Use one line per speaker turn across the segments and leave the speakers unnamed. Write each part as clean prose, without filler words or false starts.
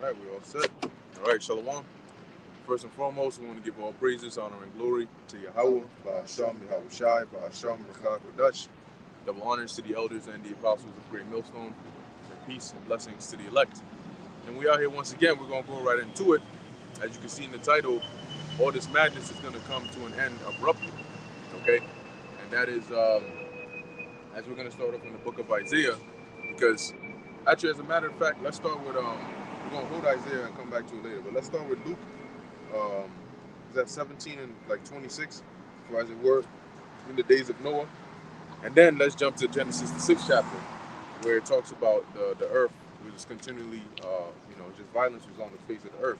All right, we all set. All right, Shalom. First and foremost, we want to give all praises, honor, and glory to Yahweh, Ba'asham, Yahweh Shai, Ba'asham, B'chak, Kodash. Double honors to the elders and the apostles of Great Millstone, and peace and blessings to the elect. And we are here once again. We're going to go right into it. As you can see in the title, all this madness is going to come to an end abruptly. Okay? And that is, as we're going to start off in the book of Isaiah, because actually, as a matter of fact, let's start with, we're going to hold Isaiah and come back to it later, but let's start with Luke. Is that 17 and like 26, for as it were, in the days of Noah. And then let's jump to Genesis, the 6th chapter, where it talks about the earth was continually, just violence was on the face of the earth.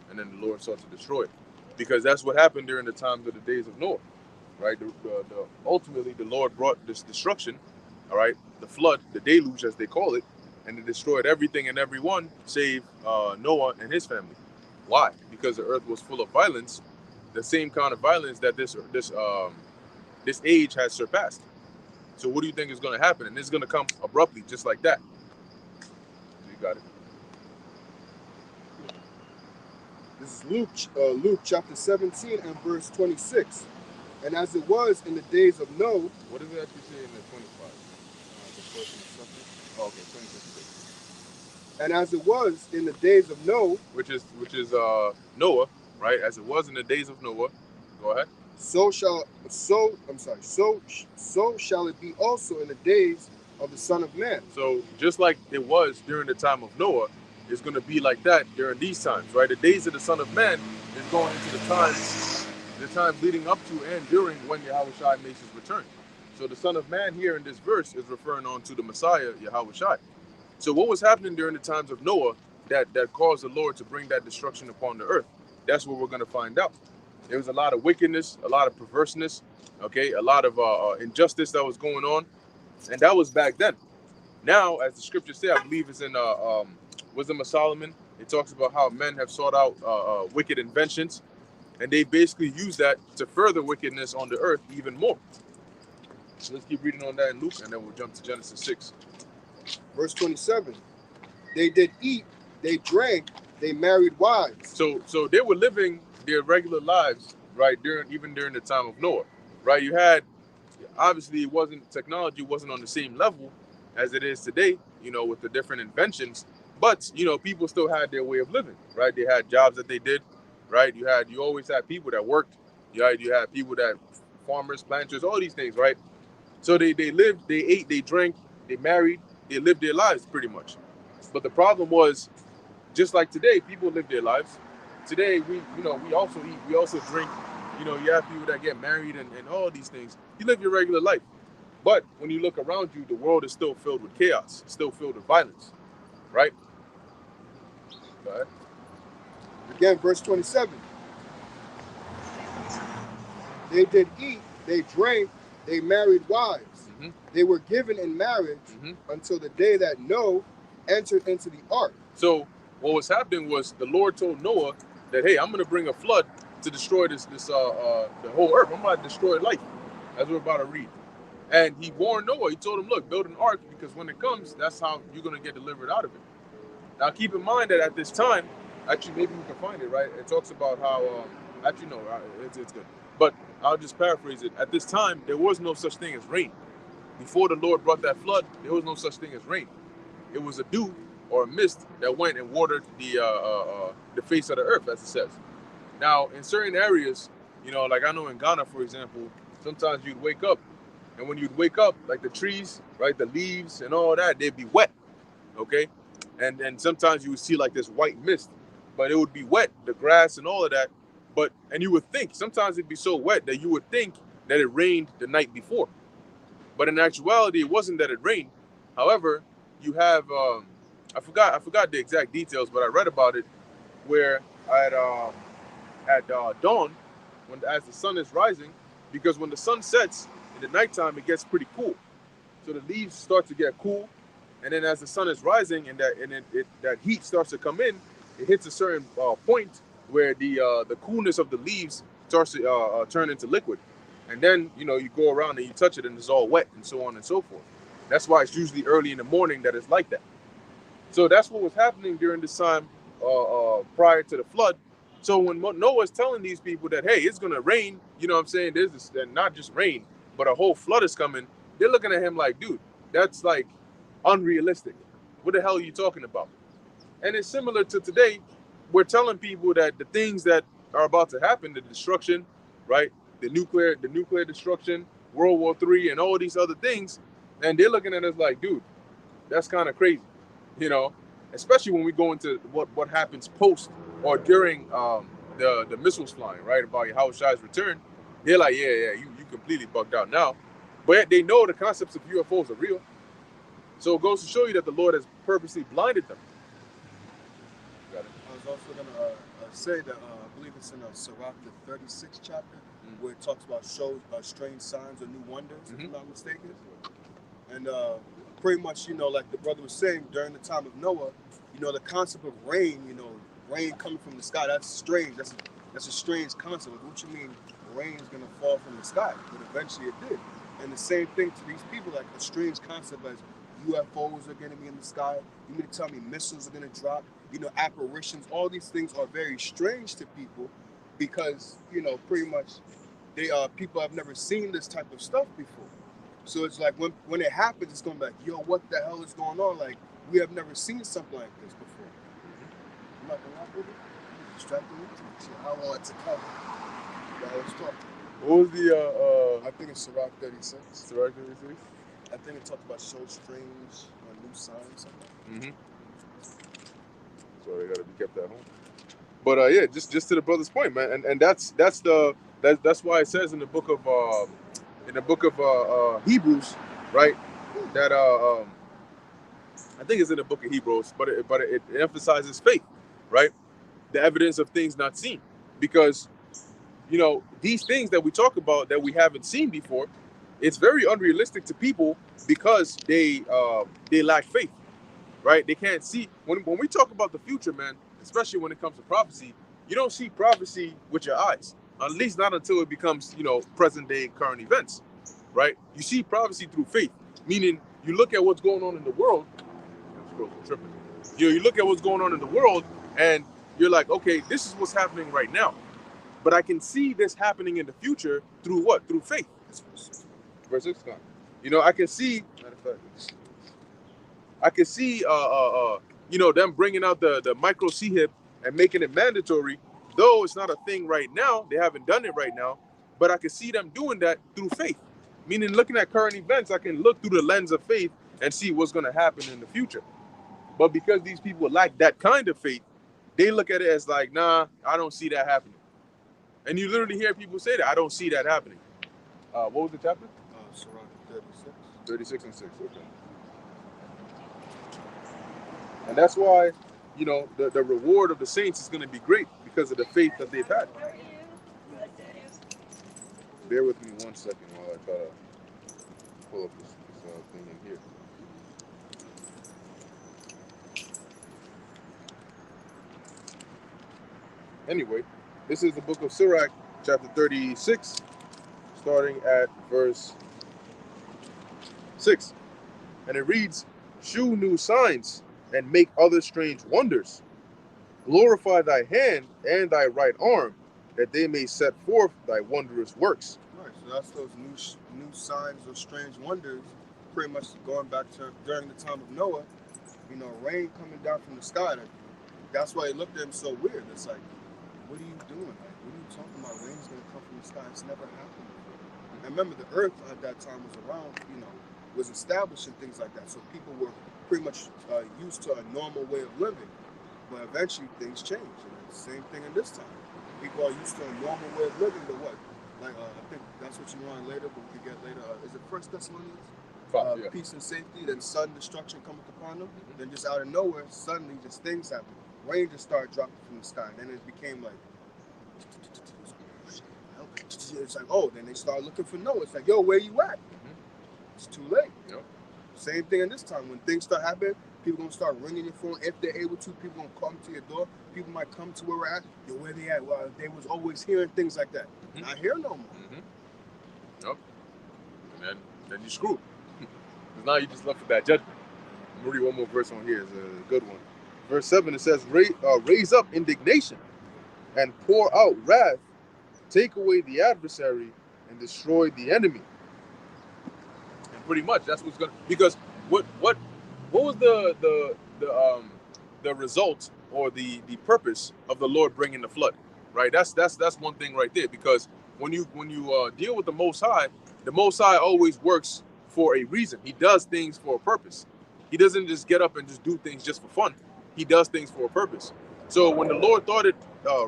And then the Lord sought to destroy it. Because that's what happened during the times of the days of Noah, right? Ultimately, the Lord brought this destruction, all right, the flood, the deluge, as they call it, and it destroyed everything and everyone save Noah and his family. Why? Because the earth was full of violence, the same kind of violence that this age has surpassed. So what do you think is going to happen? And it's going to come abruptly, just like that. You got it.
This is Luke chapter 17 and verse 26. And as it was in the days of Noah.
What does it actually say in the 25? The person is suffering. Oh, okay, 26.
And as it was in the days of Noah,
which is Noah, right? As it was in the days of Noah. Go ahead.
So shall it be also in the days of the Son of Man.
So just like it was during the time of Noah, it's going to be like that during these times, right? The days of the Son of Man is going into the times leading up to and during when Yahweh Shai makes his return. So the Son of Man here in this verse is referring on to the Messiah, Yahweh Shai. So what was happening during the times of Noah that caused the Lord to bring that destruction upon the earth? That's what we're going to find out. There was a lot of wickedness, a lot of perverseness, okay, a lot of injustice that was going on, and that was back then. Now, as the scriptures say, I believe it's in Wisdom of Solomon, it talks about how men have sought out wicked inventions, and they basically use that to further wickedness on the earth even more. So let's keep reading on that in Luke, and then we'll jump to Genesis 6.
Verse 27. They did eat, they drank, they married wives.
So they were living their regular lives, right, during the time of Noah, right? You had, obviously, technology wasn't on the same level as it is today, with the different inventions, but people still had their way of living, right? They had jobs that they did, right? You always had people that worked, you had people that farmers, planters, all these things, right? So they lived, they ate, they drank, they married, they lived their lives pretty much. But the problem was, just like today, people live their lives. Today, we also eat, we also drink. You have people that get married and all these things. You live your regular life. But when you look around you, the world is still filled with chaos, still filled with violence, right? Go ahead.
Again, verse 27. They did eat, they drank, they married wives. Mm-hmm. They were given in marriage until the day that Noah entered into the ark.
So what was happening was the Lord told Noah that, hey, I'm going to bring a flood to destroy the whole earth. I'm about to destroy life, as we're about to read. And he warned Noah. He told him, look, build an ark, because when it comes, that's how you're going to get delivered out of it. Now, keep in mind that at this time, actually, maybe we can find it, right? It talks about how, it's good. But I'll just paraphrase it. At this time, there was no such thing as rain. Before the Lord brought that flood, there was no such thing as rain. It was a dew or a mist that went and watered the face of the earth, as it says. Now, in certain areas, like I know in Ghana, for example, sometimes you'd wake up, and when you'd wake up, like the trees, right, the leaves and all that, they'd be wet, okay? And sometimes you would see like this white mist, but it would be wet, the grass and all of that. And you would think, sometimes it'd be so wet that you would think that it rained the night before. But in actuality, it wasn't that it rained. However, you have, I forgot the exact details, but I read about it, where at dawn, as the sun is rising, because when the sun sets in the nighttime, it gets pretty cool. So the leaves start to get cool, and then as the sun is rising and that heat starts to come in, it hits a certain point where the coolness of the leaves starts to turn into liquid. And then, you go around and you touch it and it's all wet and so on and so forth. That's why it's usually early in the morning that it's like that. So that's what was happening during this time prior to the flood. So when Noah's telling these people that, hey, it's going to rain, you know what I'm saying? There's this, and not just rain, but a whole flood is coming. They're looking at him like, dude, that's like unrealistic. What the hell are you talking about? And it's similar to today. We're telling people that the things that are about to happen, the destruction, right? The nuclear destruction, World War III, and all these other things, and they're looking at us like, dude, that's kind of crazy, you know. Especially when we go into what happens post or during the missiles flying, right? About Yahweh return, they're like, yeah, you completely bugged out now, but they know the concepts of UFOs are real. So it goes to show you that the Lord has purposely blinded them.
Got it. I was also going to say that I believe it's in Sirach, the 36th chapter, where it talks about strange signs or new wonders, if I'm not mistaken. And pretty much, you know, like the brother was saying, during the time of Noah, you know, the concept of rain, you know, rain coming from the sky, that's strange. That's a strange concept. Like, what you mean rain is going to fall from the sky? But eventually it did. And the same thing to these people, like a strange concept as UFOs are going to be in the sky. You mean to tell me missiles are going to drop? You know, apparitions, all these things are very strange to people because, you know, pretty much people have never seen this type of stuff before. So it's like when it happens, it's going to be like, yo, what the hell is going on? Like, we have never seen something like this before. I'm not going to lie with it. I'm distracted with it. I want to cover. Yeah, let's talk.
What was the
I think it's Sirach 36.
Sirach 36?
I think it talked about so strange or new signs.
So they got to be kept at home. But yeah, just to the brother's point, man, and that's why it says in the book of Hebrews, right? That I think it's in the book of Hebrews, but it emphasizes faith, right? The evidence of things not seen, because you know these things that we talk about that we haven't seen before, it's very unrealistic to people because they lack faith, right? They can't see when we talk about the future, man. Especially when it comes to prophecy, you don't see prophecy with your eyes, at least not until it becomes, you know, present day current events, right? You see prophecy through faith, meaning you look at what's going on in the world. You look at what's going on in the world, and you're like, okay, this is what's happening right now, but I can see this happening in the future through what? Through faith. Verse 6. You know, I can see. Matter of fact, I can see, you know, them bringing out the micro C-hip and making it mandatory, though it's not a thing right now. They haven't done it right now, but I can see them doing that through faith. Meaning, looking at current events, I can look through the lens of faith and see what's going to happen in the future. But because these people lack that kind of faith, they look at it as like, nah, I don't see that happening. And you literally hear people say that, I don't see that happening. What was the chapter?
It's around 36.
36 and 6, okay. And that's why, you know, the reward of the saints is going to be great because of the faith that they've had. Bear with me 1 second while I try to pull up this thing in here. Anyway, this is the book of Sirach, chapter 36, starting at verse 6. And it reads, "Shew new signs and make other strange wonders. Glorify thy hand and thy right arm, that they may set forth thy wondrous works."
Right, so that's those new signs or strange wonders, pretty much going back to during the time of Noah, you know, rain coming down from the sky. That's why it looked at him so weird. It's like, what are you doing? Like, what are you talking about? Rain's going to come from the sky. It's never happened before. And remember, the earth at that time was around, you know, was established and things like that. So people were pretty much used to a normal way of living. But eventually things changed. And the same thing in this time. People are used to a normal way of living, but what? Like, I think that's what you want later, but we can get later. Is it 1 Thessalonians?
Yeah.
Peace and safety, then sudden destruction cometh upon them. Then just out of nowhere, suddenly just things happen. Rain just started dropping from the sky. And then it became like, it's like, oh, then they start looking for Noah. It's like, yo, where you at? It's too late.
Yep.
Same thing in this time. When things start happening, people going to start ringing your phone. If they're able to, people going to come to your door. People might come to where we're at. Yo, where they at? Well, they was always hearing things like that. Not here no more.
Yep. And then you screw. Because now you just left with that judgment. I'm gonna read one more verse on here. It's a good one. Verse 7, it says, raise up indignation and pour out wrath, take away the adversary and destroy the enemy. And pretty much that's what's gonna, because what was the result or the purpose of the Lord bringing the flood, right? That's one thing right there, because when you deal with the Most High always works for a reason. He does things for a purpose. He doesn't just get up and just do things just for fun. He does things for a purpose. So when the Lord thought it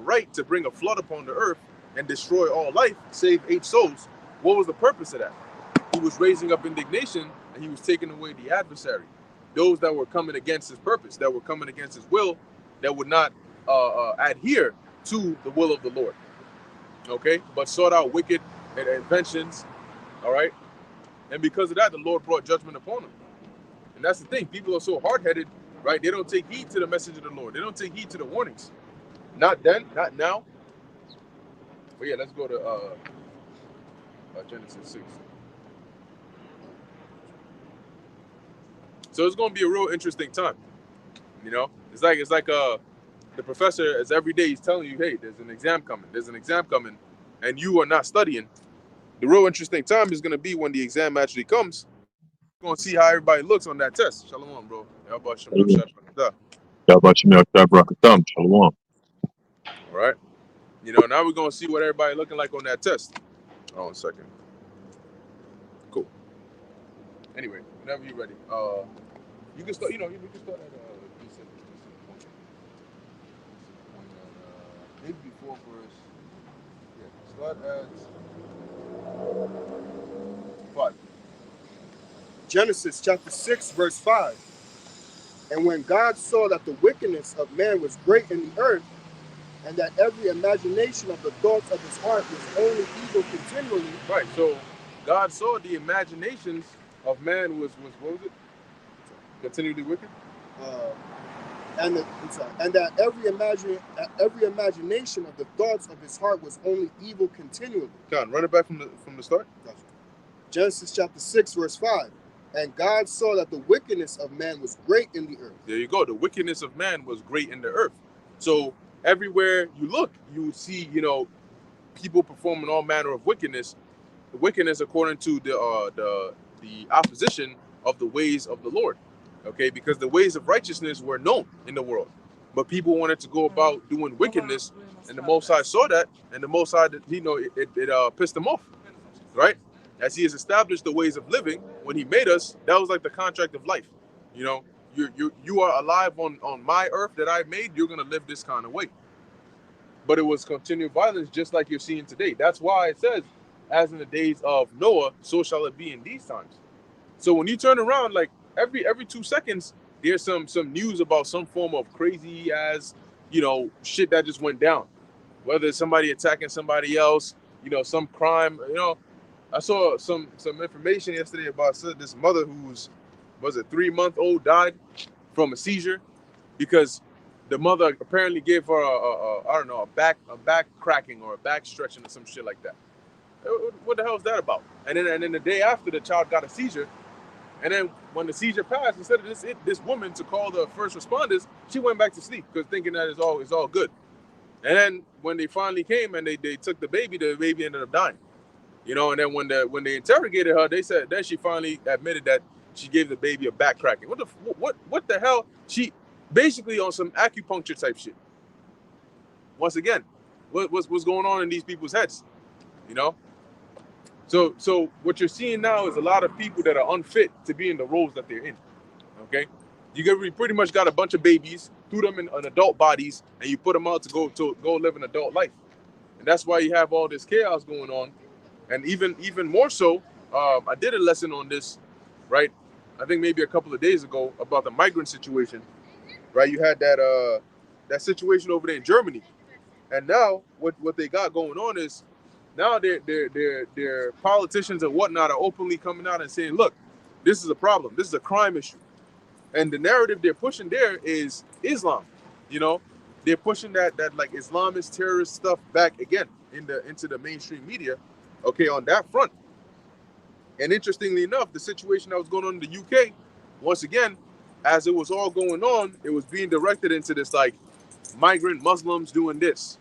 right to bring a flood upon the earth and destroy all life, save 8 souls, what was the purpose of that? He was raising up indignation, and he was taking away the adversary, those that were coming against his purpose, that were coming against his will, that would not adhere to the will of the Lord. Okay, but sought out wicked inventions. All right, and because of that, the Lord brought judgment upon them. And that's the thing. People are so hard-headed, right? They don't take heed to the message of the Lord. They don't take heed to the warnings. Not then, not now. But yeah, let's go to Genesis 6. So it's going to be a real interesting time. You know, it's like the professor is every day he's telling you, hey, there's an exam coming, and you are not studying. The real interesting time is going to be when the exam actually comes. We're going to see how everybody looks on that test. Shalom, bro. All right. You know, now we're going to see what everybody looking like on that test. Oh, 1 second. Cool. Anyway, whenever you're ready. You can start, you can start at decent point. Maybe before verse. Yeah, start at 5.
Genesis chapter 6, verse 5. And when God saw that the wickedness of man was great in the earth, and that every imagination of the thoughts of his heart was only evil continually.
Right, so God saw the imaginations of man was what was it? Continually wicked?
And that every imagination of the thoughts of his heart was only evil continually.
Con, run it back from the start.
Gotcha. Genesis chapter 6, verse 5. And God saw that the wickedness of man was great in the earth.
There you go. The wickedness of man was great in the earth. So everywhere you look, you see, people performing all manner of wickedness. The wickedness according to the opposition of the ways of the Lord. Okay, because the ways of righteousness were known in the world, but people wanted to go about doing wickedness, and the Most High saw that, and the Most High, it pissed him off, right? As He has established the ways of living when He made us, that was like the contract of life. You are alive on my earth that I made. You're gonna live this kind of way. But it was continued violence, just like you're seeing today. That's why it says, as in the days of Noah, so shall it be in these times. So when you turn around, like every 2 seconds, there's some news about some form of crazy ass, shit that just went down. Whether it's somebody attacking somebody else, some crime. I saw some information yesterday about this mother who's, was it 3-month-old, died from a seizure because the mother apparently gave her a back cracking or a back stretching or some shit like that. What the hell is that about? And then the day after, the child got a seizure. And then when the seizure passed, instead of this woman to call the first responders, she went back to sleep because thinking that it's all good. And then when they finally came and they took the baby ended up dying. And then when they interrogated her, they said then she finally admitted that she gave the baby a back cracking. What the hell? She basically on some acupuncture type shit. Once again, what's going on in these people's heads? So what you're seeing now is a lot of people that are unfit to be in the roles that they're in. Okay, you pretty much got a bunch of babies, threw them in adult bodies, and you put them out to go live an adult life, and that's why you have all this chaos going on. And even more so, I did a lesson on this, right? I think maybe a couple of days ago about the migrant situation, right? You had that situation over there in Germany, and now what they got going on is now their politicians and whatnot are openly coming out and saying, look, this is a problem, this is a crime issue, and the narrative they're pushing there is Islam. They're pushing that like Islamist terrorist stuff back again into the mainstream media. Okay, on that front. And interestingly enough, the situation that was going on in the UK, once again, as it was all going on, it was being directed into this like migrant Muslims doing this.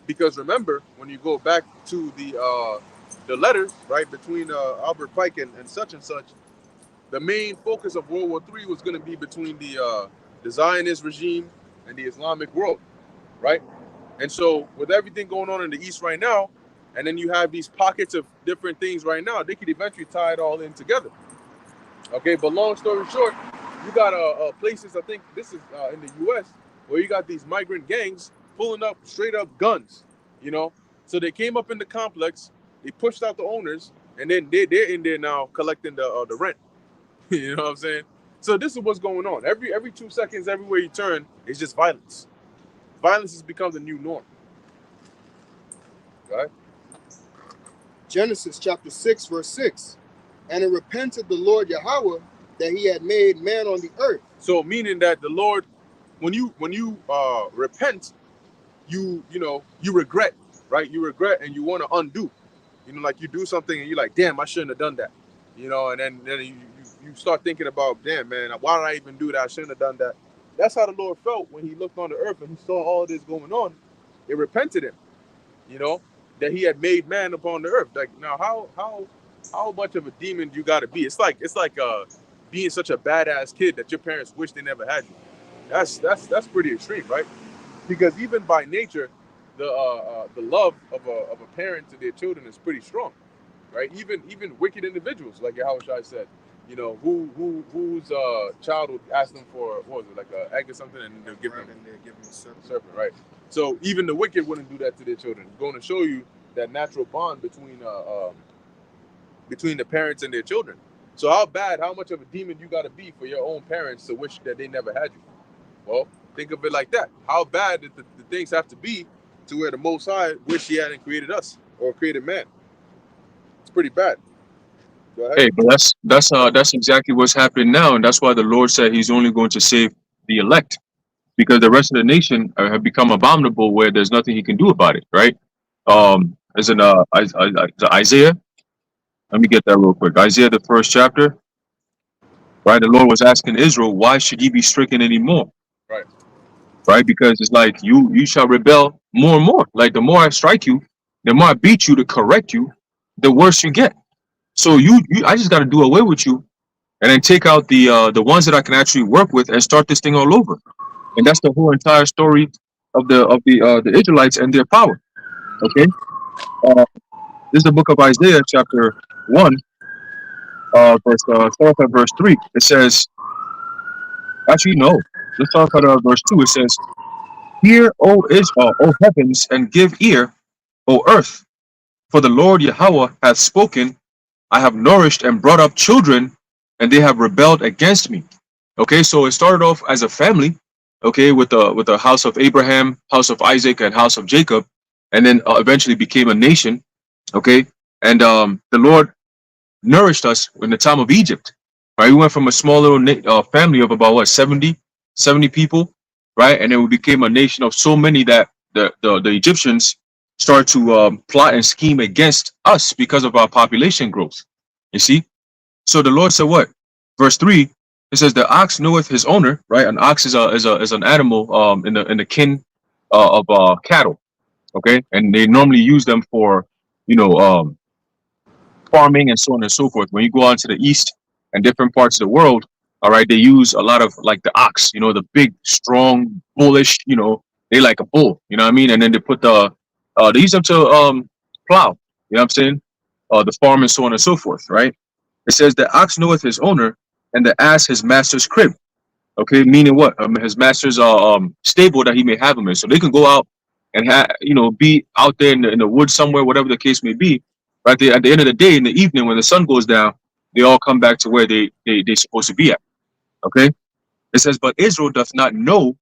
Because remember, when you go back to the letters, right, between Albert Pike and such, the main focus of World War III was going to be between the Zionist regime and the Islamic world, right? And so with everything going on in the East right now, and then you have these pockets of different things right now, they could eventually tie it all in together. Okay, but long story short, you got places, I think this is in the U.S., where you got these migrant gangs pulling up straight up guns, you know? So they came up in the complex, they pushed out the owners, and then they're in there now collecting the rent. You know what I'm saying? So this is what's going on. Every 2 seconds, everywhere you turn, it's just violence. Violence has become the new norm. Right?
Genesis chapter 6, verse 6. And it repented the Lord Yahweh that he had made man on the earth.
So meaning that the Lord, when you repent, you regret, right? You regret and you want to undo. You know, like you do something and you're like, damn, I shouldn't have done that. You know, and then you start thinking about, damn, man, why did I even do that? I shouldn't have done that. That's how the Lord felt when he looked on the earth and he saw all this going on. It repented him, you know, that he had made man upon the earth. Like, now how much of a demon you got to be? It's like being such a badass kid that your parents wish they never had you. That's pretty extreme, right? Because even by nature, the love of a parent to their children is pretty strong, right? Even wicked individuals, like Yahushua said, you know, whose child would ask them for, what was it, like an egg or something, and they'll give them
a
serpent, right? So even the wicked wouldn't do that to their children. It's going to show you that natural bond between the parents and their children. So how much of a demon you got to be for your own parents to wish that they never had you? Well, think of it like that. How bad did the things have to be to where the Most High wish he hadn't created us or created man? It's pretty bad. Go ahead.
Hey, but that's exactly what's happening now, and that's why the Lord said He's only going to save the elect, because the rest of the nation have become abominable, where there's nothing He can do about it. Right? As in Isaiah. Let me get that real quick. Isaiah, the first chapter. Right? The Lord was asking Israel, why should ye be stricken anymore?
Right.
Right? Because it's like you shall rebel more and more. Like the more I strike you, the more I beat you to correct you, the worse you get. So I just got to do away with you, and then take out the ones that I can actually work with, and start this thing all over. And that's the whole entire story of the Israelites and their power. Okay, this is the book of Isaiah, chapter 1, start at verse 3. It says, actually no, let's start at verse 2. It says, "Hear, O heavens, and give ear, O earth, for the Lord Yahweh hath spoken. I have nourished and brought up children, and they have rebelled against me." Okay, so it started off as a family, okay, with the house of Abraham, house of Isaac, and house of Jacob, and then eventually became a nation. Okay, and the Lord nourished us in the time of Egypt. Right, we went from a small little family of about what 70 people, right, and then we became a nation of so many that the Egyptians started to plot and scheme against us because of our population growth. You see, so the Lord said what? Verse 3, it says, "The ox knoweth his owner." Right, an ox is an animal in the kin of cattle. Okay, and they normally use them for you know farming and so on and so forth. When you go out to the east and different parts of the world, all right, they use a lot of like the ox, the big, strong, bullish, they like a bull, you know what I mean? And then they put they use them to plow, you know what I'm saying? The farm and so on and so forth, right? It says the ox knoweth his owner, and the ass his master's crib. Okay, meaning what? His master's stable that he may have him in, so they can go out and be out there in the woods somewhere, whatever the case may be. Right there, at the end of the day, in the evening when the sun goes down, they all come back to where they supposed to be at. Okay, it says, "But Israel doth not know,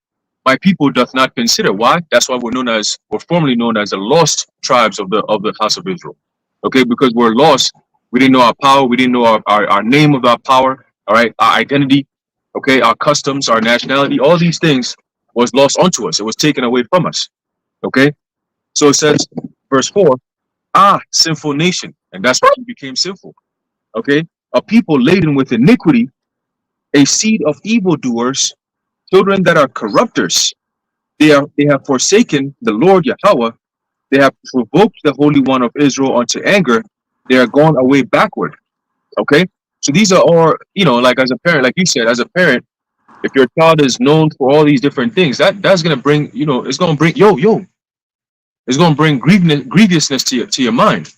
my people doth not consider." Why? That's why we're formerly known as the lost tribes of the house of Israel. Okay, because we're lost. We didn't know our power. We didn't know our name of our power. All right, our identity. Okay, our customs, our nationality, all these things was lost onto us. It was taken away from us. Okay, so it says, verse 4, "Ah, sinful nation," and that's why we became sinful. Okay, a people laden with iniquity, a seed of evildoers, children that are corrupters. They have forsaken the Lord Yahweh. They have provoked the Holy One of Israel unto anger. They are gone away backward. Okay, so these are all, like as a parent, like you said, as a parent, if your child is known for all these different things, that's gonna bring, it's gonna bring it's gonna bring grievousness to your mind.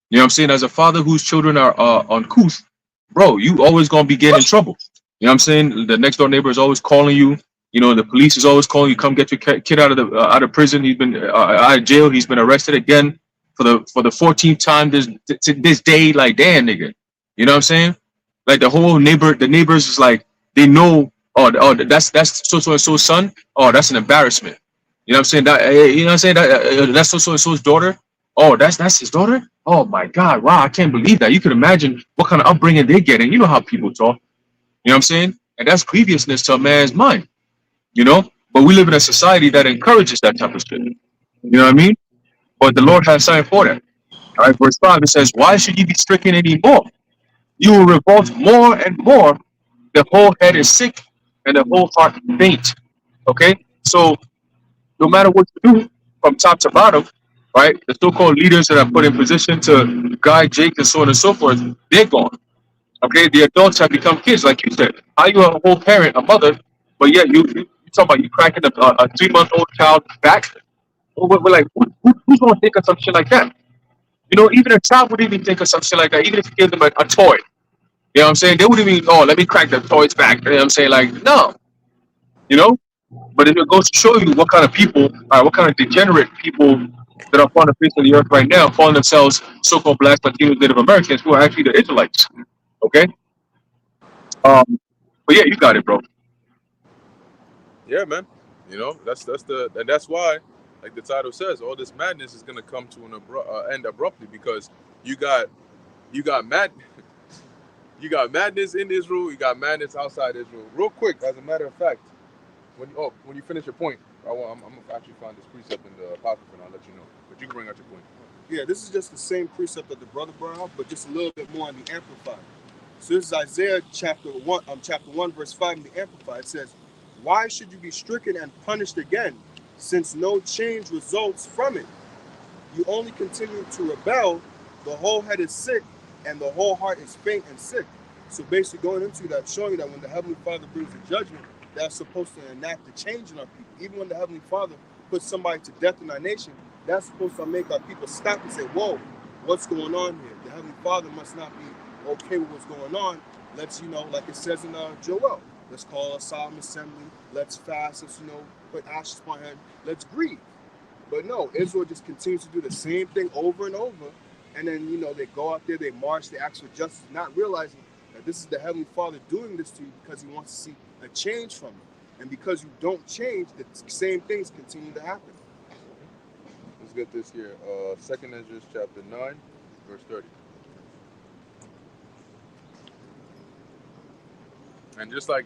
You know what I'm saying? As a father whose children are uncouth, bro, you always gonna be getting in trouble. You know what I'm saying? The next door neighbor is always calling you. The police is always calling you, come get your kid out of the out of prison. He's been out of jail. He's been arrested again for the 14th time this day. Like, damn, nigga. You know what I'm saying? Like the neighbors is like, they know. Oh, that's so and so's son. Oh, that's an embarrassment. You know what I'm saying? You know what I'm saying? That's so and so's daughter. Oh, that's his daughter. Oh my God! Wow, I can't believe that. You can imagine what kind of upbringing they're getting. You know how people talk. You know what I'm saying? And that's grievousness to a man's mind. But we live in a society that encourages that type of shit. You know what I mean? But the Lord has something for that. All right, verse 5, it says, why should you be stricken anymore? You will revolt more and more. The whole head is sick and the whole heart faint. Okay? So no matter what you do from top to bottom, right? The so-called leaders that are put in position to guide Jake and so on and so forth, they're gone. Okay, the adults have become kids, like you said. How you a whole parent, a mother, but yet you talk about you cracking a 3-month-old child back? We're like, who's going to think of some shit like that? Even a child would even think of some shit like that, even if you give them a toy. You know what I'm saying? They wouldn't even, let me crack the toys back. You know what I'm saying? Like, no, you know? But it goes to show you what kind of people, what kind of degenerate people that are on the face of the earth right now, calling themselves so-called Black, Latinos, Native Americans, who are actually the Israelites. Okay? Um, but yeah, you got it, bro.
Yeah, man. And that's why, like the title says, all this madness is gonna come to an end abruptly, because you got mad you got madness in Israel, you got madness outside Israel. Real quick, as a matter of fact, when you finish your point, I'm gonna actually find this precept in the Apocrypha and I'll let you know. But you can bring out your point.
Yeah, this is just the same precept that the brother brought out, but just a little bit more in the Amplified. So this is Isaiah chapter 1, verse 5 in the Amplified. It says, why should you be stricken and punished again, since no change results from it? You only continue to rebel, the whole head is sick, and the whole heart is faint and sick. So basically going into that, showing you that when the Heavenly Father brings a judgment, that's supposed to enact a change in our people. Even when the Heavenly Father puts somebody to death in our nation, that's supposed to make our people stop and say, whoa, what's going on here? The Heavenly Father must not be okay with what's going on. Let's, like it says in Joel, let's call a solemn assembly, let's fast, let's, put ashes upon head, let's grieve. But no, Israel just continues to do the same thing over and over. And then, they go out there, they march, they ask for justice, not realizing that this is the Heavenly Father doing this to you because he wants to see a change from you. And because you don't change, the same things continue to happen.
Let's get this here. 2nd Ezra chapter 9, verse 30. And just like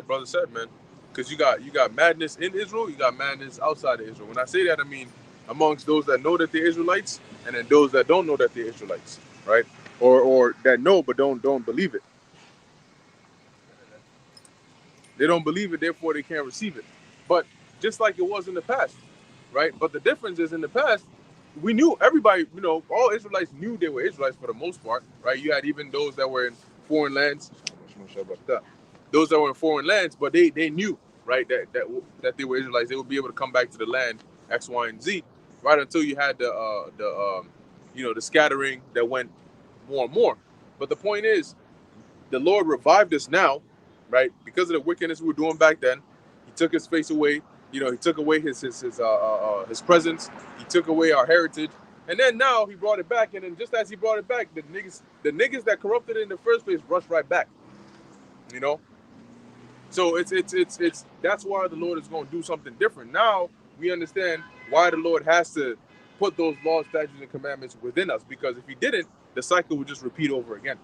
brother said, man, because you got madness in Israel, you got madness outside of Israel. When I say that, I mean amongst those that know that they're Israelites, and then those that don't know that they're Israelites, right? Or that know but don't believe it. They don't believe it, therefore they can't receive it. But just like it was in the past, right? But the difference is, in the past, we knew everybody, all Israelites knew they were Israelites for the most part, right? You had even those that were in foreign lands. Those that were in foreign lands, but they knew, right, that they were Israelites. They would be able to come back to the land X, Y, and Z, right, until you had the scattering that went more and more. But the point is, the Lord revived us now, right, because of the wickedness we were doing back then. He took his face away. He took away his presence. He took away our heritage, and then now he brought it back. And then just as he brought it back, the niggas that corrupted it in the first place rushed right back. So it's that's why the Lord is going to do something different. Now we understand why the Lord has to put those laws, statutes, and commandments within us, because if he didn't, the cycle would just repeat over again.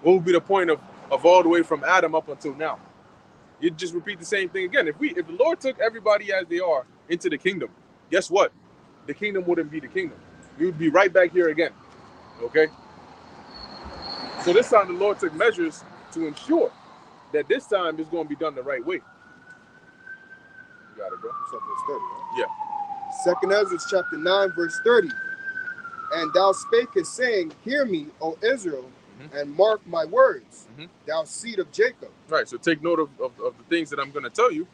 What would be the point of all the way from Adam up until now? You'd just repeat the same thing again. If the Lord took everybody as they are into the kingdom, guess what? The kingdom wouldn't be the kingdom. We would be right back here again. Okay? So this time the Lord took measures to ensure that this time is going to be done the right way. You got it, bro.
So verse 30, right?
Yeah.
Second Ezra chapter 9, verse 30. And thou spakest, saying, Hear me, O Israel, and mark my words, thou seed of Jacob.
Right, so take note of the things that I'm going to tell you.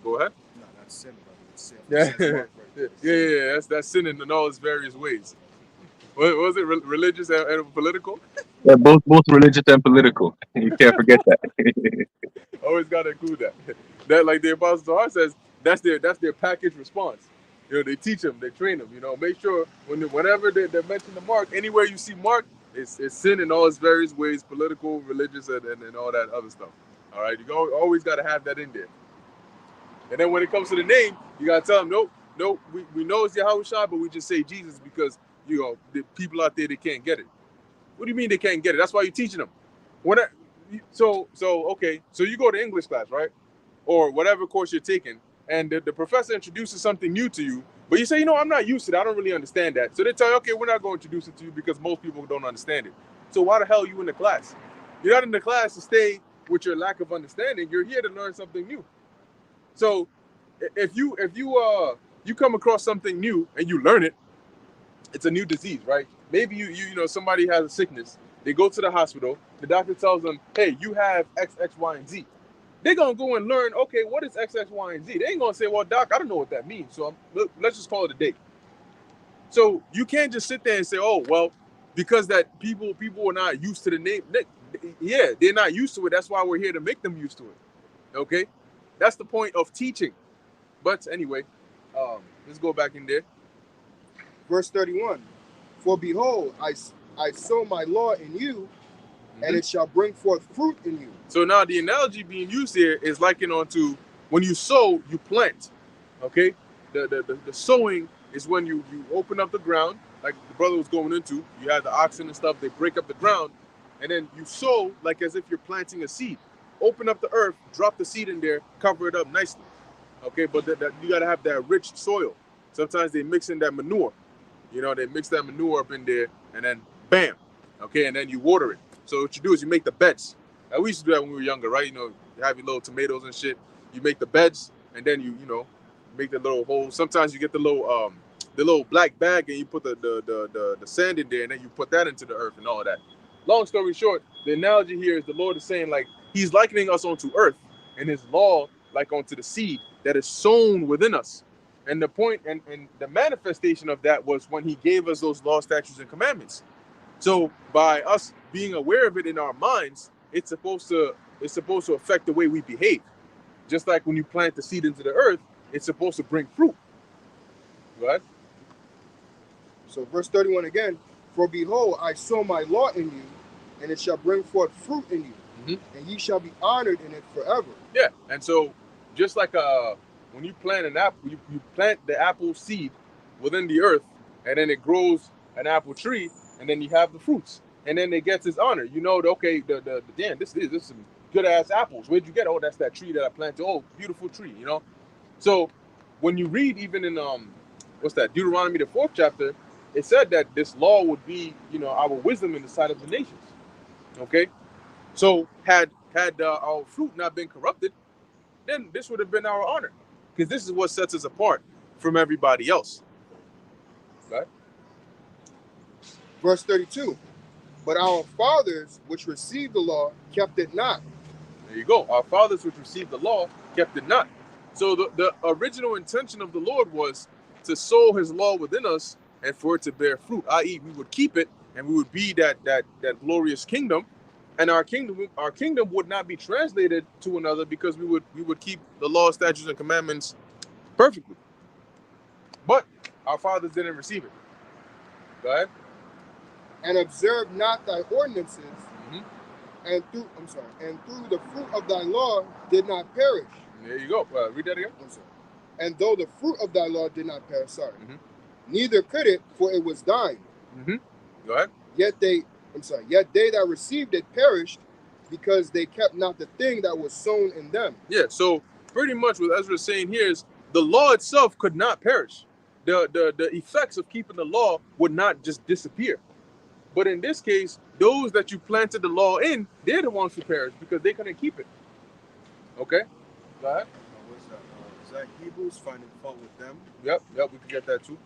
Go ahead.
No, that's sin, brother. It's sin.
Yeah.
It says mark right there.
Yeah, that's sinning in all its various ways. What was it, religious and political?
Yeah, both religious and political. You can't forget that.
Always got to include that. That, like the Apostle to Heart says, that's their package response. You know, they teach them, they train them. You know, make sure whenever they mention the mark, anywhere you see mark, it's sin in all its various ways, political, religious, and all that other stuff. All right, you always got to have that in there. And then when it comes to the name, you got to tell them, nope, we know it's Yahushua, but we just say Jesus because, you know, the people out there, they can't get it. What do you mean they can't get it? That's why you're teaching them. Okay, so you go to English class, right? Or whatever course you're taking, and the professor introduces something new to you, but you say, you know, I'm not used to that. I don't really understand that. So they tell you, okay, we're not going to introduce it to you because most people don't understand it. So why the hell are you in the class? You're not in the class to stay with your lack of understanding. You're here to learn something new. So if you come across something new and you learn it, it's a new disease, right? Maybe you know somebody has a sickness. They go to the hospital. The doctor tells them, hey, you have X, Y, and Z. They're going to go and learn, okay, what is X, Y, and Z? They ain't going to say, well, doc, I don't know what that means. So let's just call it a day. So you can't just sit there and say, oh, well, because that people are not used to the name. Yeah, they're not used to it. That's why we're here to make them used to it. Okay? That's the point of teaching. But anyway, let's go back in there.
Verse 31. For behold, I sow my law in you, and it shall bring forth fruit in you.
So now the analogy being used here is likened onto when you sow, you plant. Okay? The sowing is when you open up the ground, like the brother was going into. You have the oxen and stuff, they break up the ground, and then you sow like as if you're planting a seed. Open up the earth, drop the seed in there, cover it up nicely. Okay, but you got to have that rich soil. Sometimes they mix in that manure. You know, they mix that manure up in there, and then bam. Okay, and then you water it. So what you do is you make the beds. Now, we used to do that when we were younger, right? You know, you have your little tomatoes and shit. You make the beds, and then you know, make the little holes. Sometimes you get the little black bag, and you put the sand in there, and then you put that into the earth and all of that. Long story short, the analogy here is the Lord is saying, like, he's likening us onto earth, and his law like onto the seed that is sown within us. And the point and the manifestation of that was when he gave us those law, statutes, and commandments. So by us being aware of it in our minds, it's supposed to affect the way we behave. Just like when you plant the seed into the earth, it's supposed to bring fruit. Right?
So verse 31 again. For behold, I sow my law in you, and it shall bring forth fruit in you, and ye shall be honored in it forever.
Yeah, and so just like when you plant an apple, you plant the apple seed within the earth, and then it grows an apple tree, and then you have the fruits, and then it gets its honor. You know, okay, damn, this is some good ass apples. Where'd you get? Oh, that's that tree that I planted. Oh, beautiful tree. You know, so when you read even in what's that, Deuteronomy the 4th chapter, it said that this law would be, you know, our wisdom in the sight of the nations. Okay, so had our fruit not been corrupted, then this would have been our honor, because this is what sets us apart from everybody else. Right?
Verse 32. But our fathers, which received the law, kept it not.
There you go. Our fathers, which received the law, kept it not. So the original intention of the Lord was to sow his law within us and for it to bear fruit, i.e., we would keep it and we would be that glorious kingdom. And our kingdom would not be translated to another, because we would keep the law, statutes, and commandments perfectly. But our fathers didn't receive it. Go ahead.
And observe not thy ordinances, and through the fruit of thy law did not perish.
There you go. Read that again.
And though the fruit of thy law did not perish, neither could it, for it was thine.
Go ahead.
Yet they that received it perished, because they kept not the thing that was sown in them.
Yeah, so pretty much what Ezra is saying here is the law itself could not perish. The effects of keeping the law would not just disappear. But in this case, those that you planted the law in, they're the ones who perished because they couldn't keep it. Okay, go ahead.
What's that? Is that Hebrews finding fault with them?
Yep, we can get that too.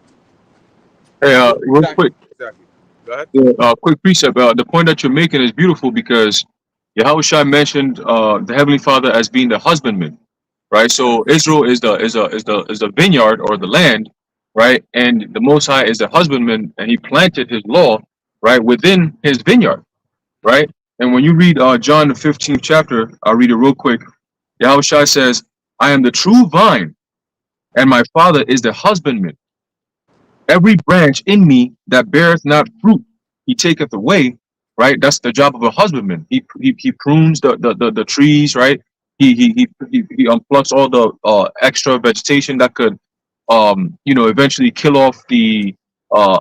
Hey,
What
real
exactly?
quick,
Exactly. Go ahead.
quick precept. The point that you're making is beautiful because Yahushua mentioned the Heavenly Father as being the husbandman, right? So
Yes.
Israel is the vineyard or the land, right? And the Most High is the husbandman, and He planted His law, right, within His vineyard, right? And when you read John the 15th chapter, I'll read it real quick. Yahushua says, "I am the true vine, and my Father is the husbandman. Every branch in me that beareth not fruit, he taketh away." Right? That's the job of a husbandman. He prunes the trees, right? He unplucks all the extra vegetation that could eventually kill off the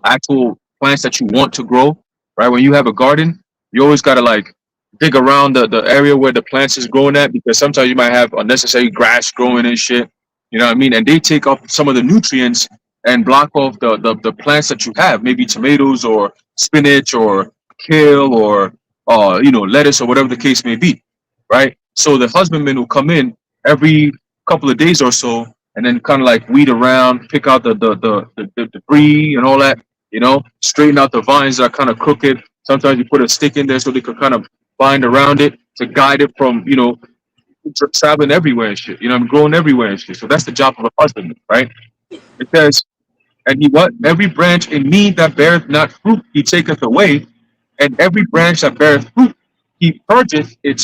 actual plants that you want to grow. Right? When you have a garden, you always gotta like dig around the area where the plants is growing at, because sometimes you might have unnecessary grass growing and shit. You know what I mean? And they take up some of the nutrients and block off the plants that you have, maybe tomatoes or spinach or kale or lettuce or whatever the case may be, right? So the husbandman will come in every couple of days or so and then kind of like weed around, pick out the debris and all that, straighten out the vines that are kind of crooked. Sometimes you put a stick in there so they could kind of bind around it to guide it from traveling everywhere and shit, growing everywhere and shit. So that's the job of a husbandman, right? It says, and he what? Every branch in me that beareth not fruit, he taketh away. And every branch that beareth fruit, he purgeth it,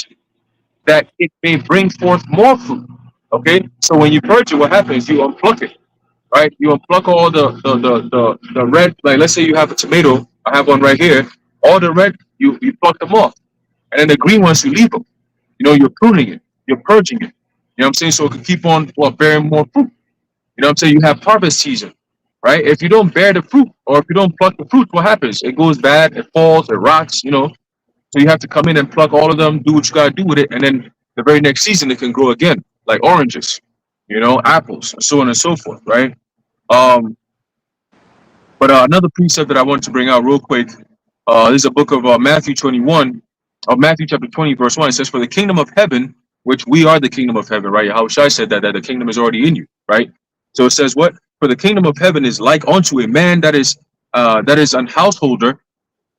that it may bring forth more fruit. Okay? So when you purge it, what happens? You unpluck it, right? You unpluck all the red, like let's say you have a tomato, I have one right here. All the red, you pluck them off. And then the green ones, you leave them. You're pruning it, you're purging it. You know what I'm saying? So it can keep on bearing more fruit. You know what I'm saying? You have harvest season, right? If you don't bear the fruit or if you don't pluck the fruit, what happens? It goes bad, it falls, it rots. So you have to come in and pluck all of them, do what you gotta do with it, and then the very next season it can grow again, like oranges, apples, so on and so forth, right? Um, but another precept that I want to bring out real quick, this is a book of Matthew 21, of Matthew chapter 20, verse 1. It says, "For the kingdom of heaven, which we are the kingdom of heaven," right? How Shai said that the kingdom is already in you, right? So it says, "What? For the kingdom of heaven is like unto a man that is an householder,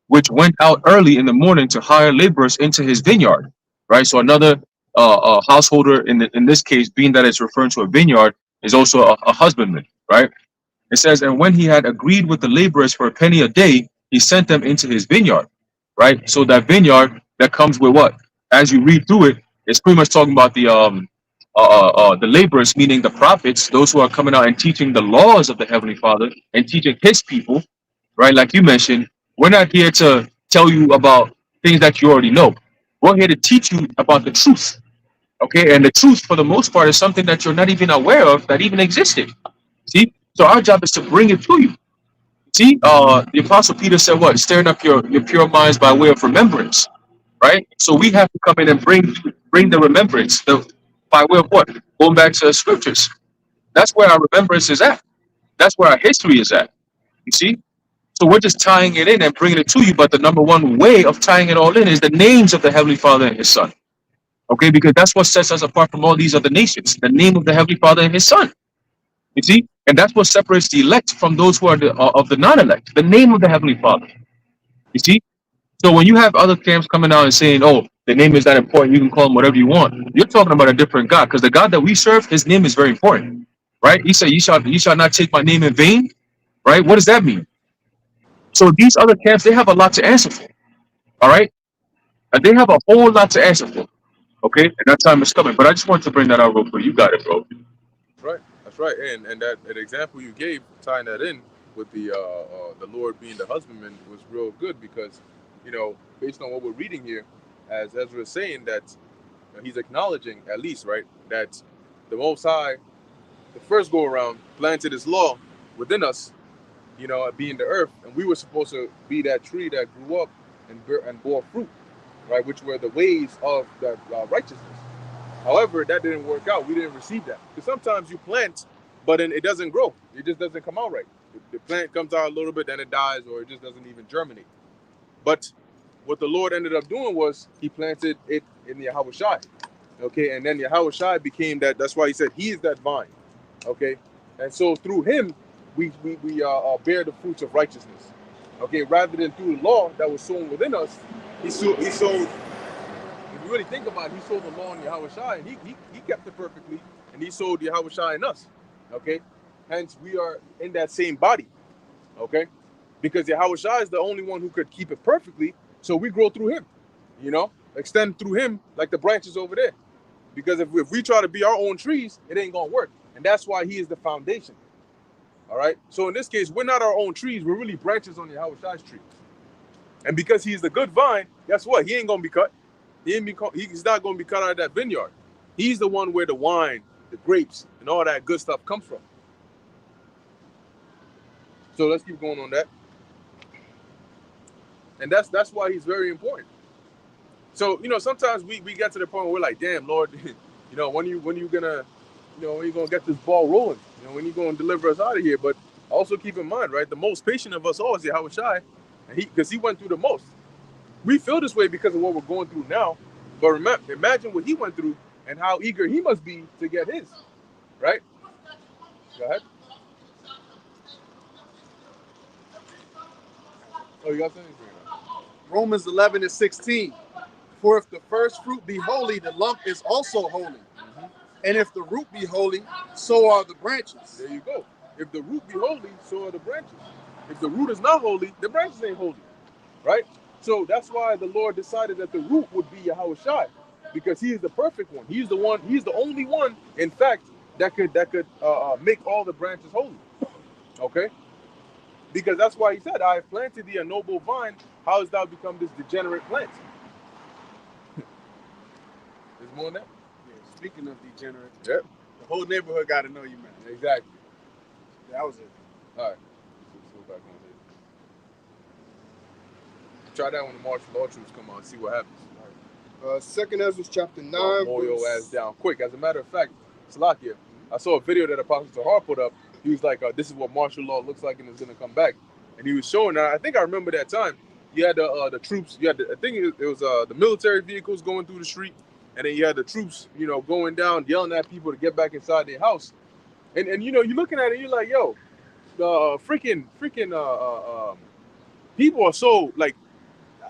which went out early in the morning to hire laborers into his vineyard." Right? So another householder in this case, being that it's referring to a vineyard, is also a husbandman, right? It says, "And when he had agreed with the laborers for a penny a day, he sent them into his vineyard." Right? So that vineyard that comes with what? As you read through it, it's pretty much talking about the laborers, meaning the prophets, those who are coming out and teaching the laws of the Heavenly Father and teaching His people. Right? Like you mentioned, we're not here to tell you about things that you already know. We're here to teach you about the truth. Okay, and the truth, for the most part, is something that you're not even aware of that even existed. See, so our job is to bring it to you. See, the Apostle Peter said, "What? Stirring up your pure minds by way of remembrance." Right. So we have to come in and bring the remembrance, by way of what? Going back to the scriptures. That's where our remembrance is at. That's where our history is at. You see. So we're just tying it in and bringing it to you. But the number one way of tying it all in is the names of the Heavenly Father and His Son. Okay, because that's what sets us apart from all these other nations. The name of the Heavenly Father and His Son. You see, and that's what separates the elect from those who are of the non-elect. The name of the Heavenly Father. You see, so when you have other camps coming out and saying, "Oh, the name is that important, you can call him whatever you want," you're talking about a different God, because the God that we serve, His name is very important, right? He said, "You shall not take my name in vain." Right? What does that mean? So these other camps, they have a lot to answer for. All right, and they have a whole lot to answer for. Okay, and that time is coming. But I just wanted to bring that out real quick. You got it, bro.
That's right. That's right. And that example you gave, tying that in with the Lord being the husbandman, was real good because, based on what we're reading here, as Ezra is saying, that he's acknowledging at least, right, that the Most High, the first go around, planted His law within us, being the earth, and we were supposed to be that tree that grew up and bore fruit, right, which were the ways of that righteousness. However, that didn't work out. We didn't receive that. Because sometimes you plant, but then it doesn't grow. It just doesn't come out right. The plant comes out a little bit, then it dies, or it just doesn't even germinate. But what the Lord ended up doing was He planted it in the Yahushai. Okay, and then Yahushua became that. That's why he said he is that vine. Okay, and so through him, we bear the fruits of righteousness. Okay, rather than through the law that was sown within us, he sowed. If you really think about it, he sold the law in Yahushua, and he kept it perfectly, and he sold Yahushua in us. Okay, hence we are in that same body. Okay, because Yahushua is the only one who could keep it perfectly, so we grow through him. You know, extend through him like the branches over there. Because if we try to be our own trees, it ain't gonna work, and that's why he is the foundation. All right. So in this case, we're not our own trees; we're really branches on Yahushua's tree. And because he's the good vine, guess what? He ain't gonna be cut. He's not gonna be cut out of that vineyard. He's the one where the wine, the grapes, and all that good stuff comes from. So let's keep going on that. And that's why he's very important. So sometimes we get to the point where we're like, damn, Lord, when you gonna when you gonna get this ball rolling? When you gonna deliver us out of here? But also keep in mind, right? The most patient of us all is Yahushua, and because he went through the most. We feel this way because of what we're going through now. But remember, imagine what he went through and how eager he must be to get his. Right? Go ahead. Oh, you got something?
Romans 11:16. For if the first fruit be holy, the lump is also holy. Mm-hmm. And if the root be holy, so are the branches.
There you go. If the root be holy, so are the branches. If the root is not holy, the branches ain't holy. Right? So that's why the Lord decided that the root would be Yahushua, because he is the perfect one. He's the one. He's the only one, in fact, that could make all the branches holy. Okay? Because that's why he said, I have planted thee a noble vine. How hast thou become this degenerate plant? There's more than that?
Yeah, speaking of degenerate,
yep.
The whole neighborhood got to know you, man.
Exactly.
That was it.
All right. Let's go back on here. Try that when the martial law troops come out and see what happens.
All right. 2 Ezra chapter 9.
Mow your ass down quick. As a matter of fact, Salakia, I saw a video that Apostle Tahar put up. He was like, this is what martial law looks like and it's going to come back. And he was showing that. I think I remember that time. You had the troops. You had I think it was the military vehicles going through the street. And then you had the troops, going down, yelling at people to get back inside their house. And you're looking at it, you're like, yo, the freaking people are so like,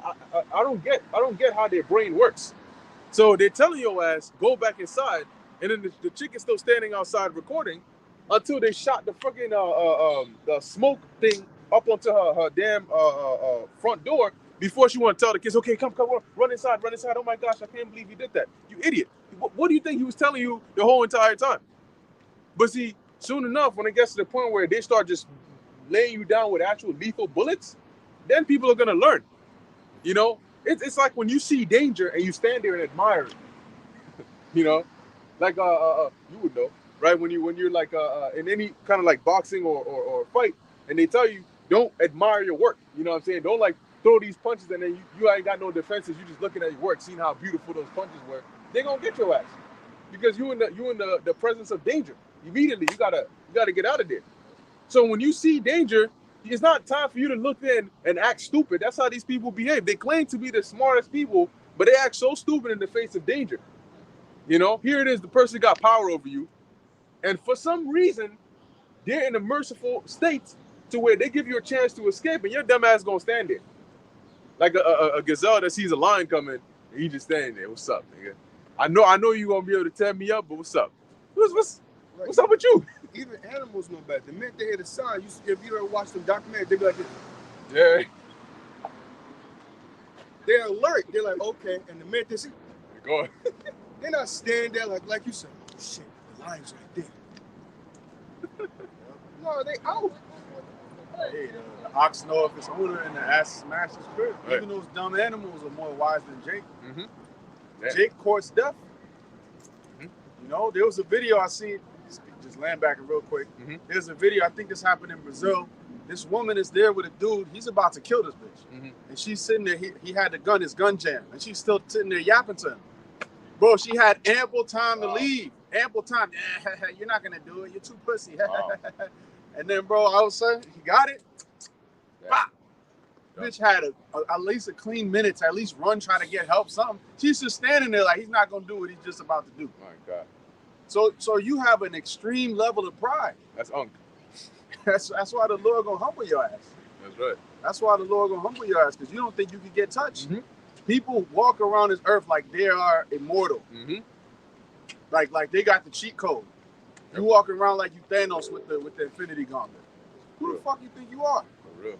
I don't get how their brain works. So they're telling your ass, go back inside, and then the chick is still standing outside recording until they shot the freaking the smoke thing up onto her damn front door before she want to tell the kids, okay, come, run inside. Oh my gosh, I can't believe you did that. You idiot. What do you think he was telling you the whole entire time? But see, soon enough, when it gets to the point where they start just laying you down with actual lethal bullets, then people are gonna learn. It's like when you see danger and you stand there and admire it. Like you would know, right? When you're like in any kind of like boxing or fight, and they tell you don't admire your work. You know what I'm saying? Don't like throw these punches and then you ain't got no defenses. You just looking at your work, seeing how beautiful those punches were. They're gonna get your ass because you in the presence of danger. Immediately you gotta get out of there. So when you see danger, it's not time for you to look in and act stupid. That's how these people behave. They claim to be the smartest people, but they act so stupid in the face of danger. Here it is, the person got power over you, and for some reason, they're in a merciful state to where they give you a chance to escape, and your dumb ass gonna stand there. Like a gazelle that sees a lion coming, and you just standing there. What's up, nigga? I know you gonna be able to tear me up, but what's up? What's up with you?
Even animals know better. The minute they hear the sound, if you ever watch them documentaries, they be like,
yeah.
They're alert. They're like, okay. And the minute they see,
go on.
They're not standing there like you said, oh shit, the lion's right there. No, they out.
Hey, the ox know if it's owner and the ass smash his crib.
Right.
Even those dumb animals are more wise than Jake.
Mm-hmm.
Yeah. Jake courts death. Mm-hmm. There was a video I seen, just land back real quick. Mm-hmm. There's a video, I think this happened in Brazil. This woman is there with a dude. He's about to kill this bitch. Mm-hmm. And she's sitting there. He had the gun, his gun jammed. And she's still sitting there yapping to him. Bro, she had ample time to leave. Ample time. You're not going to do it. You're too pussy. Wow. And then, bro, all of a sudden, he got it. Yeah. Bitch had at least a clean minute to at least run, trying to get help, something. She's just standing there like he's not gonna do what he's just about to do.
My God.
So you have an extreme level of pride.
That's unk.
That's why the Lord gonna humble your ass.
That's right.
That's why the Lord gonna humble your ass, because you don't think you can get touched. People walk around this earth like they are immortal. Like they got the cheat code. You walk around like you Thanos with the Infinity Gauntlet. Who the fuck you think you are?
For real.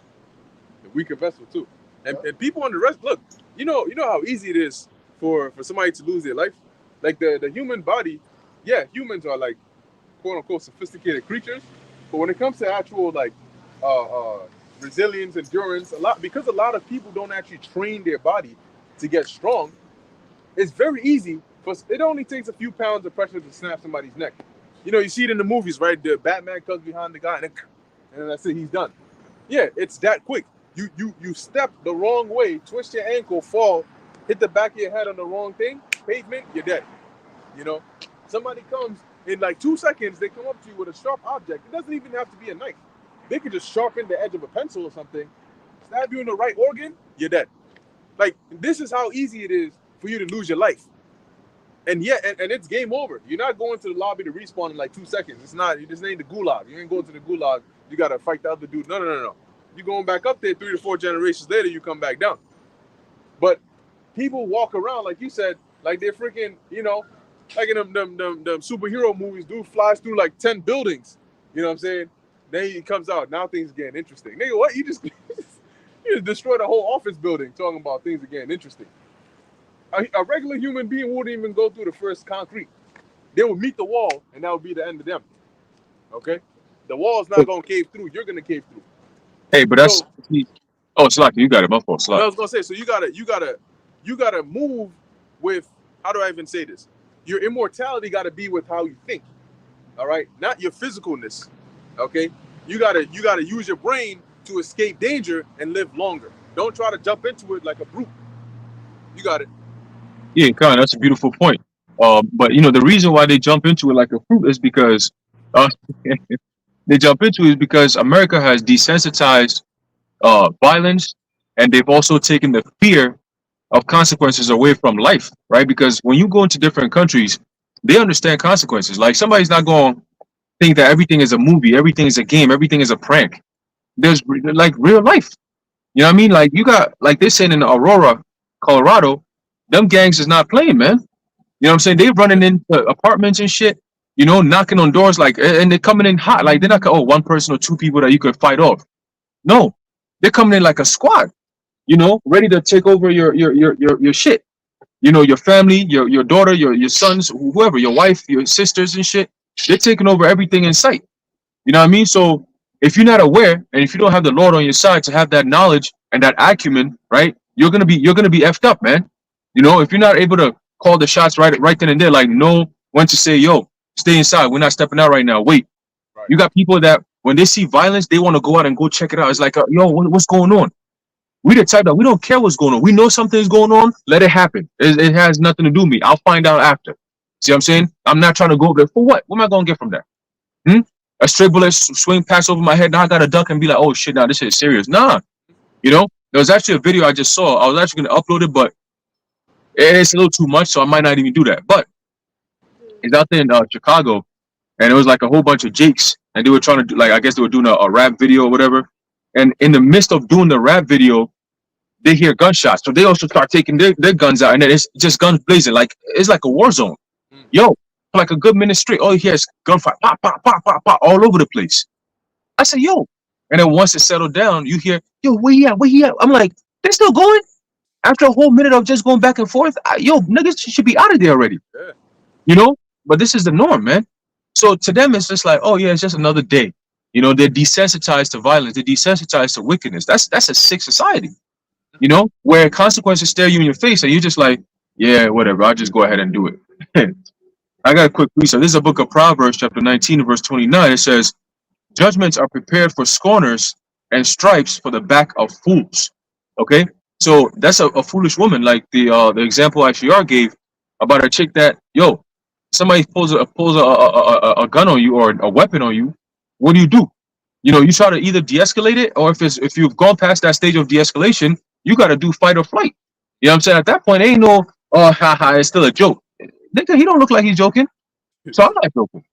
The weaker vessel too. And people on the rest, look, you know how easy it is for somebody to lose their life? Like the human body, yeah, humans are like quote unquote sophisticated creatures. But when it comes to actual like resilience, endurance, because a lot of people don't actually train their body to get strong, it's very easy. It only takes a few pounds of pressure to snap somebody's neck. You know, you see it in the movies, right? The Batman comes behind the guy and that's it, he's done. Yeah, it's that quick. You step the wrong way, twist your ankle, fall, hit the back of your head on the wrong thing, pavement, you're dead. You know, somebody comes in like 2 seconds, they come up to you with a sharp object. It doesn't even have to be a knife. They could just sharpen the edge of a pencil or something, stab you in the right organ, you're dead. Like, this is how easy it is for you to lose your life. And yeah, and it's game over. You're not going to the lobby to respawn in like 2 seconds. It's not, this ain't the gulag. You ain't going to the gulag, you gotta fight the other dude. No. You're going back up there 3 to 4 generations later, you come back down. But people walk around, like you said, like they're freaking, you know, like in them superhero movies, dude flies through like 10 buildings. You know what I'm saying? Then he comes out, now things are getting interesting. Nigga, what? You just destroyed a whole office building talking about things are getting interesting. A regular human being wouldn't even go through the first concrete. They would meet the wall, and that would be the end of them. Okay? The wall's not going to cave through. You're going to cave through.
Hey, but that's it's like you got it. My fault.
I was gonna say, so you gotta move with, how do I even say this? Your immortality gotta be with how you think. All right, not your physicalness. Okay, you gotta use your brain to escape danger and live longer. Don't try to jump into it like a brute. You got it.
Yeah, kind. That's a beautiful point. But you know the reason why they jump into it like a fruit is because they jump into it is because America has desensitized violence, and they've also taken the fear of consequences away from life, right? Because when you go into different countries, they understand consequences. Like somebody's not going to think that everything is a movie, everything is a game, everything is a prank. There's like real life. You know what I mean? Like you got, like they're saying in Aurora, Colorado, them gangs is not playing, man. You know what I'm saying? They're running into apartments and shit, you know, knocking on doors, like, and they're coming in hot. Like they're not, one person or two people that you could fight off. No, they're coming in like a squad, you know, ready to take over your shit. You know, your family, your daughter, your sons, whoever, your wife, your sisters and shit. They're taking over everything in sight. You know what I mean? So if you're not aware, and if you don't have the Lord on your side to have that knowledge and that acumen, right, you're gonna be effed up, man. You know, if you're not able to call the shots right then and there, like know when to say, yo, stay inside. We're not stepping out right now. Wait. Right. You got people that when they see violence, they want to go out and go check it out. It's like, yo, what's going on? We the type that we don't care what's going on. We know something's going on. Let it happen. It has nothing to do with me. I'll find out after. See what I'm saying? I'm not trying to go over there. For what? What am I going to get from that? A stray bullet swing past over my head. Now I got to duck and be like, oh, shit, now this shit is serious. Nah. You know, there was actually a video I just saw. I was actually going to upload it, but it's a little too much, so I might not even do that. But it's out there in Chicago, and it was like a whole bunch of Jakes, and they were trying to do, like, I guess they were doing a rap video or whatever. And in the midst of doing the rap video, they hear gunshots. So they also start taking their guns out, and then it's just guns blazing. Like, it's like a war zone. Yo, for like a good minute straight, all you hear is gunfire, pop, pop, pop, pop, pop, all over the place. I said, yo. And then once it settled down, you hear, yo, where he at? Where he at? I'm like, they're still going? After a whole minute of just going back and forth, yo, niggas should be out of there already. Yeah. You know? But this is the norm, man. So to them, it's just like, oh, yeah, it's just another day. You know, they're desensitized to violence. They're desensitized to wickedness. That's a sick society, you know, where consequences stare you in your face and you're just like, yeah, whatever. I'll just go ahead and do it. I got a quick research. This is a book of Proverbs, chapter 19, verse 29. It says, judgments are prepared for scorners and stripes for the back of fools. Okay, so that's a foolish woman, like the example ICR gave about a chick that, yo, somebody pulls a gun on you or a weapon on you. What do? You know, you try to either de-escalate it, or if you've gone past that stage of de-escalation, you got to do fight or flight. You know what I'm saying? At that point, ain't no, oh, haha, it's still a joke. Nigga, he don't look like he's joking, so I'm not joking.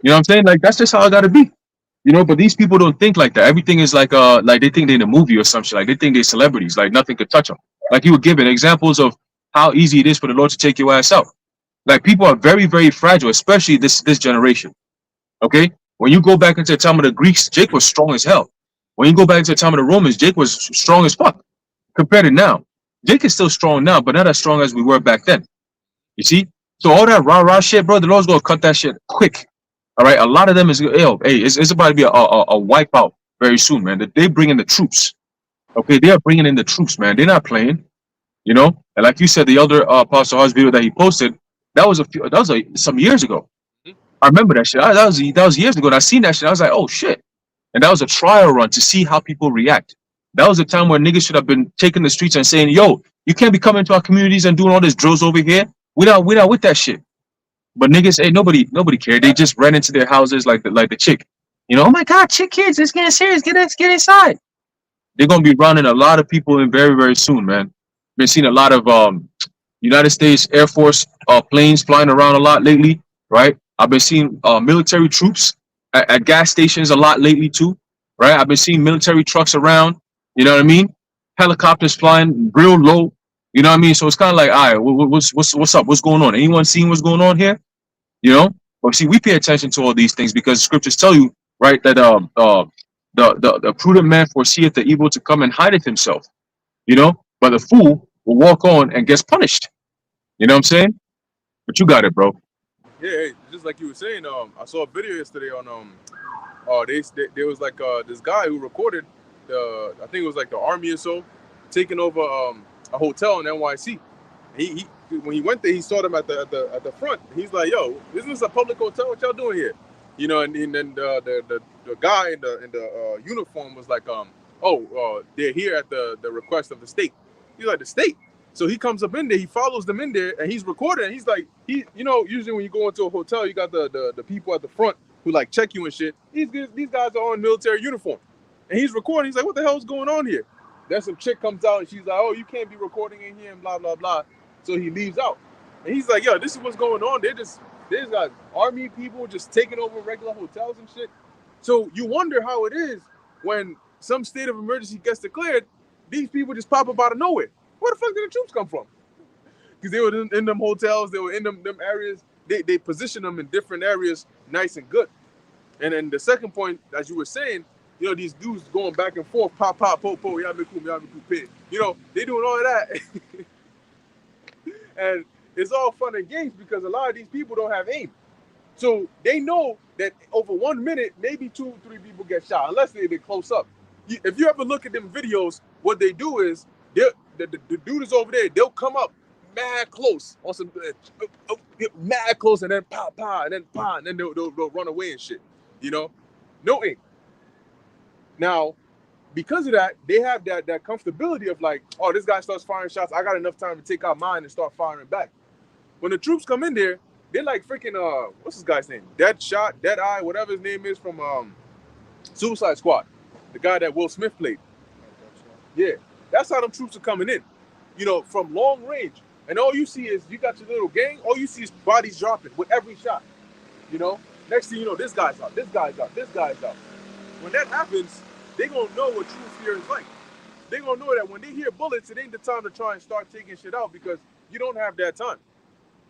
You know what I'm saying? Like, that's just how I got to be. You know, but these people don't think like that. Everything is like they think they're in a movie or some shit. Like they think they're celebrities. Like nothing could touch them. Like you were giving examples of how easy it is for the Lord to take your ass out. Like people are very, very fragile, especially this generation. Okay, when you go back into the time of the Greeks, Jake was strong as hell. When you go back to the time of the Romans, Jake was strong as fuck. Compared to now, Jake is still strong now, but not as strong as we were back then. You see? So all that rah rah shit, bro, the Lord's gonna cut that shit quick. All right, a lot of them is ill. Hey, it's about to be a wipeout very soon, man. They bring in the troops. Okay, they are bringing in the troops, man. They're not playing. You know, and like you said, the elder Apostle Hall's video that he posted, some years ago. I remember that shit. That was years ago. And I seen that shit. I was like, oh shit. And that was a trial run to see how people react. That was a time where niggas should have been taking the streets and saying, yo, you can't be coming to our communities and doing all this drills over here. We're not with that shit. But niggas, hey, nobody cared. They just ran into their houses like the chick. You know, oh my God, chick kids, it's getting serious. Get inside. They're gonna be running a lot of people in very, very soon, man. Been seeing a lot of United States Air Force planes flying around a lot lately, right? I've been seeing military troops at gas stations a lot lately too, right? I've been seeing military trucks around, you know what I mean? Helicopters flying real low, you know what I mean? So it's kind of like, all right, what's up? What's going on? Anyone seeing what's going on here? You know? But see, we pay attention to all these things because scriptures tell you, right, that the prudent man foreseeth the evil to come and hideth himself, you know? But the fool will walk on and gets punished. You know what I'm saying? But you got it, bro.
Yeah, hey, just like you were saying, I saw a video yesterday on there was like this guy who recorded I think it was like the army or so taking over a hotel in NYC. He when he went there, he saw them at the front. He's like, "Yo, isn't this a public hotel? What y'all doing here?" You know, and then the guy in the uniform was like, they're here at the request of the state." He's like, "The state?" So he comes up in there, he follows them in there, and he's recording. And he's like, usually when you go into a hotel, you got the people at the front who like check you and shit. These guys are on military uniform, and he's recording. He's like, "What the hell's going on here?" Then some chick comes out and she's like, "Oh, you can't be recording in here," and blah blah blah. So he leaves out, and he's like, "Yo, this is what's going on. There's got army people just taking over regular hotels and shit." So you wonder how it is when some state of emergency gets declared. These people just pop up out of nowhere. Where the fuck did the troops come from? Because they were in them hotels, they were in them areas. They position them in different areas, nice and good. And then the second point, as you were saying, these dudes going back and forth, pop, pop, po, po, yamiku, pit. They doing all of that. And it's all fun and games because a lot of these people don't have aim. So they know that over 1 minute, maybe 2 or 3 people get shot, unless they're close up. If you ever look at them videos, what they do is, the dude is over there, they'll come up mad close, on some mad close, and then pop, and then they'll run away and shit. No aim. Now, because of that, they have that comfortability of like, oh, this guy starts firing shots, I got enough time to take out mine and start firing back. When the troops come in there, they're like freaking what's this guy's name? Dead Eye, whatever his name is from Suicide Squad, the guy that Will Smith played. Yeah, that's how them troops are coming in, from long range. And all you see is you got your little gang. All you see is bodies dropping with every shot. Next thing you know, this guy's out, this guy's out, this guy's out. When that happens, they gonna know what true fear is like. They gonna know that when they hear bullets, it ain't the time to try and start taking shit out because you don't have that time.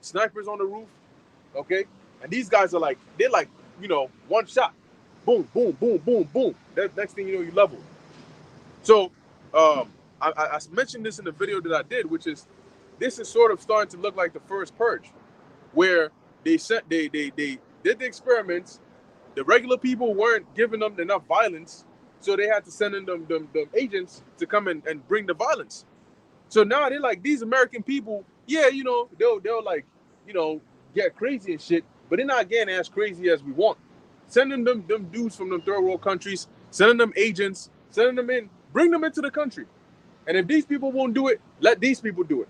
Snipers on the roof, okay? And these guys are like, they're like, one shot. Boom, boom, boom, boom, boom. That next thing you know, you level. So I mentioned this in the video that I did, which is this is sort of starting to look like the first purge, where they did the experiments. The regular people weren't giving them enough violence, so they had to send in them agents to come and bring the violence. So now they're like, these American people, yeah, they'll like, get crazy and shit, but they're not getting as crazy as we want. Sending them dudes from them third world countries, sending them agents, sending them in, bring them into the country. And if these people won't do it, let these people do it.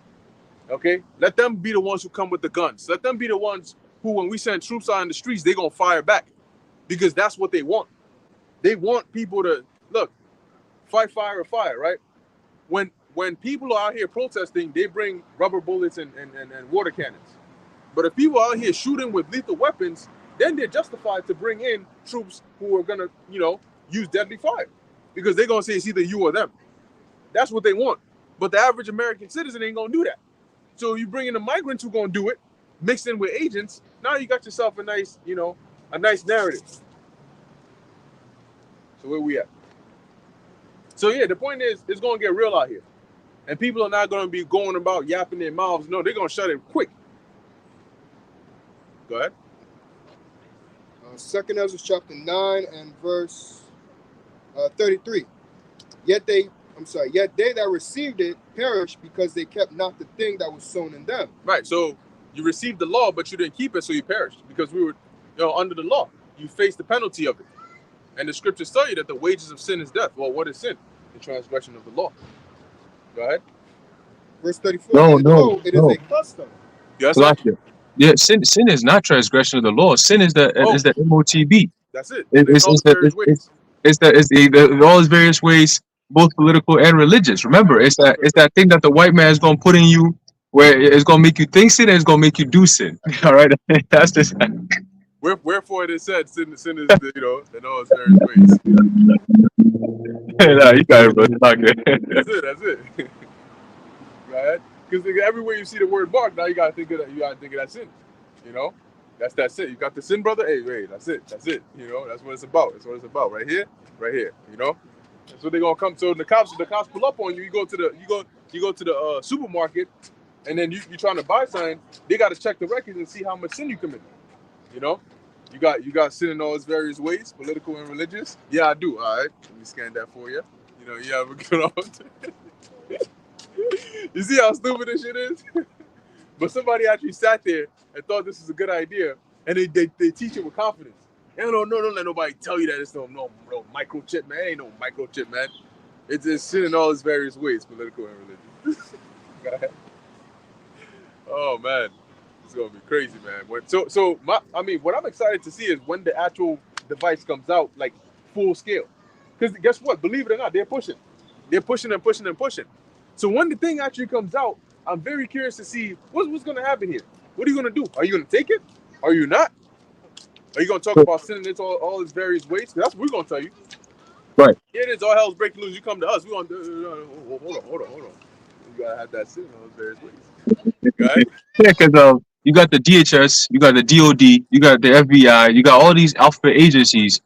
Okay? Let them be the ones who come with the guns. Let them be the ones who, when we send troops out in the streets, they're going to fire back. Because that's what they want. They want people to look, fight fire or fire, right? When people are out here protesting, they bring rubber bullets and water cannons. But if people are out here shooting with lethal weapons, then they're justified to bring in troops who are gonna, use deadly fire, because they're gonna say it's either you or them. That's what they want. But the average American citizen ain't gonna do that. So you bring in the migrants who gonna do it, mixed in with agents. Now you got yourself a nice, a nice narrative. So where we at? So yeah, the point is, it's gonna get real out here, and people are not gonna be going about yapping their mouths. No, they're gonna shut it quick. Go ahead.
2 Ezra chapter 9 and verse 33. Yet they that received it perished because they kept not the thing that was sown in them.
Right. So you received the law, but you didn't keep it, so you perished, because we were, under the law. You faced the penalty of it, and the scriptures tell you that the wages of sin is death. Well, what is sin? The transgression of the law. Go ahead.
Verse 34.
No.
It is a custom.
Yes.
Yeah, sin is not transgression of the law. Sin is the MOTB.
That's it.
It's all its various ways, both political and religious. Remember, it's that thing that the white man is gonna put in you, where it's gonna make you think sin and it's gonna make you do sin. All right, that's this.
Wherefore it is said, sin is in all its various ways.
Nah, you got it, bro.
That's it. Right? Because everywhere you see the word bark, now you gotta think of that. You gotta think of that sin. That's it. You got the sin, brother. Hey, wait, that's it. That's what it's about. That's what it's about. Right here. That's what they're gonna come. So the cops pull up on you. You go to the supermarket, and then you trying to buy something. They gotta check the records and see how much sin you committed. You got sin in all its various ways, political and religious. Yeah, I do. All right, let me scan that for you. You have a good on. You see how stupid this shit is? But somebody actually sat there and thought this is a good idea, and they teach it with confidence. And don't let nobody tell you that it's no microchip, man. It ain't no microchip, man. It's sin in all its various ways, political and religious. Oh man, it's gonna be crazy, man. What I'm excited to see is when the actual device comes out, like full scale. Because guess what? Believe it or not, they're pushing and pushing and pushing. So when the thing actually comes out, I'm very curious to see what's going to happen here. What are you going to do? Are you going to take it? Are you not? Are you going to talk about sin in all its various ways? That's what we're going to tell you.
Right.
Here it is. All hell's breaking loose. You come to us. We're going to hold on. You got to have that sin in all its various ways. Right?
Yeah, because you got the DHS, you got the DOD, you got the FBI, you got all these alphabet agencies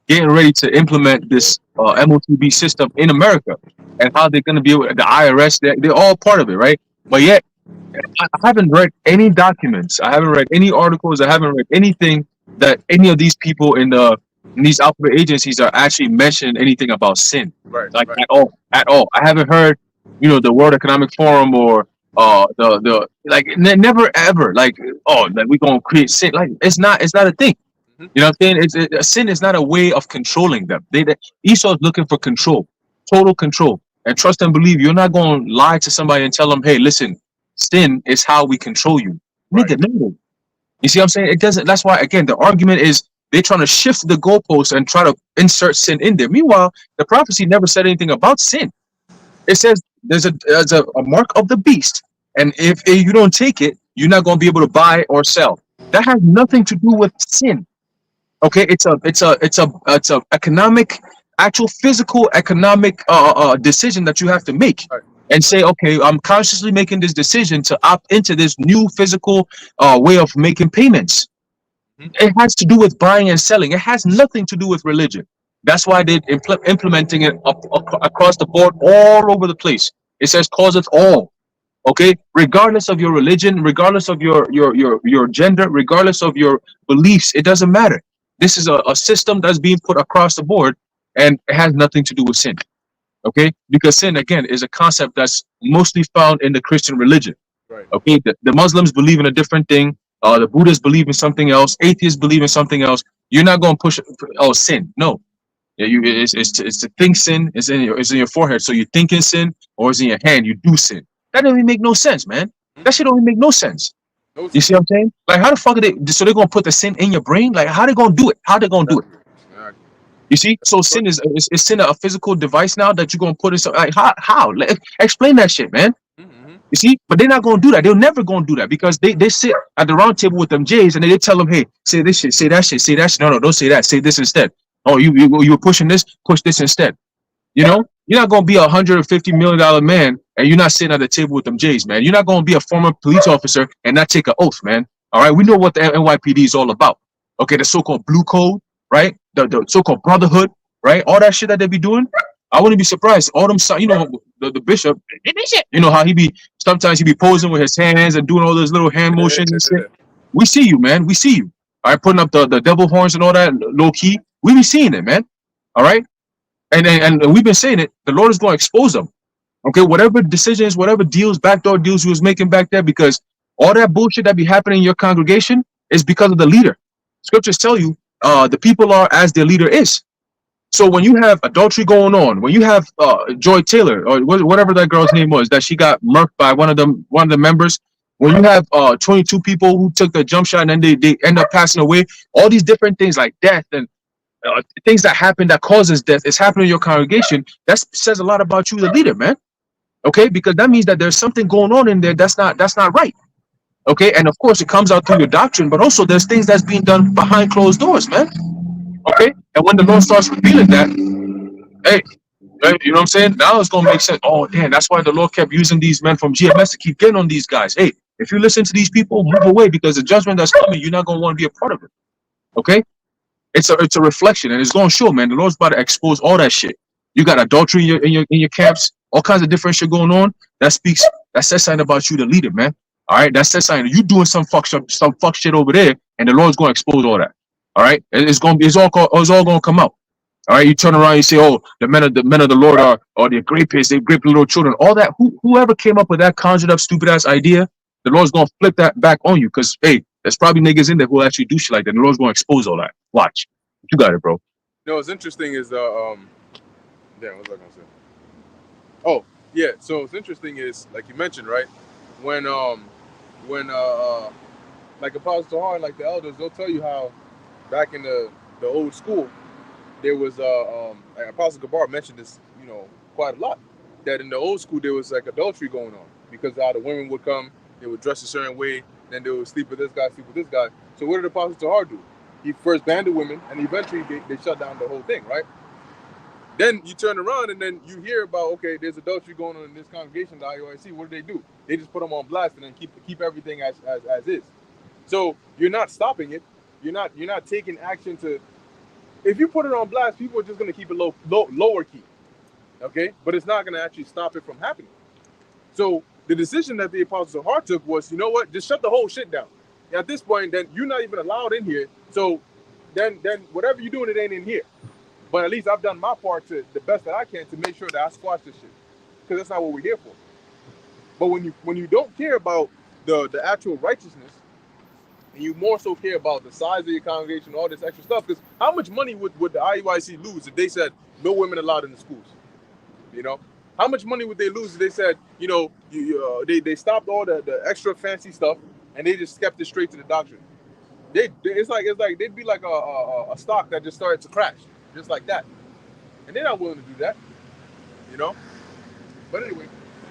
getting ready to implement this MOTB system in America, and how they're going to be able, the IRS, they're all part of it, right? But yet, I haven't read any documents, I haven't read any articles, I haven't read anything that any of these people in these alphabet agencies are actually mentioning anything about sin,
right?
At all. I haven't heard, the World Economic Forum or never ever that we're gonna create sin. Like it's not a thing. You know what I'm saying? Sin is not a way of controlling them. Esau's looking for control, total control, and trust and believe. You're not going to lie to somebody and tell them, "Hey, listen, sin is how we control you."
Right.
Nigga, no. You see what I'm saying? It doesn't. That's why, again, the argument is they're trying to shift the goalposts and try to insert sin in there. Meanwhile, the prophecy never said anything about sin. It says there's a mark of the beast, and if you don't take it, you're not going to be able to buy or sell. That has nothing to do with sin. Okay, it's a economic, actual physical economic decision that you have to make,
right,
and say, okay, I'm consciously making this decision to opt into this new physical way of making payments. It has to do with buying and selling. It has nothing to do with religion. That's why they're implementing it across the board, all over the place. It says, "Causeth all." Okay, regardless of your religion, regardless of your gender, regardless of your beliefs, it doesn't matter. This is a system that's being put across the board, and it has nothing to do with sin. Okay, because sin, again, is a concept that's mostly found in the Christian religion.
Right.
Okay, the Muslims believe in a different thing. The Buddhists believe in something else. Atheists believe in something else. You're not going to push sin. No, it's to think sin is in your forehead. So you think in sin, or it's in your hand. You do sin. That doesn't even make no sense, man. That shit don't even make no sense. You see what I'm saying? Like, how the fuck are they? So they're gonna put the sin in your brain? Like, how they gonna do it? How they gonna do it? You see, so sin is sin a physical device now that you're gonna put in something like how? Explain that shit, man.
Mm-hmm.
You see, but they're not gonna do that. They're never gonna do that because they sit at the round table with them J's and they tell them, hey, say this shit, say that shit, say that shit. No, don't say that. Say this instead. Oh, you were pushing this, push this instead. You know, you're not gonna be $150 million man and you're not sitting at the table with them J's, man. You're not gonna be a former police officer and not take an oath, man. All right, we know what the NYPD is all about. Okay, the so-called blue code, right? The so-called brotherhood, right? All that shit that they be doing. I wouldn't be surprised. All them, you know, the bishop, you know how he be sometimes he be posing with his hands and doing all those little hand motions and shit. We see you, man. We see you. All right, putting up the devil horns and all that low key. We be seeing it, man. All right, and we've been saying it. The Lord is going to expose them. Okay, whatever decisions, whatever deals, backdoor deals he was making back there, because all that bullshit that be happening in your congregation is because of the leader. Scriptures tell you, the people are as their leader is. So when you have adultery going on, when you have Joy Taylor or whatever that girl's name was that she got murked by one of the members, when you have 22 people who took the jump shot and then they end up passing away, all these different things like death and things that happen that causes death is happening in your congregation. That says a lot about you, the leader, man. Okay, because that means that there's something going on in there that's not right. Okay, and of course it comes out through your doctrine, but also there's things that's being done behind closed doors, man. Okay, and when the Lord starts revealing that, hey, you know what I'm saying? Now it's gonna make sense. Oh, damn, that's why the Lord kept using these men from GMS to keep getting on these guys. Hey, if you listen to these people, move away because the judgment that's coming, you're not gonna want to be a part of it. Okay, it's a reflection, and it's gonna show, man. The Lord's about to expose all that shit. You got adultery in your camps, all kinds of different shit going on. That says something about you, the leader, man. All right, that says something. You doing some fuck shit over there, and the Lord's gonna expose all that. All right, it's all gonna come out. All right, you turn around, you say, "Oh, the men of the Lord are the rapists. They rape little children." All that. Whoever came up with that conjured up stupid ass idea, the Lord's gonna flip that back on you. Cause hey, there's probably niggas in there who will actually do shit like that. The Lord's gonna expose all that. Watch, you got it, bro.
You know, what's interesting is damn, what was I gonna say? Oh, yeah. So what's interesting is, like you mentioned, right? When like Apostle Hard, like the elders, they'll tell you how back in the old school, there was like Apostle Gabar mentioned this, you know, quite a lot. That in the old school there was like adultery going on because how the women would come, they would dress a certain way, then they would sleep with this guy, sleep with this guy. So what did Apostle Tahar do? He first banned the women, and eventually they shut down the whole thing, right? Then you turn around and then you hear about, okay, there's adultery going on in this congregation, the IOIC. What do? They just put them on blast and then keep everything as is. So you're not stopping it. You're not taking action to. If you put it on blast, people are just going to keep it lower key, okay? But it's not going to actually stop it from happening. So the decision that the Apostle Hart took was, you know what? Just shut the whole shit down. And at this point, then you're not even allowed in here. So then whatever you're doing, it ain't in here. But at least I've done my part to the best that I can to make sure that I squash this shit, because that's not what we're here for. But when you don't care about the actual righteousness, and you more so care about the size of your congregation, all this extra stuff, because how much money would the IUIC lose if they said no women allowed in the schools? You know, how much money would they lose if they said, you know, they stopped all the extra fancy stuff and they just kept it straight to the doctrine? It's like they'd be like a stock that just started to crash, just like that, and they're not willing to do that, you know. But anyway,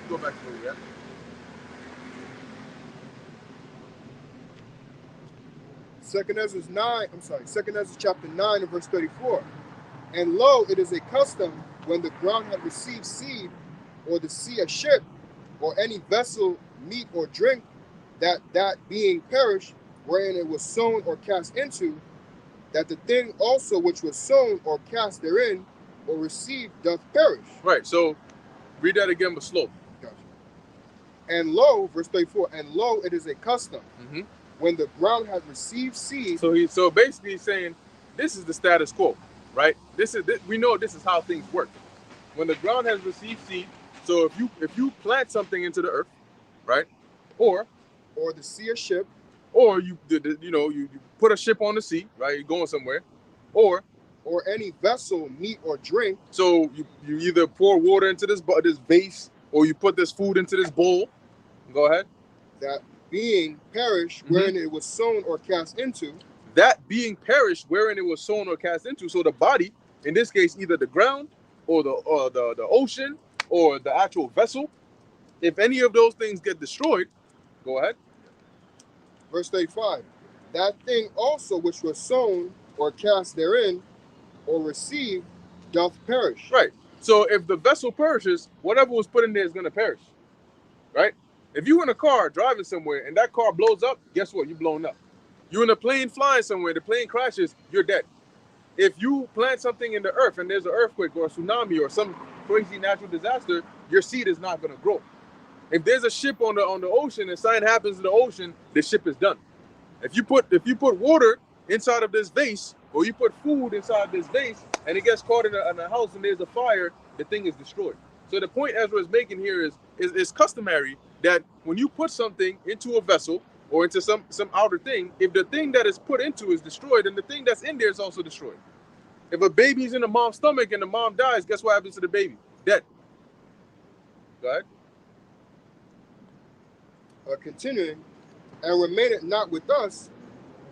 go back to where we're at.
Second Ezra chapter 9 and verse 34. And lo, it is a custom when the ground had received seed, or the sea a ship, or any vessel meat or drink, that being perished, wherein it was sown or cast into, that the thing also which was sown or cast therein, or received, doth perish.
Right. So read that again, but slow.
Gotcha. And lo, verse 34. And lo, it is a custom.
Mm-hmm.
When the ground has received seed.
So basically he's saying this is the status quo, right? We know this is how things work. When the ground has received seed, so if you plant something into the earth, right, or
the sea a ship,
or you put a ship on the sea, right? You're going somewhere, or
any vessel meat or drink.
So you either pour water into this vase, or you put this food into this bowl. Go ahead.
That being perished, wherein it was sown or cast into.
That being perished, wherein it was sown or cast into. So the body in this case, either the ground or the ocean or the actual vessel, if any of those things get destroyed, go ahead.
Verse 35. That thing also which was sown or cast therein or received doth perish.
Right. So if the vessel perishes, whatever was put in there is going to perish. Right? If you're in a car driving somewhere and that car blows up, guess what? You're blown up. You're in a plane flying somewhere, the plane crashes, you're dead. If you plant something in the earth and there's an earthquake or a tsunami or some crazy natural disaster, your seed is not going to grow. If there's a ship on the ocean and something happens in the ocean, the ship is done. If you put water inside of this vase, or you put food inside this vase, and it gets caught in a house and there's a fire, the thing is destroyed. So the point Ezra is making here is customary that when you put something into a vessel or into some outer thing, if the thing that is put into is destroyed, then the thing that's in there is also destroyed. If a baby's in the mom's stomach and the mom dies, guess what happens to the baby? Dead. Go ahead.
Continuing, and remaineth not with us,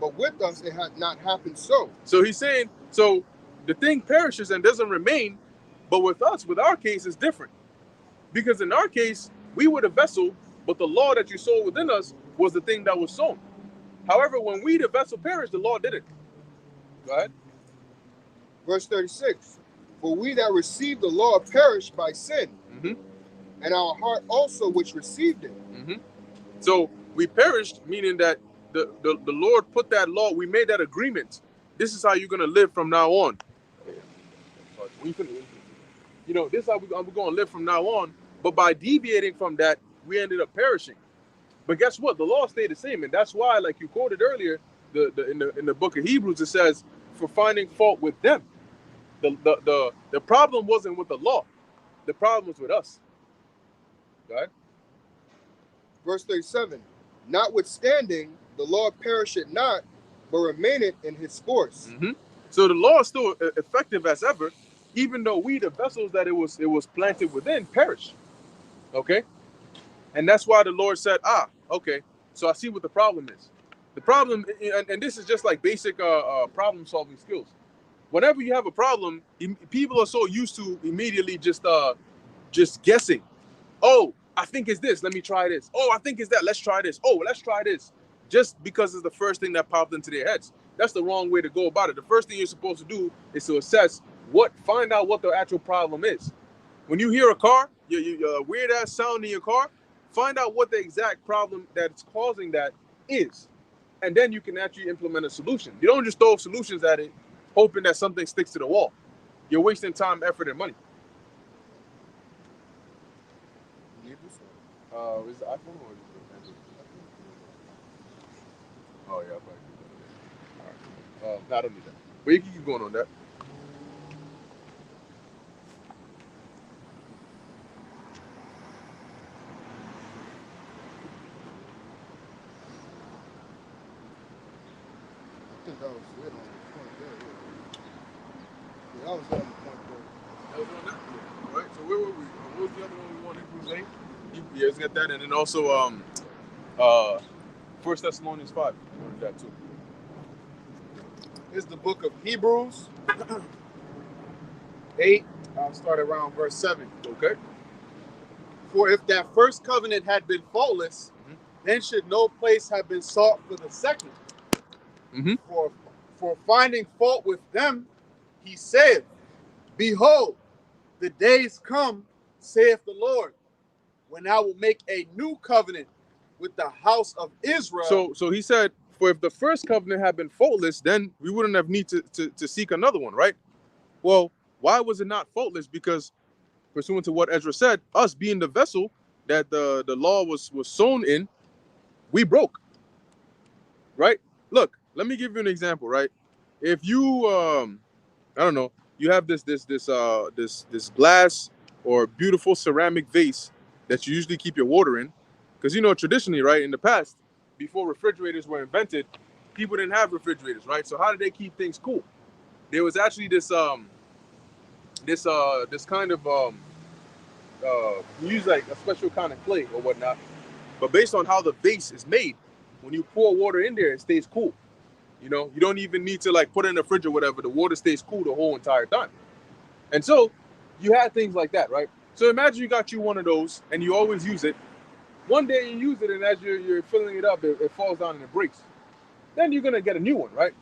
but with us it had not happened so.
So he's saying, so the thing perishes and doesn't remain, but with us, with our case, is different. Because in our case, we were the vessel, but the law that you saw within us was the thing that was sown. However, when we, the vessel, perished, the law didn't. Go ahead.
Verse 36. For we that received the law perished by sin, and our heart also which received it.
So we perished, meaning that the Lord put that law, we made that agreement. This is how you're going to live from now on. You know, this is how we're going to live from now on. But by deviating from that, we ended up perishing. But guess what? The law stayed the same. And that's why, like you quoted earlier, in the book of Hebrews, it says, for finding fault with them. The problem wasn't with the law. The problem was with us. Go ahead.
Verse 37. Notwithstanding, the law perisheth not, but remaineth in his force.
So the law is still effective as ever, even though we, the vessels that it was planted within, perish. Okay? And that's why the Lord said, okay, so I see what the problem is. The problem, and this is just like basic problem-solving skills. Whenever you have a problem, people are so used to immediately just guessing. Oh, I think it's this. Let me try this. Oh, I think it's that. Let's try this. Oh, let's try this. Just because it's the first thing that popped into their heads. That's the wrong way to go about it. The first thing you're supposed to do is to assess find out what the actual problem is. When you hear a car, your weird ass sound in your car, find out what the exact problem that's causing that is. And then you can actually implement a solution. You don't just throw solutions at it, hoping that something sticks to the wall. You're wasting time, effort, and money. Is the iPhone or is it Android? Oh yeah, all right. No, I don't need that. But you can keep going on that.
I think that was it on the point there. Yeah, that was it on the point there.
That was on that? Yeah. All right. So where were we? What was the other one we wanted? Hebrews 8? Yeah, let's get that. And then also 1 Thessalonians 5. We wanted that too.
This is the book of Hebrews 8. I'll start around verse 7.
Okay.
For if that first covenant had been faultless, then should no place have been sought for the second. For finding fault with them, he said, behold, the days come, saith the Lord, when I will make a new covenant with the house of Israel.
So he said, for if the first covenant had been faultless, then we wouldn't have need to seek another one, right? Well, why was it not faultless? Because pursuant to what Ezra said, us being the vessel that the law was sown in, we broke. Right? Look, let me give you an example, right? If you I don't know, you have this glass or beautiful ceramic vase that you usually keep your water in, because traditionally, right, in the past, before refrigerators were invented, people didn't have refrigerators, right? So how did they keep things cool? There was actually this kind of you use like a special kind of clay or whatnot, but based on how the vase is made, when you pour water in there, it stays cool. You don't even need to like put it in the fridge or whatever. The water stays cool the whole entire time. And so you had things like that, right? So imagine you got you one of those and you always use it. One day you use it, and as you're filling it up, it falls down and it breaks. Then you're gonna get a new one, right?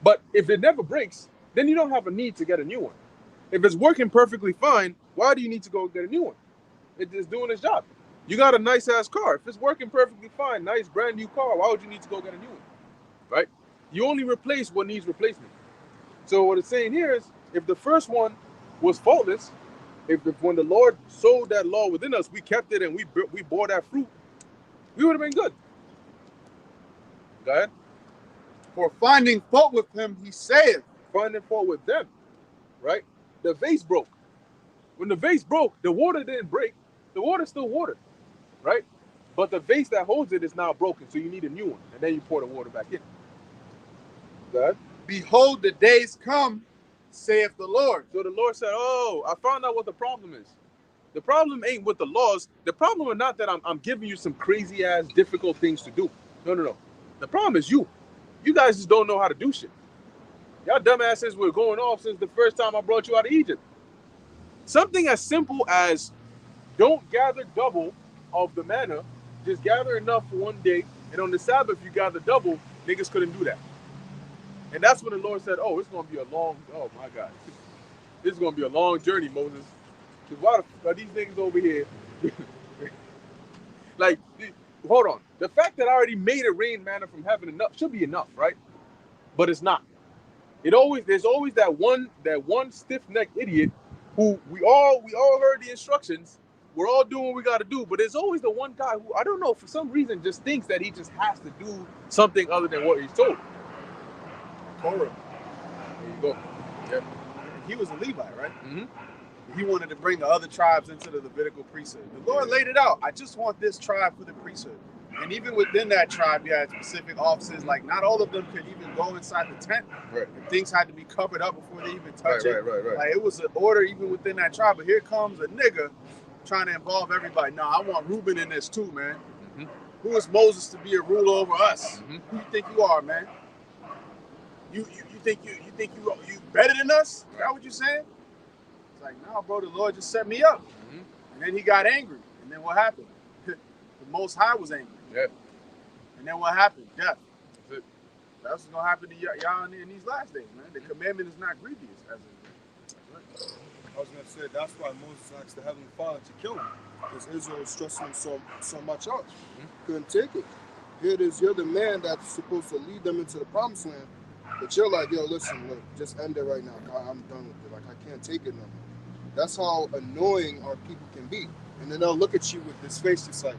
But if it never breaks, then you don't have a need to get a new one. If it's working perfectly fine, why do you need to go get a new one? It's doing its job. You got a nice ass car. If it's working perfectly fine, nice brand new car, why would you need to go get a new one? Right? You only replace what needs replacement. So what it's saying here is, if the first one was faultless, if when the Lord sowed that law within us, we kept it and we bore that fruit, we would have been good. Go ahead.
For finding fault with him, he saith.
Finding fault with them, right? The vase broke. When the vase broke, the water didn't break. The water's still water, right? But the vase that holds it is now broken, so you need a new one, and then you pour the water back in. Go ahead.
Behold, the days come, saith the Lord.
So the Lord said, oh, I found out what the problem is. The problem ain't with the laws. The problem is not that I'm giving you some crazy ass difficult things to do. No. The problem is you. You guys just don't know how to do shit. Y'all dumbasses were going off since the first time I brought you out of Egypt. Something as simple as don't gather double of the manna, just gather enough for one day, and on the Sabbath you gather double. Niggas couldn't do that. And that's when the Lord said, oh, it's going to be a long, oh my God. This is going to be a long journey, Moses. Because why are these niggas over here? Like, hold on. The fact that I already made it rain manna from heaven enough should be enough, right? But it's not. There's always that one stiff-necked idiot who we all heard the instructions. We're all doing what we got to do, but there's always the one guy who, I don't know, for some reason just thinks that he just has to do something other than what he's told.
Korah.
There you go. Yep.
He was a Levite, right?
Mm-hmm.
He wanted to bring the other tribes into the Levitical priesthood. The Lord laid it out. I just want this tribe for the priesthood. And even within that tribe, you had specific offices. Like, not all of them could even go inside the tent.
Right.
And things had to be covered up before they even touch it.
Right.
Like, it was an order even within that tribe. But here comes a nigga trying to involve everybody. No, I want Reuben in this too, man.
Mm-hmm.
Who is Moses to be a ruler over us?
Mm-hmm.
Who you think you are, man? You think you better than us? Is that what you're saying? It's like, no, bro, the Lord just set me up.
Mm-hmm.
And then he got angry. And then what happened? The Most High was angry.
Yeah.
And then what happened? Death.
That's it.
That's what's going to happen to y'all in these last days, man. The commandment is not grievous.
I was going to say, that's why Moses asked the Heavenly Father to kill him. Because Israel was stressing him so much out. Couldn't take it. Here it is, you're the man that's supposed to lead them into the promised land. But you're like, yo, listen, look, just end it right now. I'm done with it. Like, I can't take it no more. That's how annoying our people can be. And then they'll look at you with this face just like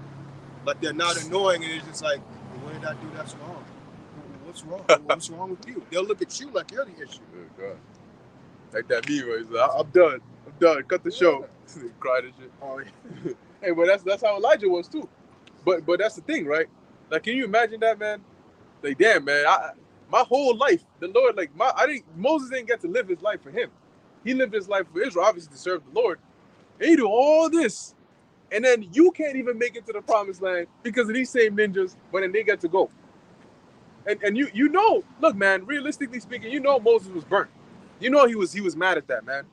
they're not annoying, and it's just like, well, what did I do that's wrong? What's wrong? What's wrong with you? They'll look at you like you're the issue.
Oh, God. Like that meme where he's like, I'm done. Cut the show. Cried and shit.
Oh, yeah.
Hey, but that's how Elijah was too. But that's the thing, right? Like, can you imagine that, man? Like, damn, man, my whole life, the Lord, like, Moses didn't get to live his life for him. He lived his life for Israel, obviously to serve the Lord. And he do all this, and then you can't even make it to the promised land because of these same ninjas when they get to go. And you know, look, man, realistically speaking, you know Moses was burnt. You know he was mad at that, man.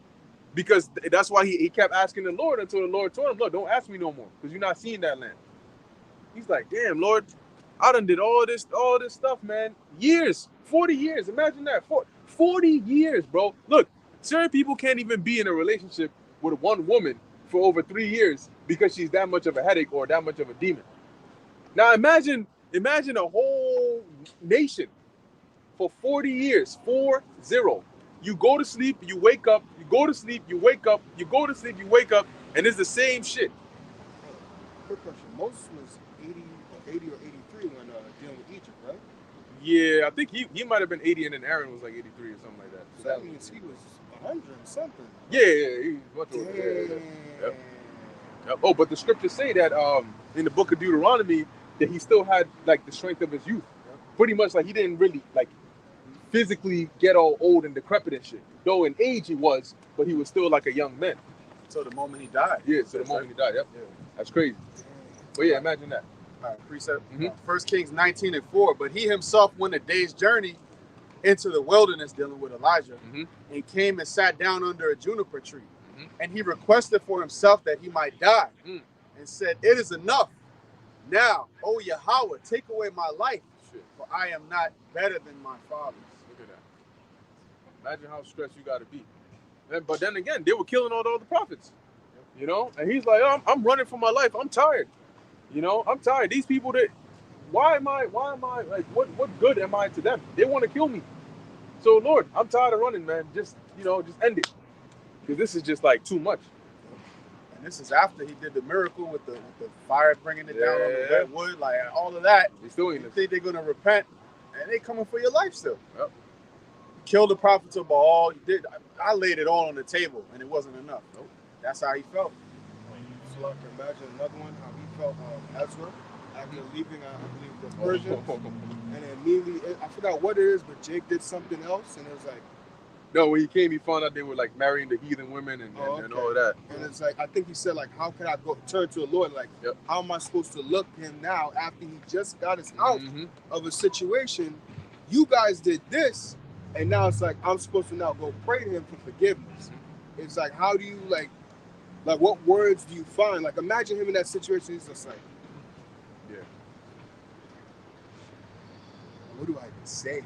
Because that's why he kept asking the Lord until the Lord told him, look, don't ask me no more, because you're not seeing that land. He's like, damn, Lord, I done did all this stuff, man. Years, 40 years. Imagine that. 40 years, bro. Look, certain people can't even be in a relationship with one woman for over 3 years because she's that much of a headache or that much of a demon. Now imagine a whole nation for 40 years, 40. You go to sleep, you wake up, you go to sleep, you wake up, you go to sleep, you wake up, and it's the same shit.
Quick question. Moses was 80 or 83 when dealing with Egypt, right?
Yeah, I think he might have been 80 and then Aaron was like 83 or something like that.
So that means he was 100 and something.
Yeah, he was much older. Yep. Oh, but the scriptures say that in the book of Deuteronomy that he still had like the strength of his youth. Pretty much like he didn't really like physically get all old and decrepit and shit. Though in age he was, but he was still like a young man.
So the moment he died.
Yeah, so the moment he died, yep. Yeah. That's crazy. But yeah, imagine that.
All right, precept. 1 Kings 19:4. But he himself went a day's journey into the wilderness dealing with Elijah, and came and sat down under a juniper tree. And he requested for himself that he might die, and said, "It is enough. Now, O Yahweh, take away my life, for I am not better than my fathers."
Look at that. Imagine how stressed you got to be. But then again, they were killing all the other prophets, you know? And he's like, oh, I'm running for my life. I'm tired. You know, I'm tired. These people why am I, like, what good am I to them? They want to kill me. So, Lord, I'm tired of running, man. Just end it. Because this is just, like, too much.
And this is after he did the miracle with the fire bringing it down on the red wood, like, all of that.
He's doing this.
Think they're going to repent, and they coming for your life still.
Yep.
Killed the prophets of Baal. He did. I laid it all on the table, and it wasn't enough.
Nope.
That's how he felt.
So I can imagine another one, how he felt Ezra after leaving, I believe, the Persians. And then immediately, I forgot what it is, but Jake did something else, and it was like...
No, when he came, he found out they were, like, marrying the heathen women and all of that.
And it's like, I think he said, like, how can I turn to the Lord? Like, how am I supposed to look him now after he just got us out of a situation? You guys did this, and now it's like, I'm supposed to now go pray to him for forgiveness. It's like, how do you, like, what words do you find? Like, imagine him in that situation. He's just like, what do I even say?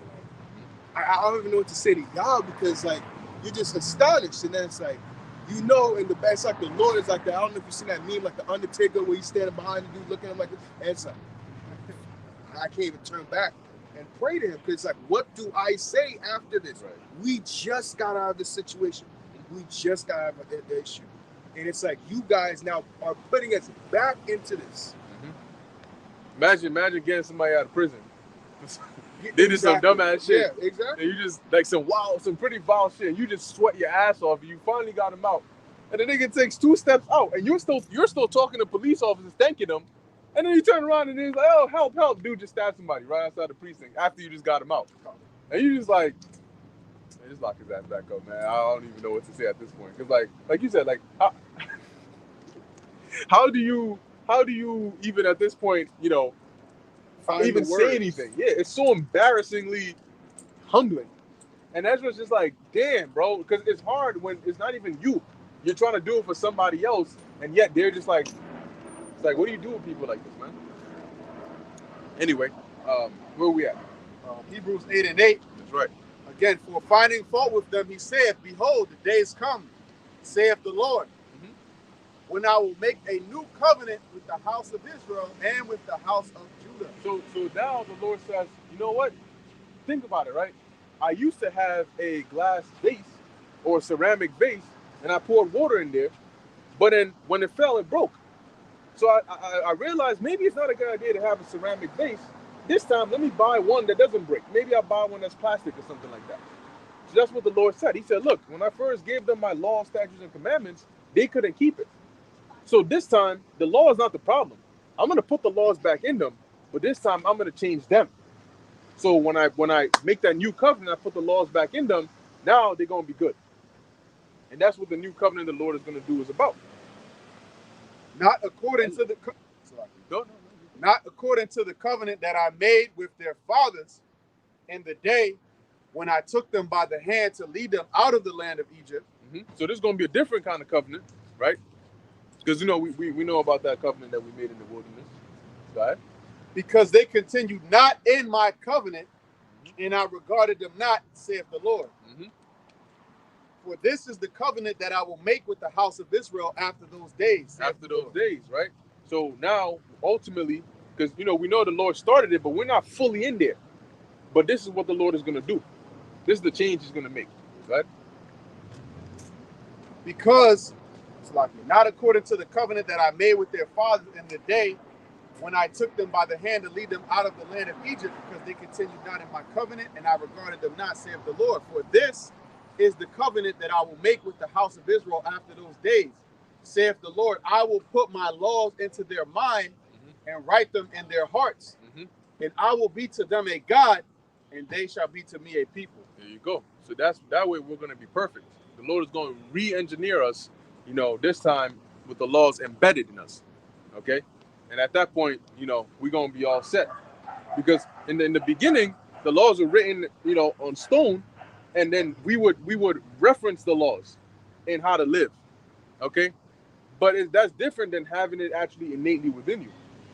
Like, I don't even know what to say to y'all, because, like, you're just astonished. And then it's like, you know, in the back, it's like the Lord is like that. I don't know if you've seen that meme, like the Undertaker, where he's standing behind the dude looking at him like this. And it's like, I can't even turn back and pray to him, because it's like, what do I say after this? Right. We just got out of this situation. We just got out of the issue. And it's like, you guys now are putting us back into this.
Imagine getting somebody out of prison. They did some dumbass shit.
Yeah, exactly.
And you just, like, some pretty wild shit. And you just sweat your ass off, and you finally got him out. And the nigga takes 2 steps out, and you're still talking to police officers, thanking them. And then you turn around, and he's like, "Oh, help!" Dude just stabbed somebody right outside the precinct after you just got him out. And you just like, man, just lock his ass back up, man. I don't even know what to say at this point. Because like you said, like, how do you even at this point, you know, even say anything? Yeah, it's so embarrassingly humbling. And Ezra's just like, damn, bro, because it's hard when it's not even you. You're trying to do it for somebody else, and yet they're just like, it's like, what do you do with people like this, man? Anyway, where are we at?
Hebrews 8:8.
That's right.
Again, for finding fault with them, he saith, "Behold, the days come, saith the Lord, when I will make a new covenant with the house of Israel and with the house of Judah."
So now the Lord says, you know what? Think about it, right? I used to have a glass vase or a ceramic vase, and I poured water in there, but then when it fell, it broke. So I realized maybe it's not a good idea to have a ceramic vase. This time, let me buy one that doesn't break. Maybe I'll buy one that's plastic or something like that. So that's what the Lord said. He said, look, when I first gave them my law, statutes, and commandments, they couldn't keep it. So this time, the law is not the problem. I'm going to put the laws back in them, but this time I'm going to change them. So when I make that new covenant, I put the laws back in them, now they're going to be good. And that's what the new covenant the Lord is going to do is about.
Not according to the covenant that I made with their fathers in the day when I took them by the hand to lead them out of the land of Egypt.
So this is going to be a different kind of covenant, right? Because, you know, we know about that covenant that we made in the wilderness. Right?
Because they continued not in my covenant, and I regarded them not, saith the Lord. For this is the covenant that I will make with the house of Israel after those days.
After those days, right? So now, ultimately, because, you know, we know the Lord started it, but we're not fully in there. But this is what the Lord is going to do. This is the change he's going to make, right?
Because, not according to the covenant that I made with their fathers in the day when I took them by the hand to lead them out of the land of Egypt, because they continued not in my covenant, and I regarded them not, saith the Lord. For this is the covenant that I will make with the house of Israel after those days, saith the Lord. I will put my laws into their mind and write them in their hearts, and I will be to them a God, and they shall be to me a people.
There you go. So that way we're going to be perfect. The Lord is going to re-engineer us, you know, this time with the laws embedded in us, okay? And at that point, you know, we're going to be all set. Because in the beginning, the laws were written, you know, on stone, and then we would reference the laws and how to live. Okay, but that's different than having it actually innately within you.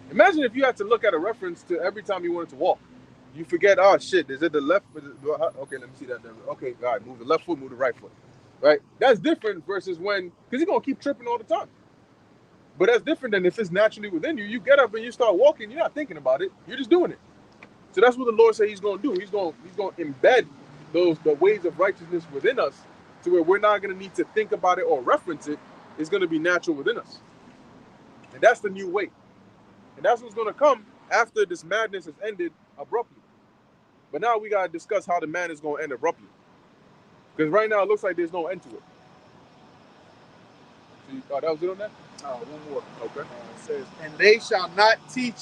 Imagine if you had to look at a reference to every time you wanted to walk. You forget, oh shit, is it the left? Okay, let me see that. Okay, all right, move the left foot, move the right foot. Right? That's different versus when, because you're going to keep tripping all the time. But that's different than if it's naturally within you. You get up and you start walking, you're not thinking about it, you're just doing it. So that's what the Lord said he's going to do. He's going to embed the ways of righteousness within us to where we're not going to need to think about it or reference it. It's going to be natural within us. And that's the new way. And that's what's going to come after this madness has ended abruptly. But now we got to discuss how the madness is going to end abruptly. Because right now it looks like there's no end to it. Oh, that was it on that?
One more.
Okay.
It says, and they shall not teach.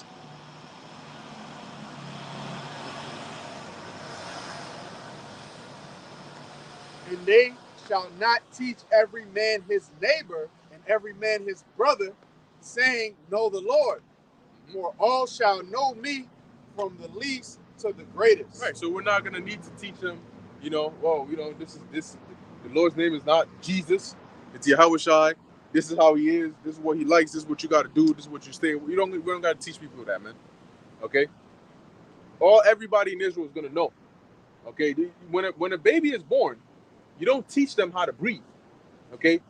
And they shall not teach every man his neighbor and every man his brother, saying, know the Lord. For all shall know me from the least to the greatest.
Right. So we're not going to need to teach them, you know, well, you know, this. The Lord's name is not Jesus. It's Yahushai. This is how he is. This is what he likes. This is what you got to do. This is what you stay. We don't got to teach people that, man. Okay. Everybody in Israel is going to know. Okay. When a baby is born, you don't teach them how to breathe. Okay.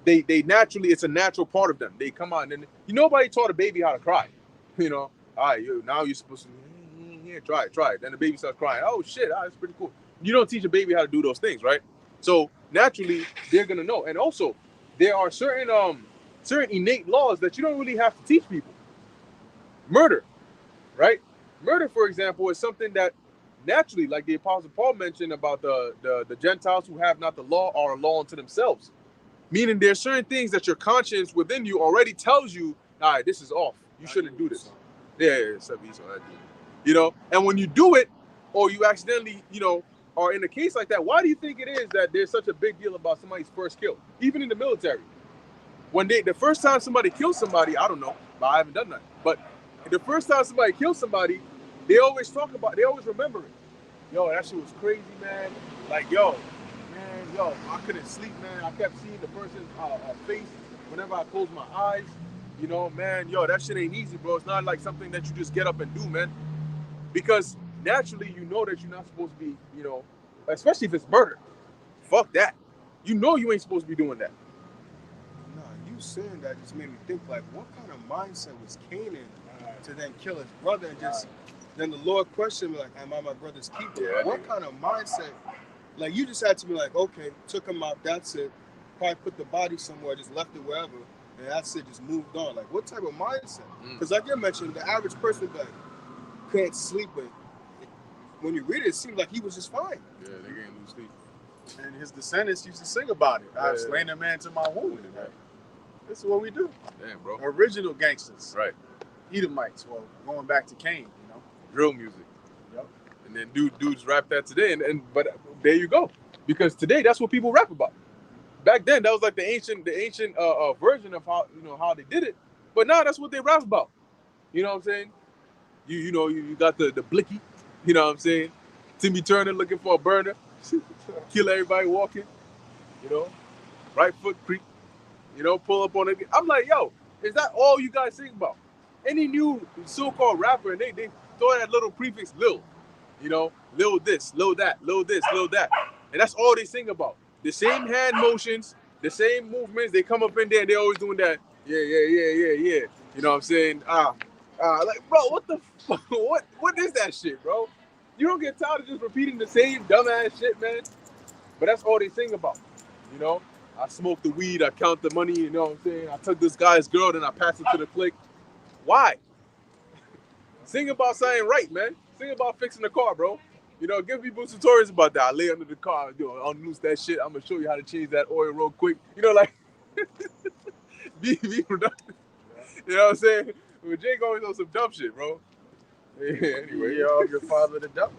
They naturally, it's a natural part of them. They come out and nobody taught a baby how to cry. You know, all right, now you're supposed to try it. Then the baby starts crying. Oh shit, that's pretty cool. You don't teach a baby how to do those things, right? So naturally, they're gonna know. And also, there are certain innate laws that you don't really have to teach people. Murder, right? Murder, for example, is something that naturally, like the Apostle Paul mentioned about the Gentiles who have not the law are a law unto themselves. Meaning there's certain things that your conscience within you already tells you, all right, this is off. You shouldn't do this. Yeah, you know, and when you do it, or you accidentally, you know, are in a case like that, why do you think it is that there's such a big deal about somebody's first kill? Even in the military. When the first time somebody kills somebody, I don't know, but I haven't done that. But the first time somebody kills somebody, they always remember it. Yo, that shit was crazy, man. Like, yo, I couldn't sleep, man. I kept seeing the person's face whenever I closed my eyes. You know, man, yo, that shit ain't easy, bro. It's not like something that you just get up and do, man. Because naturally, you know that you're not supposed to be, you know, especially if it's murder. Fuck that. You know you ain't supposed to be doing that.
Nah, you saying that just made me think, like, what kind of mindset was Canaan to then kill his brother and just, then the Lord questioned me, like, am I my brother's keeper?
Yeah,
what kind of mindset? Like, you just had to be like, okay, took him out, that's it. Probably put the body somewhere, just left it wherever, and that's it, just moved on. Like, what type of mindset? Because like you mentioned, the average person that can't sleep, but when you read it, it seems like he was just fine.
Yeah, they can't lose sleep.
And his descendants used to sing about it. I've slain a man to my wound.
Yeah.
This is what we do.
Damn, bro.
Original gangsters.
Right.
Edomites. Well, going back to Cain, you know.
Drill music.
Yep.
And then dudes rap that today, but there you go. Because today that's what people rap about. Back then that was like the ancient version of how they did it. But now that's what they rap about. You know what I'm saying? You got the blicky, you know what I'm saying? Timmy Turner looking for a burner, kill everybody walking, you know, right foot creep, you know, pull up on it. I'm like, yo, is that all you guys think about? Any new so-called rapper, and they throw that little prefix Lil, you know, Lil this, Lil that, Lil this, Lil that. And that's all they sing about. The same hand motions, the same movements. They come up in there and they're always doing that. Yeah. You know what I'm saying? Like, bro, what the fuck? What is that shit, bro? You don't get tired of just repeating the same dumbass shit, man? But that's all they sing about. You know? I smoke the weed, I count the money, you know what I'm saying? I took this guy's girl, then I passed it to the clique. Why? Sing about something right, man. Sing about fixing the car, bro. You know, give people tutorials about that. I lay under the car, unloose that shit. I'm gonna show you how to change that oil real quick. You know, like be productive. You know what I'm saying? But Jake always on some dumb shit, bro. Yeah, anyway.
Ye are of your father the devil.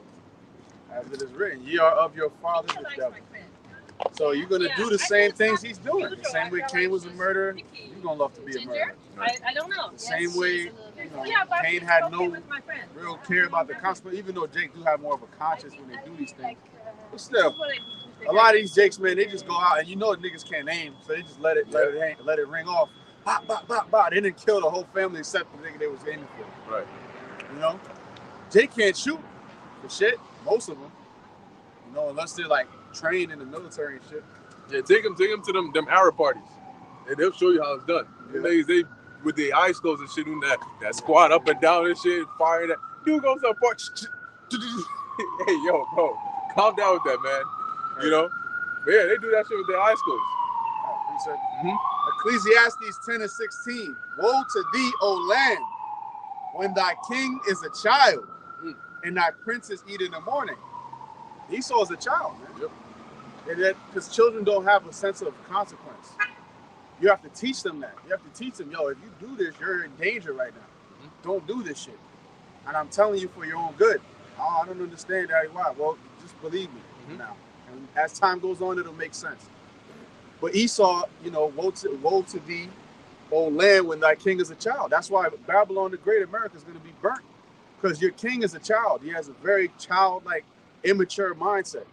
As it is written, ye are of your father the devil. So you're gonna do the same things he's doing. The same way Cain was a murderer, you're gonna love to be a murderer.
I don't know.
The same way Cain had no real care about the consequence, even though Jake do have more of a conscience when they do these things. But still, a lot of these Jakes, man, they just go out and niggas can't aim, so they just let it ring off. Bop, bop, bop, bop. They didn't kill the whole family except the nigga they was aiming for.
Right.
Jake can't shoot for shit, most of them. Unless they're like trained in the military and shit.
Yeah, take them to them Arab parties, and they'll show you how it's done. Yeah. They with their eyes closed and shit, doing that squat up and down and shit, firing that. Dude goes up, hey yo, bro, calm down with that, man. But yeah, they do that shit with their eyes closed.
Ecclesiastes 10:16. Woe to thee, O land, when thy king is a child, and thy princes eat in the morning. Esau is a child, man. Yep. Because children don't have a sense of consequence. You have to teach them that. You have to teach them, if you do this, you're in danger right now. Don't do this shit. And I'm telling you for your own good. Oh, I don't understand that. Why? Well, just believe me now. And as time goes on, it'll make sense. But Esau, woe to thee, O land, when thy king is a child. That's why Babylon the Great America is going to be burnt. Because your king is a child. He has a very childlike, immature mindset.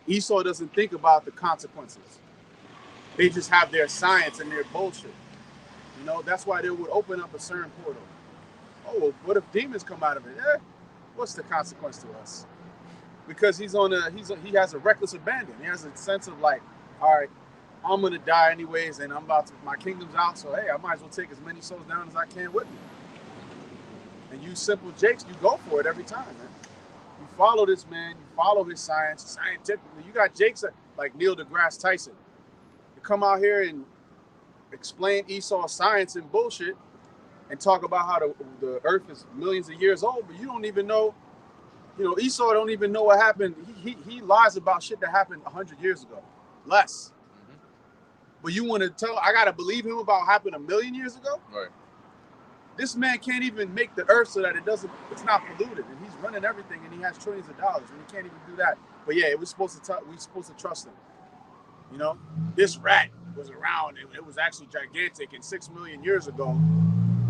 Esau doesn't think about the consequences. They just have their science and their bullshit. That's why they would open up a certain portal. Oh, well, what if demons come out of it? What's the consequence to us? Because he has a reckless abandon. He has a sense of like, all right, I'm gonna die anyways, and my kingdom's out, so hey, I might as well take as many souls down as I can with me. And you simple Jakes, you go for it every time, man. You follow this man, you follow his science scientifically. You got Jakes like Neil deGrasse Tyson. You come out here and explain Esau's science and bullshit and talk about how the earth is millions of years old, but you don't even know, Esau don't even know what happened. He lies about shit that happened 100 years ago, less. But you want to I got to believe him about what happened 1,000,000 years ago?
Right.
This man can't even make the earth so that it's not polluted, and he's running everything, and he has trillions of dollars, and he can't even do that. But yeah, we're supposed to trust him. This rat was around, and it was actually gigantic, and 6 million years ago,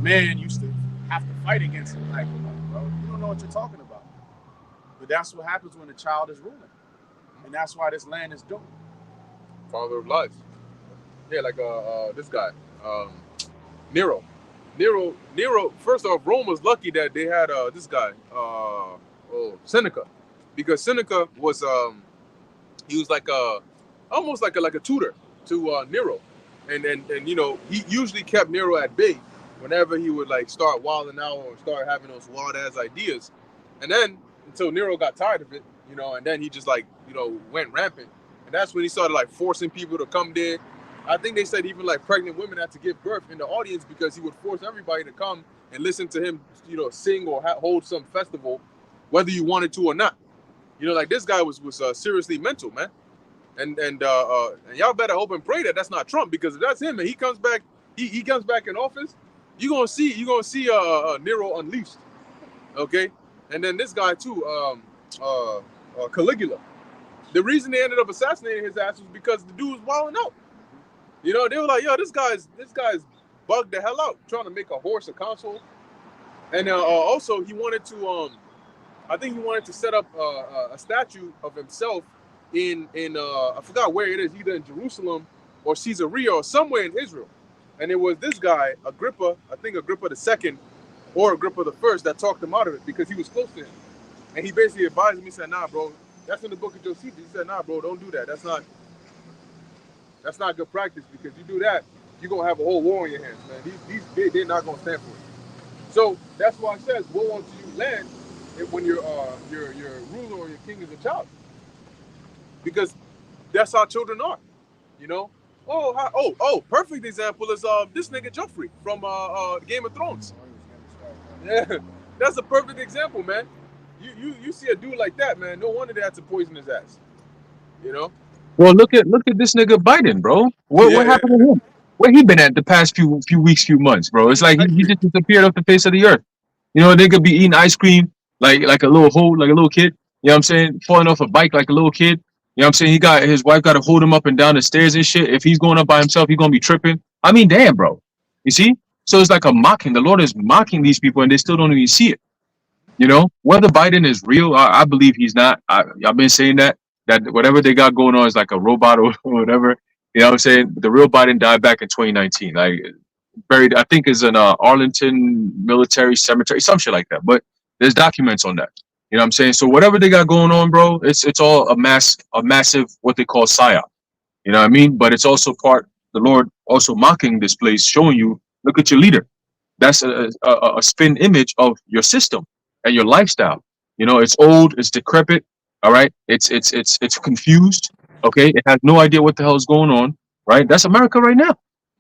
man used to have to fight against him. Like, bro, you don't know what you're talking about. But that's what happens when a child is ruling, and that's why this land is doomed.
Father of lies. Yeah, like this guy, Nero. Nero. First off, Rome was lucky that they had this guy, Seneca, because Seneca was he was like almost like a tutor to Nero, and he usually kept Nero at bay whenever he would like start wilding out or start having those wild ass ideas, and then until Nero got tired of it, and then he just went rampant, and that's when he started like forcing people to come there. I think they said even like pregnant women had to give birth in the audience because he would force everybody to come and listen to him, sing or hold some festival, whether you wanted to or not. Like this guy was seriously mental, man. And y'all better hope and pray that that's not Trump, because if that's him and he comes back, he comes back in office, you're gonna see Nero unleashed, okay? And then this guy too, Caligula. The reason they ended up assassinating his ass was because the dude was wilding out. They were like, yo, this guy's bugged the hell out, trying to make a horse a consul. And also he wanted to, I think he wanted to set up a statue of himself in I forgot where it is, either in Jerusalem or Caesarea or somewhere in Israel. And it was this guy, Agrippa, I think Agrippa II or Agrippa I, that talked him out of it because he was close to him. And he basically advised him, he said, nah, bro, that's in the book of Josephus. He said, nah, bro, don't do that. That's not good practice, because you do that, you're going to have a whole war on your hands, man. They're not going to stand for it. So that's why it says, woe unto you land when your ruler or your king is a child. Because that's how children are, perfect example is this nigga Joffrey from Game of Thrones. Yeah, that's a perfect example, man. You see a dude like that, man, no wonder they had to poison his ass.
Well, look at this nigga Biden, bro. What happened to him? Where he been at the past few weeks, few months, bro? It's like he just disappeared off the face of the earth. They could be eating ice cream like a little kid. You know what I'm saying? Falling off a bike like a little kid. You know what I'm saying? His wife got to hold him up and down the stairs and shit. If he's going up by himself, he's gonna be tripping. I mean, damn, bro. You see? So it's like a mocking. The Lord is mocking these people, and they still don't even see it. You know, whether Biden is real, I believe he's not. I've been saying that whatever they got going on is like a robot or whatever. You know what I'm saying? The real Biden died back in 2019. Like buried, I think is in Arlington Military Cemetery, some shit like that. But there's documents on that. You know what I'm saying? So whatever they got going on, bro, it's all a massive what they call psyop. You know what I mean? But it's also part the Lord also mocking this place, showing you, look at your leader. That's a spin image of your system and your lifestyle. You know, it's old, it's decrepit. All right, it's confused. Okay, it has no idea what the hell is going on. Right? That's America right now.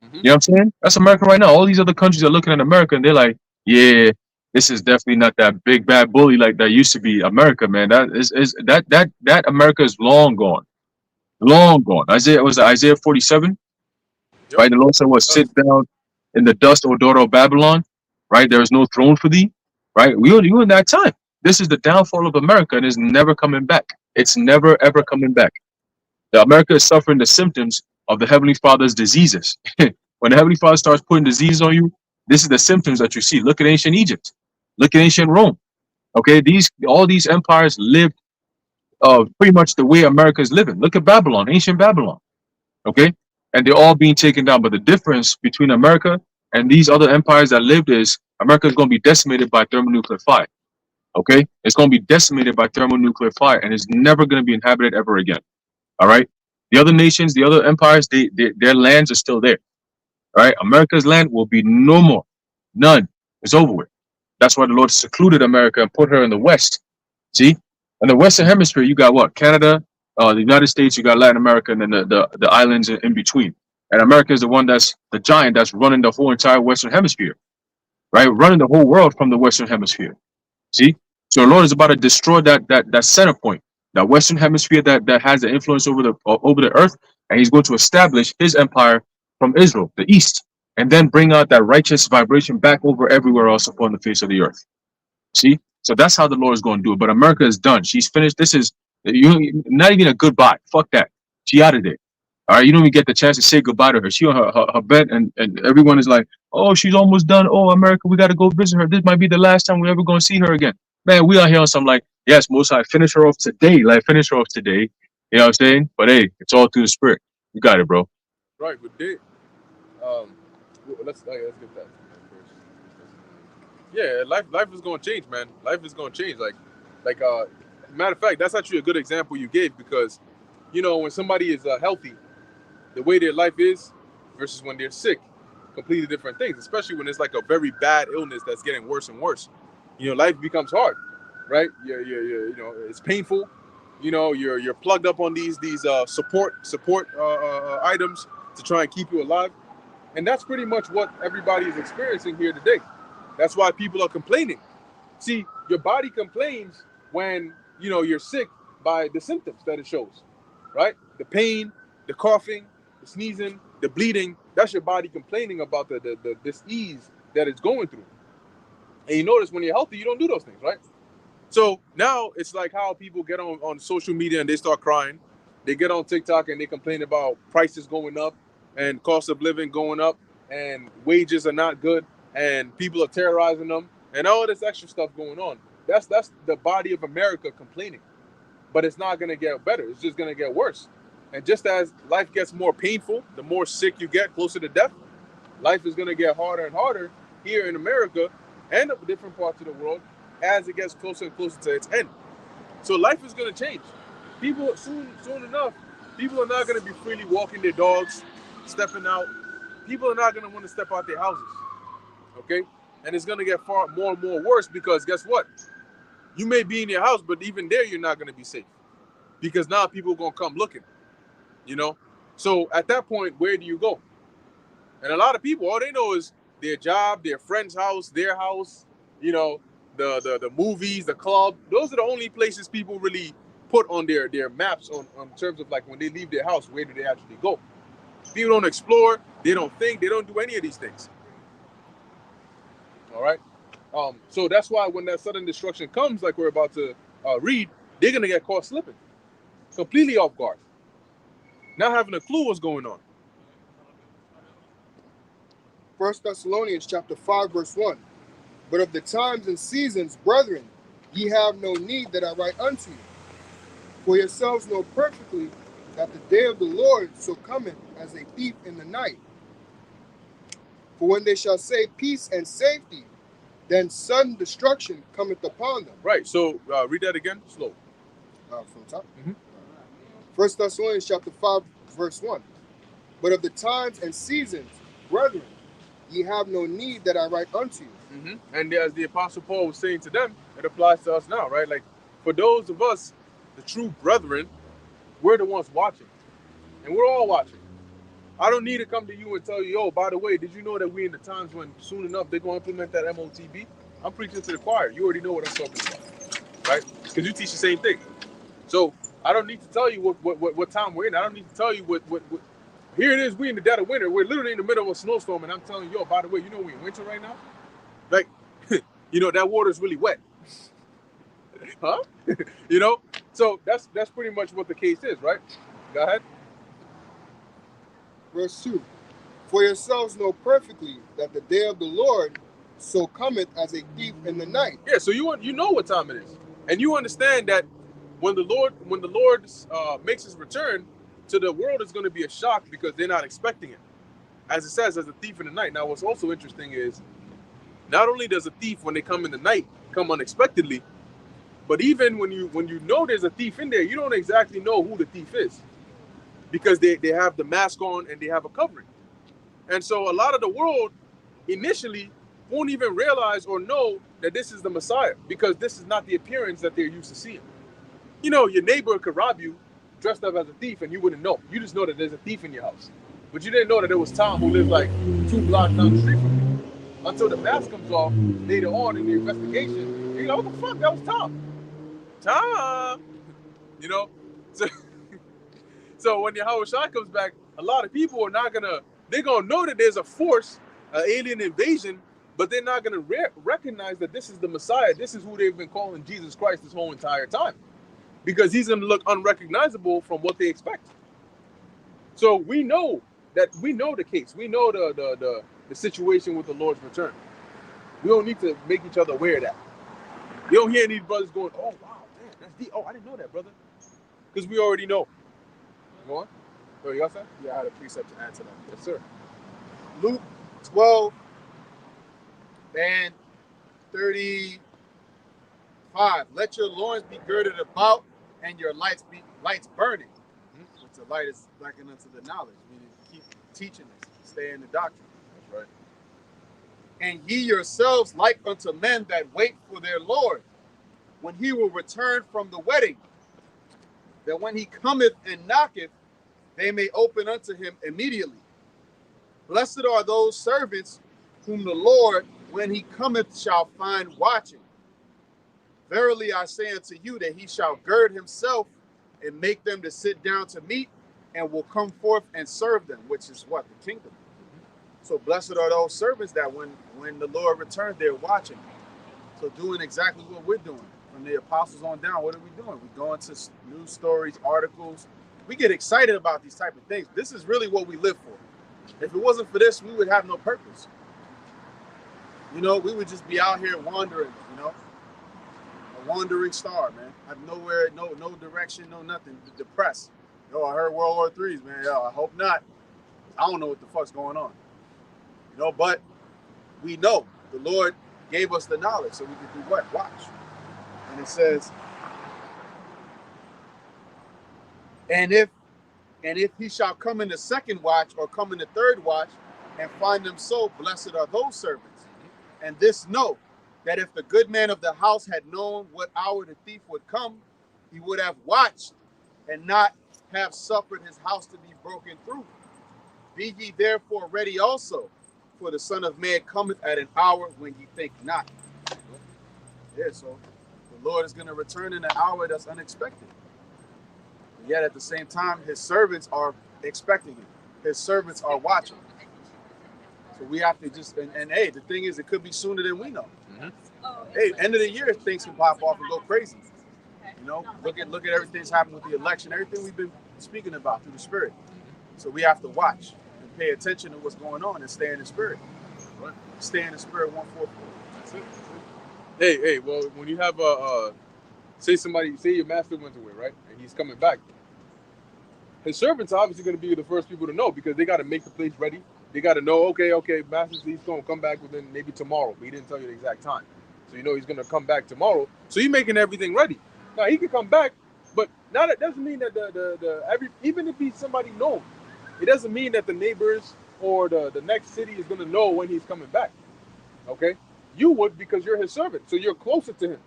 Mm-hmm.
You know what I'm saying? That's America right now. All these other countries are looking at America and they're like, yeah, this is definitely not that big bad bully like that used to be America, man. That America is long gone. Long gone. Isaiah was it Isaiah 47,
Yep.
right? The Lord said, "What sit down in the dust, O daughter of Babylon?" Right? There is no throne for thee. Right? You in that time. This is the downfall of America, and it's never coming back. It's never ever coming back. The America is suffering the symptoms of the Heavenly Father's diseases. When the Heavenly Father starts putting disease on you, this is the symptoms that you see. Look at ancient Egypt. Look at ancient Rome. Okay, all these empires lived pretty much the way America is living. Look at Babylon, ancient Babylon. Okay, and they're all being taken down. But the difference between America and these other empires that lived is America is going to be decimated by thermonuclear fire. Okay, it's going to be decimated by thermonuclear fire, and it's never going to be inhabited ever again. All right, the other nations, the other empires, their lands are still there. All right, America's land will be no more, none. It's over with. That's why the Lord secluded America and put her in the West. See, in the Western Hemisphere, you got what? Canada, the United States, you got Latin America, and then the islands in between. And America is the one that's the giant that's running the whole entire Western Hemisphere, right? Running the whole world from the Western Hemisphere. See, so the Lord is about to destroy that center point, that Western Hemisphere that has the influence over the earth, and He's going to establish His empire from Israel, the East, and then bring out that righteous vibration back over everywhere else upon the face of the earth. See? So that's how the Lord is going to do it. But America is done. She's finished. This is not even a goodbye. Fuck that. She out of there. All right. You don't even get the chance to say goodbye to her. She on her bed, and everyone is like, oh, she's almost done. Oh, America, we got to go visit her. This might be the last time we're ever going to see her again. Man, we are here on some like, yes, Most High, finish her off today. Like, finish her off today. You know what I'm saying? But hey, it's all through the Spirit. You got it, bro.
Right, but let's get that first. Yeah, life is gonna change, man. Life is gonna change. Like matter of fact, that's actually a good example you gave because, you know, when somebody is healthy, the way their life is versus when they're sick, completely different things. Especially when it's like a very bad illness that's getting worse and worse. You know, life becomes hard, right? You know, it's painful. You know, you're plugged up on these support items to try and keep you alive, and that's pretty much what everybody is experiencing here today. That's why people are complaining. See, your body complains when, you know, you're sick by the symptoms that it shows, right? The pain, the coughing, the sneezing, the bleeding. That's your body complaining about the dis-ease that it's going through. And you notice when you're healthy, you don't do those things, right? So now it's like how people get on social media and they start crying. They get on TikTok and they complain about prices going up and cost of living going up and wages are not good and people are terrorizing them and all this extra stuff going on. That's the body of America complaining. But it's not going to get better. It's just going to get worse. And just as life gets more painful, the more sick you get, closer to death, life is going to get harder and harder here in America and different parts of the world as it gets closer and closer to its end. So life is going to change. People soon enough, people are not going to be freely walking their dogs, stepping out. People are not going to want to step out their houses. Okay? And it's going to get far more and more worse because guess what? You may be in your house, but even there you're not going to be safe because now people are going to come looking, you know? So at that point, where do you go? And a lot of people, all they know is their job, their friend's house, their house, you know, the movies, the club. Those are the only places people really put on their maps on terms of like when they leave their house, where do they actually go? People don't explore, they don't think, they don't do any of these things. All right. So that's why when that sudden destruction comes, like we're about to read, they're gonna get caught slipping, completely off guard, not having a clue what's going on.
1 Thessalonians chapter 5, verse 1. But of the times and seasons, brethren, ye have no need that I write unto you. For yourselves know perfectly that the day of the Lord so cometh as a thief in the night. For when they shall say peace and safety, then sudden destruction cometh upon them.
Right. So read that again, slow.
From the top. 1 Thessalonians chapter 5, verse 1. But of the times and seasons, brethren, ye have no need that I write unto you.
And as the Apostle Paul was saying to them, it applies to us now, right? Like, for those of us, the true brethren, we're the ones watching. And we're all watching. I don't need to come to you and tell you, oh, by the way, did you know that we in the times when soon enough they're going to implement that MOTB? I'm preaching to the choir. You already know what I'm talking about, right? Because you teach the same thing. So I don't need to tell you what time we're in. I don't need to tell you what. Here it is, we in the dead of winter. We're literally in the middle of a snowstorm, and I'm telling you, yo, by the way, you know we're in winter right now? Like, you know, that water's really wet. Huh? You know? So that's pretty much what the case is, right? Go ahead.
Verse 2. For yourselves know perfectly that the day of the Lord so cometh as a thief in the night.
Yeah, so you know what time it is. And you understand that when the Lord makes his return, to the world is going to be a shock because they're not expecting it. As it says, as a thief in the night. Now, what's also interesting is not only does a thief, when they come in the night, come unexpectedly, but even when you know there's a thief in there, you don't exactly know who the thief is because they have the mask on and they have a covering. And so a lot of the world initially won't even realize or know that this is the Messiah because this is not the appearance that they're used to seeing. You know, your neighbor could rob you dressed up as a thief and you wouldn't know. You just know that there's a thief in your house. But you didn't know that it was Tom who lived like 2 blocks down the street from you. Until the mask comes off later on in the investigation. You're like, what the fuck? That was Tom. Tom! You know? So when Yahushua comes back, a lot of people are not they're gonna know that there's a force, an alien invasion, but they're not gonna recognize that this is the Messiah. This is who they've been calling Jesus Christ this whole entire time. Because he's gonna look unrecognizable from what they expect. So we know the case. We know the situation with the Lord's return. We don't need to make each other aware of that. You don't hear any brothers going, oh wow, man, that's deep. Oh, I didn't know that, brother. Because we already know. Go on. Oh, you got that?
Yeah, I had a precept to add to that.
Yes, sir.
Luke 12 and 35. Let your loins be girded about and your lights burning. Which the light is likened unto the knowledge, meaning keep teaching us, stay in the doctrine.
That's right.
And ye yourselves like unto men that wait for their Lord, when he will return from the wedding, that when he cometh and knocketh, they may open unto him immediately. Blessed are those servants whom the Lord, when he cometh, shall find watching. Verily I say unto you that he shall gird himself and make them to sit down to meat, and will come forth and serve them, which is what? The kingdom. So blessed are those servants that when the Lord returns, they're watching. So doing exactly what we're doing. From the apostles on down, what are we doing? We go into news stories, articles. We get excited about these type of things. This is really what we live for. If it wasn't for this, we would have no purpose. You know, we would just be out here wandering, you know. A wandering star, man. Have nowhere, no direction, no nothing. Depressed. Yo, I heard World War III's, man. Yo, I hope not. I don't know what the fuck's going on. You know, but we know the Lord gave us the knowledge so we could do what? Watch. And it says, and if he shall come in the second watch or come in the third watch and find them so, blessed are those servants. And this know, that if the good man of the house had known what hour the thief would come, he would have watched and not have suffered his house to be broken through. Be ye therefore ready also, for the Son of Man cometh at an hour when ye think not. Yeah, so the Lord is going to return in an hour that's unexpected. Yet at the same time, his servants are expecting it. His servants are watching. So we have to just, and hey, the thing is, it could be sooner than we know. Hey, end of the year, things can pop off and go crazy. You know, look at everything that's happened with the election, everything we've been speaking about through the Spirit. So we have to watch and pay attention to what's going on and stay in the Spirit.
Right.
Stay in the spirit 144.
That's it. Hey, well, when you have say your master went away, right, and he's coming back, his servants are obviously going to be the first people to know because they got to make the place ready. They got to know, okay, master's he's going to come back within maybe tomorrow, but he didn't tell you the exact time, so you know he's going to come back tomorrow. So you're making everything ready. Now he could come back, but now that doesn't mean that even if he's somebody known, it doesn't mean that the neighbors or the next city is going to know when he's coming back. Okay, you would because you're his servant, so you're closer to him,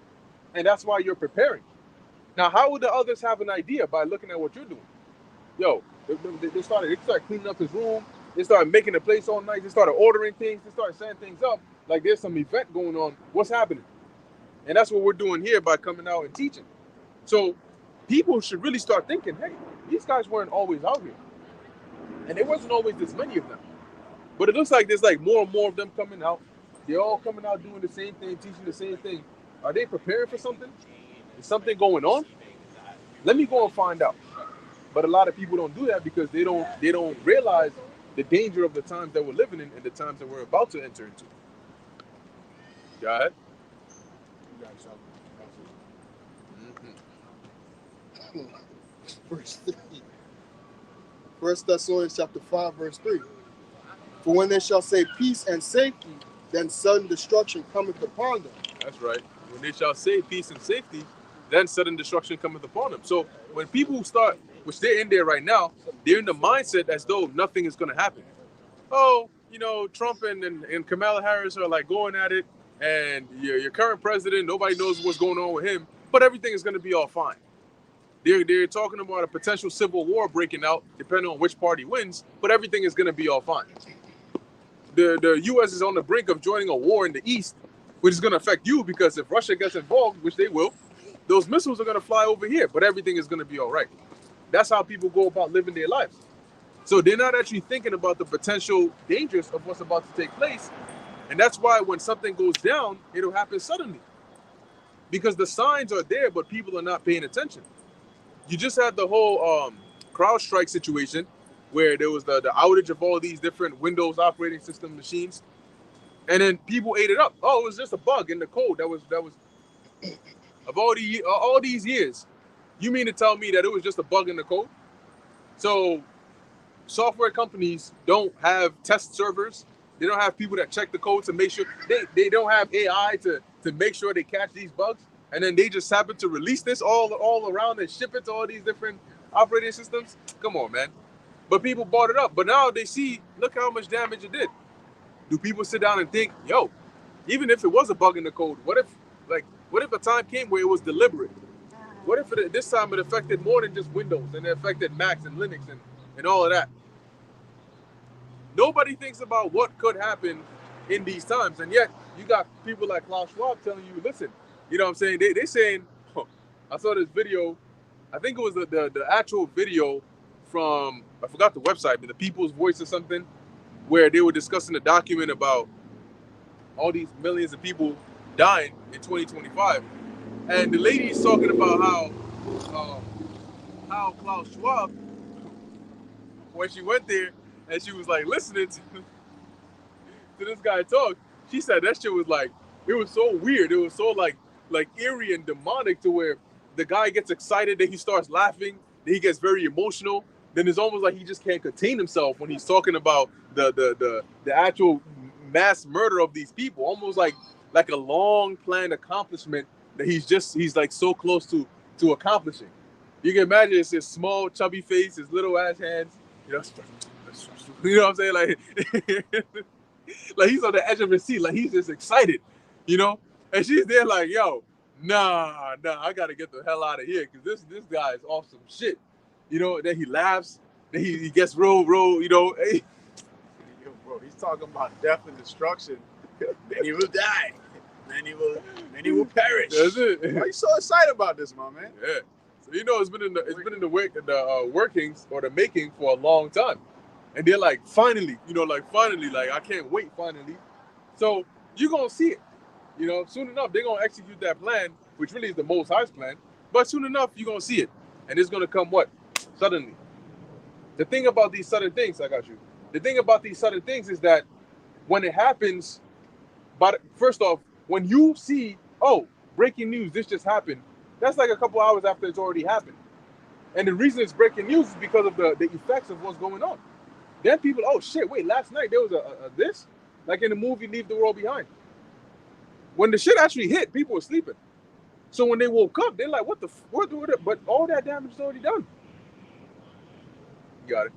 and that's why you're preparing. Now, how would the others have an idea? By looking at what you're doing. Yo, they started cleaning up his room. They started making the place all nice. They started ordering things. They started setting things up like there's some event going on. What's happening? And that's what we're doing here by coming out and teaching. So people should really start thinking, hey, these guys weren't always out here, and there wasn't always this many of them. But it looks like there's like more and more of them coming out. They're all coming out doing the same thing, teaching the same thing. Are they preparing for something? Is something going on? Let me go and find out. But a lot of people don't do that because they don't realize the danger of the times that we're living in and the times that we're about to enter into. Go ahead.
Verse 3. 1 Thessalonians chapter 5, verse 3. For when they shall say peace and safety, then sudden destruction cometh upon them.
That's right. When they shall say peace and safety, then sudden destruction cometh upon them. So when people start, which they're in there right now, they're in the mindset as though nothing is going to happen. Oh, you know, Trump and Kamala Harris are like going at it, and your current president, nobody knows what's going on with him, but everything is going to be all fine. They're talking about a potential civil war breaking out, depending on which party wins, but everything is going to be all fine. The U.S. is on the brink of joining a war in the East, which is going to affect you because if Russia gets involved, which they will, those missiles are going to fly over here, but everything is going to be all right. That's how people go about living their lives. So they're not actually thinking about the potential dangers of what's about to take place. And that's why when something goes down, it'll happen suddenly. Because the signs are there, but people are not paying attention. You just had the whole CrowdStrike situation where there was the outage of all these different Windows operating system machines. And then people ate it up. Oh, it was just a bug in the code that was of all these years. You mean to tell me that it was just a bug in the code? So software companies don't have test servers. They don't have people that check the code to make sure. They don't have AI to make sure they catch these bugs. And then they just happen to release this all around and ship it to all these different operating systems. Come on, man. But people bought it up. But now they see, look how much damage it did. Do people sit down and think, yo, even if it was a bug in the code, what if a time came where it was deliberate? What if this time it affected more than just Windows and it affected Macs and Linux and all of that? Nobody thinks about what could happen in these times. And yet you got people like Klaus Schwab telling you, listen, you know what I'm saying? They saying, I saw this video, I think it was the actual video from, I forgot the website, but the People's Voice or something, where they were discussing a document about all these millions of people dying in 2025. And the lady's talking about how Klaus Schwab, when she went there and she was like listening to this guy talk, she said that shit was like, it was so weird. It was so like eerie and demonic to where the guy gets excited, then he starts laughing, then he gets very emotional. Then it's almost like he just can't contain himself when he's talking about the actual mass murder of these people. Almost like a long planned accomplishment that he's like so close to accomplishing. You can imagine it's his small chubby face, his little ass hands, you know what I'm saying? Like he's on the edge of his seat, like he's just excited, you know? And she's there like, yo, nah, I gotta get the hell out of here because this guy is off some shit. You know, then he laughs, then he gets real, you know. Hey.
Yo, bro, he's talking about death and destruction. Then he will die. Then he will perish.
That's it.
Why are you so excited about this, my man?
Yeah. So you know it's been in the workings or the making for a long time. And they're like, finally, I can't wait, finally. So you're gonna see it. You know, soon enough, they're gonna execute that plan, which really is the Most High's plan. But soon enough, you're gonna see it. And it's gonna come what? Suddenly. The thing about these sudden things, I got you. The thing about these sudden things is that when it happens, but first off, when you see, oh, breaking news, this just happened, that's like a couple hours after it's already happened. And the reason it's breaking news is because of the effects of what's going on. Then people, oh shit, wait, last night there was a this? Like in the movie Leave the World Behind. When the shit actually hit, people were sleeping. So when they woke up, they're like, what? But all that damage is already done. You got it.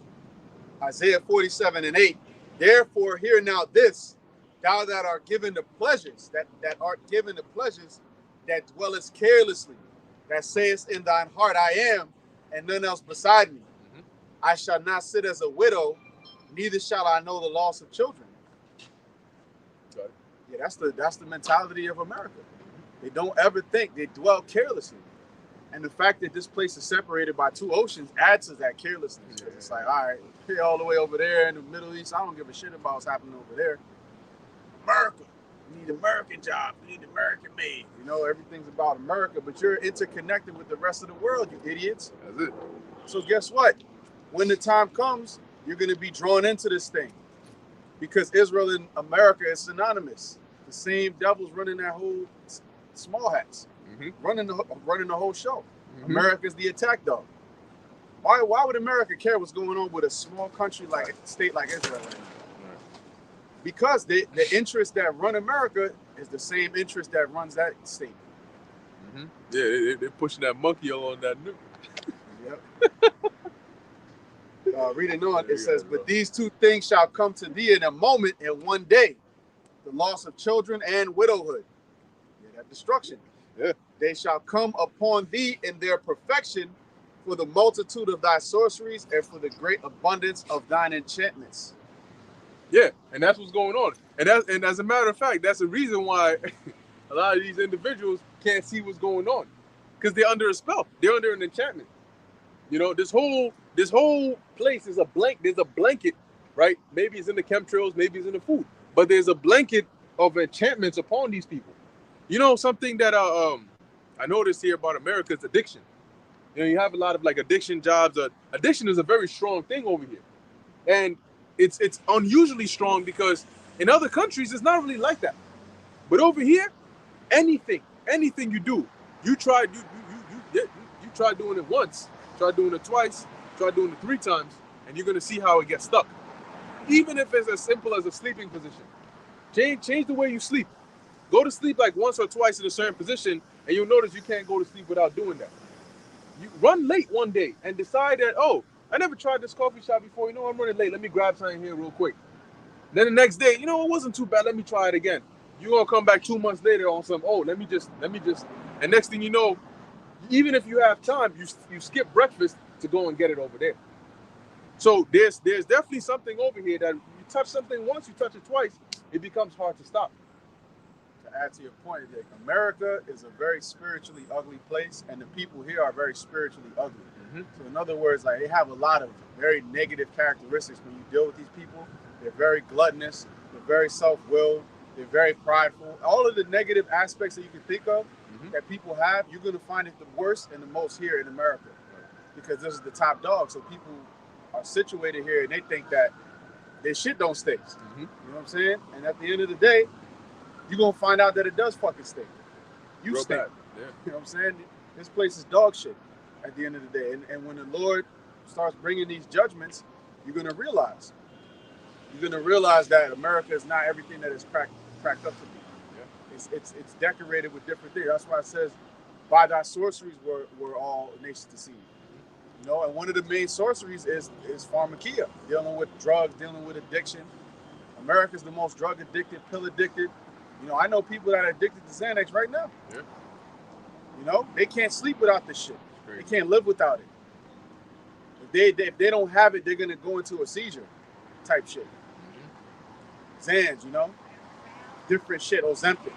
Isaiah 47:8. Therefore, hear now this, thou that art given the pleasures, that art given the pleasures, that dwellest carelessly, that sayest in thine heart, I am, and none else beside me.
Mm-hmm.
I shall not sit as a widow, neither shall I know the loss of children.
Got it.
Yeah, that's the mentality of America. They don't ever think, they dwell carelessly. And the fact that this place is separated by two oceans adds to that carelessness. Yeah. It's like, all right, here all the way over there in the Middle East, I don't give a shit about what's happening over there. America, we need American jobs, we need American made. You know, everything's about America, but you're interconnected with the rest of the world, you idiots.
That's it.
So guess what? When the time comes, you're going to be drawn into this thing. Because Israel and America is synonymous. The same devils running that whole small hats. Mm-hmm. running the whole show. Mm-hmm. America's the attack dog. Why would America care what's going on with a small country like a state like Israel right now? Right. Because the interest that run America is the same interest that runs that state.
Mm-hmm. Yeah, they're pushing that monkey on that nuke.
Yep. Reading on, it says, but these two things shall come to thee in a moment, in one day, the loss of children and widowhood. Yeah, that destruction.
Yeah.
They shall come upon thee in their perfection, for the multitude of thy sorceries and for the great abundance of thine enchantments.
Yeah, and that's what's going on. And as a matter of fact, that's the reason why a lot of these individuals can't see what's going on, because they're under a spell. They're under an enchantment. You know, this whole place is there's a blanket, right? Maybe it's in the chemtrails, maybe it's in the food, but there's a blanket of enchantments upon these people. You know, something that I noticed here about America is addiction. You know, you have a lot of like addiction jobs. Addiction is a very strong thing over here, and it's unusually strong because in other countries it's not really like that. But over here, anything you do, you try doing it once, try doing it twice, try doing it 3 times, and you're gonna see how it gets stuck. Even if it's as simple as a sleeping position, change the way you sleep. Go to sleep like once or twice in a certain position, and you'll notice you can't go to sleep without doing that. You run late one day and decide that, oh, I never tried this coffee shop before. You know, I'm running late. Let me grab something here real quick. Then the next day, you know, it wasn't too bad. Let me try it again. You're going to come back 2 months later on some, oh, let me just. And next thing you know, even if you have time, you skip breakfast to go and get it over there. So there's definitely something over here that you touch something once, you touch it twice, it becomes hard to stop.
To add to your point, Dick, America is a very spiritually ugly place, and the people here are very spiritually ugly. Mm-hmm. So in other words, like, they have a lot of very negative characteristics when you deal with these people. They're very gluttonous, they're very self-willed, they're very prideful. All of the negative aspects that you can think of that people have, you're going to find it the worst and the most here in America, because this is the top dog. So people are situated here and they think that their shit don't stink. Mm-hmm. You know what I'm saying? And at the end of the day, you're going to find out that it does fucking stink. You stink. Yeah. You know what I'm saying? This place is dog shit at the end of the day. And when the Lord starts bringing these judgments, you're going to realize. You're going to realize that America is not everything that it's cracked up to be. Yeah. It's decorated with different things. That's why it says, by thy sorceries were all nations deceived. You know, and one of the main sorceries is pharmakia, dealing with drugs, dealing with addiction. America's the most drug addicted, pill addicted. You know, I know people that are addicted to Xanax right now. Yeah. You know, they can't sleep without this shit. They can't live without it. If they don't have it, they're gonna go into a seizure type shit. Mm-hmm. Xans, you know, different shit, Ozempic.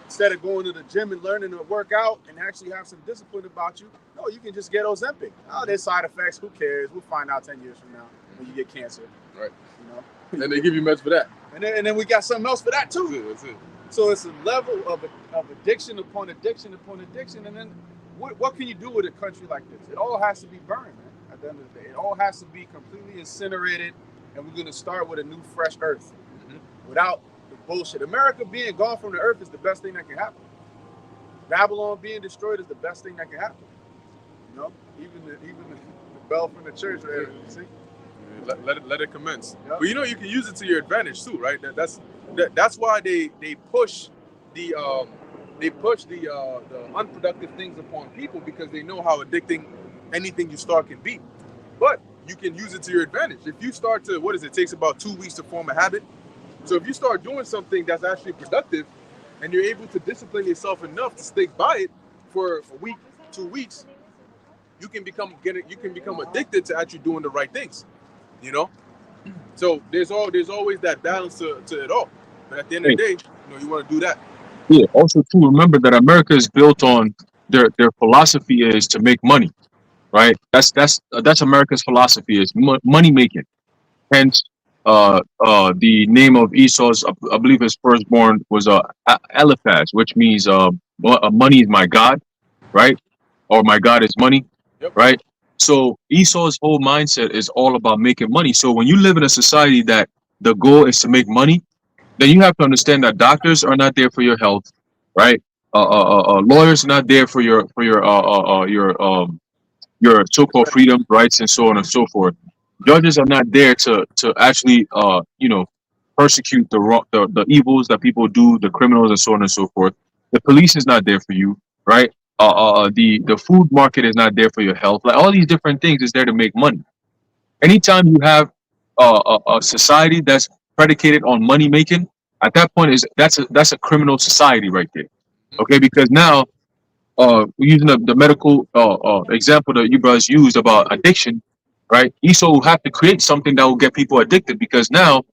Instead of going to the gym and learning to work out and actually have some discipline about you, no, you can just get Ozempic. Oh, there's side effects. Who cares? We'll find out 10 years from now when you get cancer.
Right.
You know.
And they give you meds for that.
And then we got something else for that too.
That's it.
So it's a level of addiction upon addiction upon addiction. And then what can you do with a country like this? It all has to be burned, man, at the end of the day. It all has to be completely incinerated, and we're going to start with a new, fresh earth. Mm-hmm. without the bullshit. America being gone from the earth is the best thing that can happen. Babylon being destroyed is the best thing that can happen. You know, even the bell from the church, right? See?
Let it commence.
Yep.
But you know, you can use it to your advantage too, right? That's why they push the unproductive things upon people, because they know how addicting anything you start can be. But you can use it to your advantage. If you start to, it takes about 2 weeks to form a habit. So if you start doing something that's actually productive, and you're able to discipline yourself enough to stick by it for a week, 2 weeks, you can become addicted to actually doing the right things. You know, so there's always that balance to it all. But at the end of the day, you want to do that.
Yeah. Also, too, remember that America is built on their philosophy is to make money, right? That's America's philosophy is money making. Hence, the name of Esau's, I believe his firstborn was Eliphaz, which means money is my God, right? Or my God is money,
Yep.
right? So Esau's whole mindset is all about making money. So when you live in a society that the goal is to make money, then you have to understand that doctors are not there for your health, right? Lawyers are not there for your so-called freedom, rights, and so on and so forth. Judges are not there to actually persecute the evils that people do, the criminals, and so on and so forth. The police is not there for you, right? The food market is not there for your health. Like all these different things is there to make money. Anytime you have a society that's predicated on money making, at that point that's a criminal society right there. Okay, because now using the medical example that you brothers used about addiction, right? Esau will have to create something that will get people addicted, because now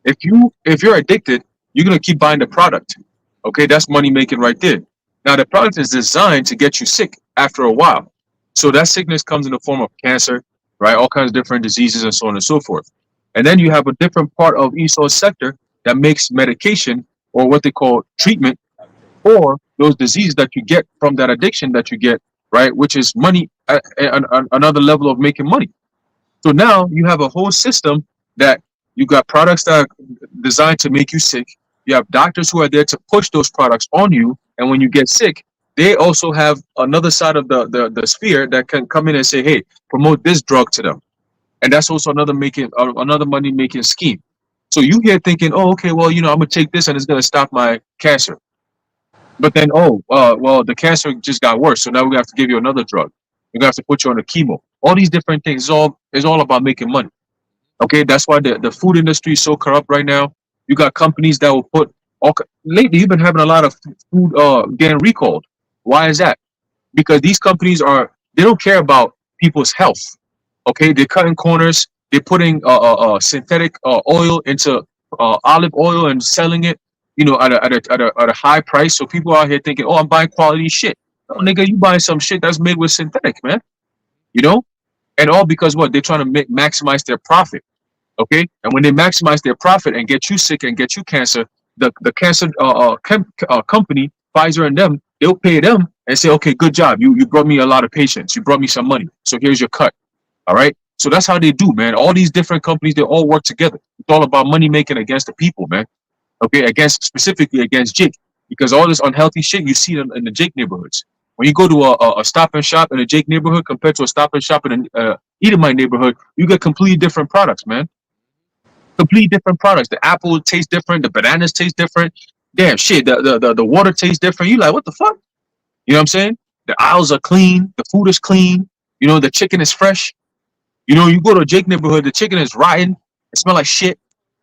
if you're addicted, you're gonna keep buying the product. Okay, that's money making right there. Now the product is designed to get you sick after a while. So that sickness comes in the form of cancer, right? All kinds of different diseases and so on and so forth. And then you have a different part of Esau's sector that makes medication, or what they call treatment, or those diseases that you get from that addiction that you get, right? Which is money, another level of making money. So now you have a whole system that you got products that are designed to make you sick. You have doctors who are there to push those products on you. And when you get sick, they also have another side of the sphere that can come in and say, hey, promote this drug to them. And that's also another money making scheme. So you here thinking, oh, okay, well, I'm gonna take this and it's gonna stop my cancer. But then, well, the cancer just got worse, so now we have to give you another drug. We're gonna have to put you on a chemo. All these different things is all about making money. Okay, that's why the food industry is so corrupt right now. You got companies that will put lately. You've been having a lot of food getting recalled. Why is that? Because these companies they don't care about people's health. Okay, they're cutting corners. They're putting synthetic oil into olive oil and selling it, at a high price. So people out here thinking, oh, I'm buying quality shit. No, nigga, you buying some shit that's made with synthetic, man. You know, and all because what they're trying to maximize their profit. Okay, and when they maximize their profit and get you sick and get you cancer, the cancer company, Pfizer and them, they'll pay them and say, okay, good job. You brought me a lot of patients. You brought me some money. So here's your cut. All right. So that's how they do, man. All these different companies, they all work together. It's all about money making against the people, man. Okay, specifically against Jake, because all this unhealthy shit you see in the Jake neighborhoods. When you go to a stop and shop in a Jake neighborhood compared to a stop and shop in an Edomite neighborhood, you get completely different products, man. Completely different products. The apple tastes different. The bananas taste different. Damn shit. The water tastes different. You like, what the fuck? You know what I'm saying? The aisles are clean. The food is clean. The chicken is fresh. You go to a Jake neighborhood, the chicken is rotten. It smells like shit.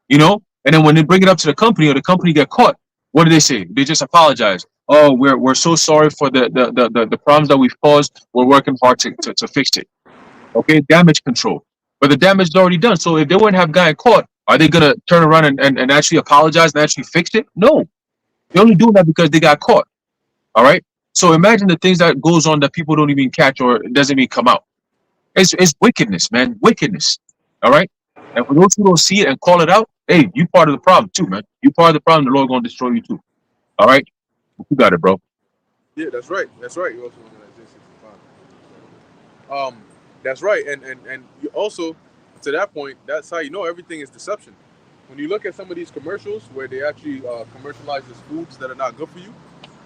And then when they bring it up to the company or the company get caught, what do they say? They just apologize. Oh, we're so sorry for the problems that we've caused. We're working hard to fix it. Okay, damage control. But the damage is already done. So if they wouldn't have gotten caught, are they gonna turn around and actually apologize and actually fix it? No. They're only doing that because they got caught. All right. So imagine the things that goes on that people don't even catch or it doesn't even come out. It's wickedness, man. Wickedness. All right. And for those who don't see it and call it out, hey, you part of the problem too, man. You part of the problem. The Lord gonna destroy you too. All right. You got it, bro.
Yeah, that's right. That's right. You also looking at Isaiah 65. That's right. And you also, to that point, that's how you know everything is deception. when you look at some of these commercials where they actually commercialize these foods that are not good for you,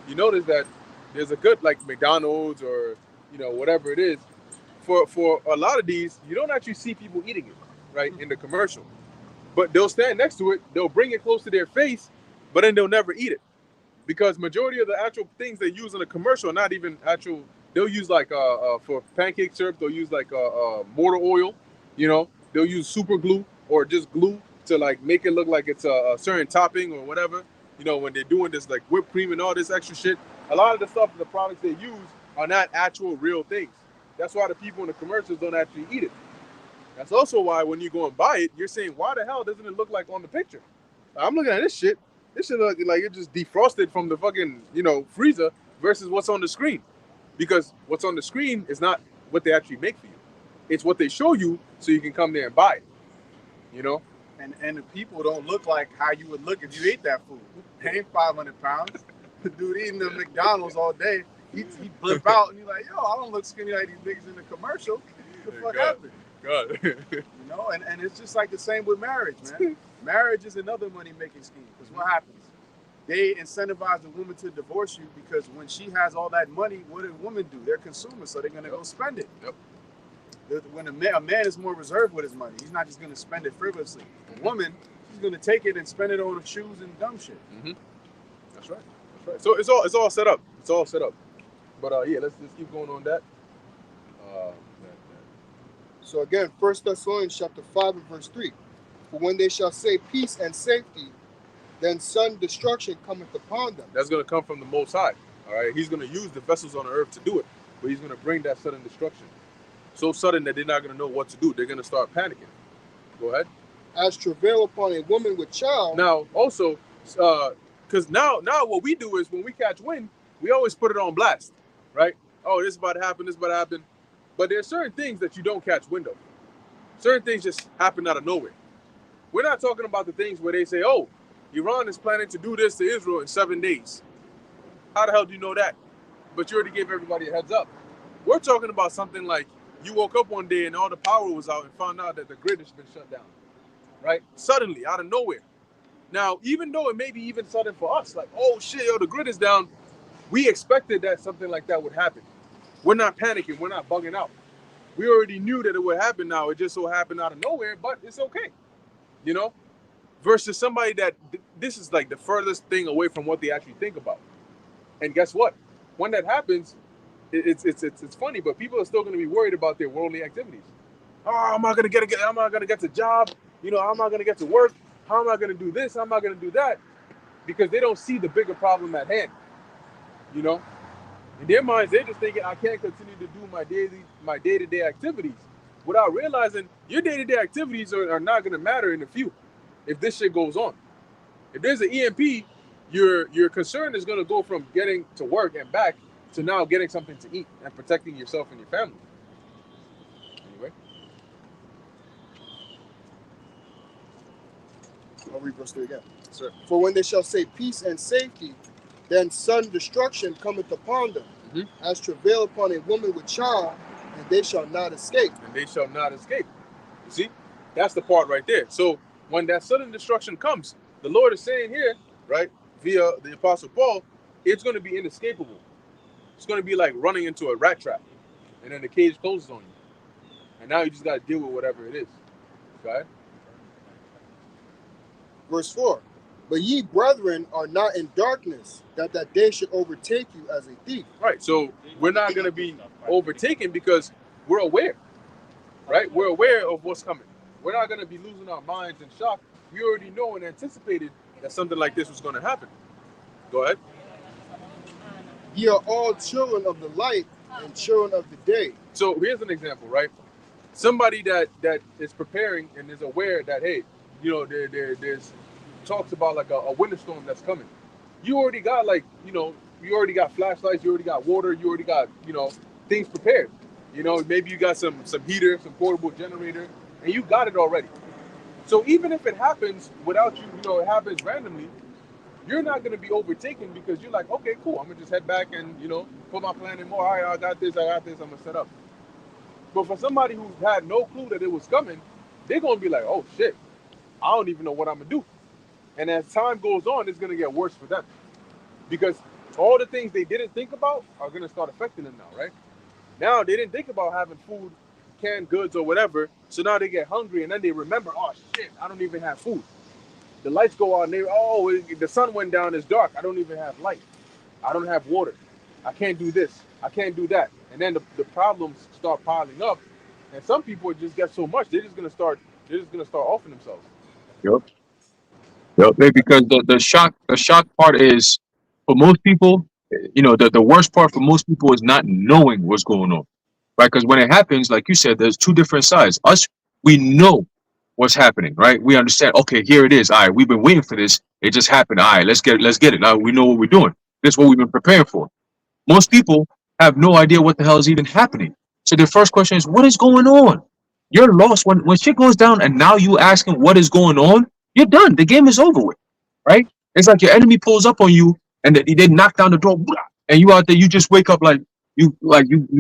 you notice that there's a good, like McDonald's or whatever it is. For a lot of these, you don't actually see people eating it, right, in the commercial. But they'll stand next to it, they'll bring it close to their face, but then they'll never eat it. Because majority of the actual things they use in a commercial are not even actual. They'll use like for pancake syrup, they'll use like mortar oil, they'll use super glue or just glue to like make it look like it's a certain topping or whatever. When they're doing this like whipped cream and all this extra shit, a lot of the stuff, the products they use are not actual real things. That's why the people in the commercials don't actually eat it. That's also why when you go and buy it, you're saying, why the hell doesn't it look like on the picture? I'm looking at this shit. This shit look like it just defrosted from the fucking, freezer versus what's on the screen. Because what's on the screen is not what they actually make for you. It's what they show you so you can come there and buy it.
And the people don't look like how you would look if you ate that food. They ain't 500 pounds. The dude eating the McDonald's all day, he blip out and you're like, yo, I don't look skinny like these niggas in the commercial. What the fuck happened?
God.
And it's just like the same with marriage, man. Marriage is another money-making scheme. Because what happens? They incentivize the woman to divorce you because when she has all that money, what do women do? They're consumers, so they're going to go spend it.
Yep.
When a man is more reserved with his money, he's not just going to spend it frivolously. A woman, she's going to take it and spend it on shoes and dumb shit.
Mm-hmm. That's right. So it's all set up. It's all set up. But let's keep going on that.
So again, 1 Thessalonians chapter 5 and verse 3. For when they shall say peace and safety, then sudden destruction cometh upon them.
That's going to come from the Most High. All right, He's going to use the vessels on the earth to do it, but He's going to bring that sudden destruction. So sudden that they're not going to know what to do. They're going to start panicking. Go ahead.
As travail upon a woman with child.
Now, also, because now what we do is when we catch wind, we always put it on blast, right? Oh, this is about to happen. This is about to happen. But there are certain things that you don't catch wind of. Certain things just happen out of nowhere. We're not talking about the things where they say, oh, Iran is planning to do this to Israel in 7 days. How the hell do you know that? But you already gave everybody a heads up. We're talking about something like you woke up one day and all the power was out and found out that the grid has been shut down, right? Suddenly, out of nowhere. Now, even though it may be even sudden for us, like, oh shit, the grid is down, we expected that something like that would happen. We're not panicking. We're not bugging out. We already knew that it would happen now. It just so happened out of nowhere, but it's okay. Versus somebody that this is like the furthest thing away from what they actually think about. And guess what? When that happens, it's funny, but people are still going to be worried about their worldly activities. Oh, am I going to get the job? How am I going to get to work? How am I going to do this? How am I going to do that? Because they don't see the bigger problem at hand. In their minds, they're just thinking, I can't continue to do my day-to-day activities without realizing your day-to-day activities are not going to matter in the few if this shit goes on. If there's an EMP, your concern is going to go from getting to work and back to now getting something to eat and protecting yourself and your family. Anyway.
I'll read verse 3 again.
Sir.
For when they shall say peace and safety, then sudden destruction cometh upon them, as travail upon a woman with child, and they shall not escape.
And they shall not escape. You see? That's the part right there. So when that sudden destruction comes, the Lord is saying here, right, via the Apostle Paul, it's going to be inescapable. It's going to be like running into a rat trap, and then the cage closes on you. And now you just got to deal with whatever it is. Okay?
Verse 4. But ye, brethren, are not in darkness, that day should overtake you as a thief.
Right. So we're not going to be overtaken because we're aware. Right? We're aware of what's coming. We're not going to be losing our minds in shock. We already know and anticipated that something like this was going to happen. Go ahead.
Ye are all children of the light and children of the day.
So here's an example, right? Somebody that is preparing and is aware that, hey, there's talks about like a winter storm that's coming. You already got you already got flashlights, you already got water, you already got, things prepared. Maybe you got some heater, some portable generator, and you got it already. So even if it happens without you, it happens randomly, you're not going to be overtaken because you're like, okay, cool, I'm going to just head back and, put my plan in more. All right, I got this, I'm going to set up. But for somebody who had no clue that it was coming, they're going to be like, oh, shit. I don't even know what I'm gonna do. And as time goes on, it's gonna get worse for them because all the things they didn't think about are gonna start affecting them now, right? Now they didn't think about having food, canned goods or whatever, so now they get hungry and then they remember, oh shit, I don't even have food. The lights go on, the sun went down, it's dark, I don't even have light. I don't have water. I can't do this. I can't do that. And then the problems start piling up. And some people just get so much, they're just gonna start offing themselves.
Yep. Yep. Because the shock part is for most people, the worst part for most people is not knowing what's going on. Right? Because when it happens, like you said, there's two different sides. Us, we know what's happening, right? We understand, okay, here it is. All right, we've been waiting for this. It just happened. All right, let's get it. Now we know what we're doing. This is what we've been preparing for. Most people have no idea what the hell is even happening. So the first question is, what is going on? You're lost when shit goes down, and now you asking what is going on. You're done. The game is over with, right? It's like your enemy pulls up on you, and they knock down the door, and you out there. You just wake up like you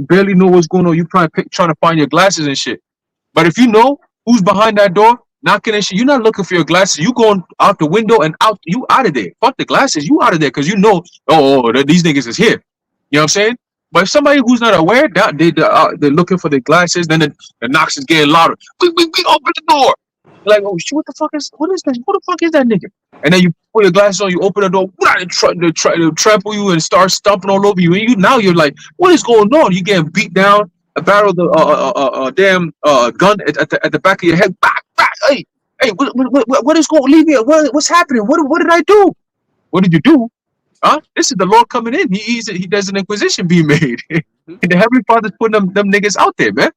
barely know what's going on. You trying to find your glasses and shit. But if you know who's behind that door knocking and shit, you're not looking for your glasses. You going out the window and out. You out of there. Fuck the glasses. You out of there because you know. These niggas is here. You know what I'm saying? But if somebody who's not aware, they're looking for their glasses, then the knocks is getting louder. We open the door. You're like, oh shit, what is that? Who the fuck is that nigga? And then you put your glasses on, you open the door, they trample you and start stomping all over you. And you're like, what is going on? You getting beat down, a barrel of the damn gun at the back of your head. Back, back. Hey, what is going? Leave me. What's happening? What did I do? What did you do? Huh? This is the Lord coming in. There's an inquisition being made.
Mhm.
And the Heavenly Father's putting them niggas out there, man.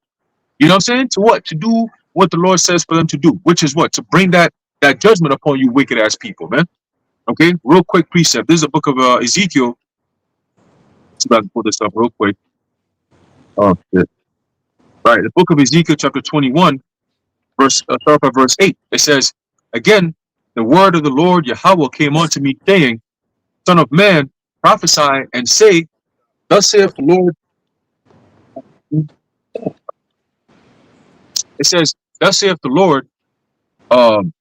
You know what I'm saying? To what? To do what the Lord says for them to do, which is what? To bring that judgment upon you wicked ass people, man. Okay? Real quick precept. This is a book of Ezekiel. Let's see if I can pull this up real quick. Oh shit. Right. The book of Ezekiel, chapter 21, start by verse 8. It says, again, the word of the Lord Yahweh came unto me, saying, Son of man, prophesy and say, Thus saith the Lord. It says, Thus saith the Lord, um,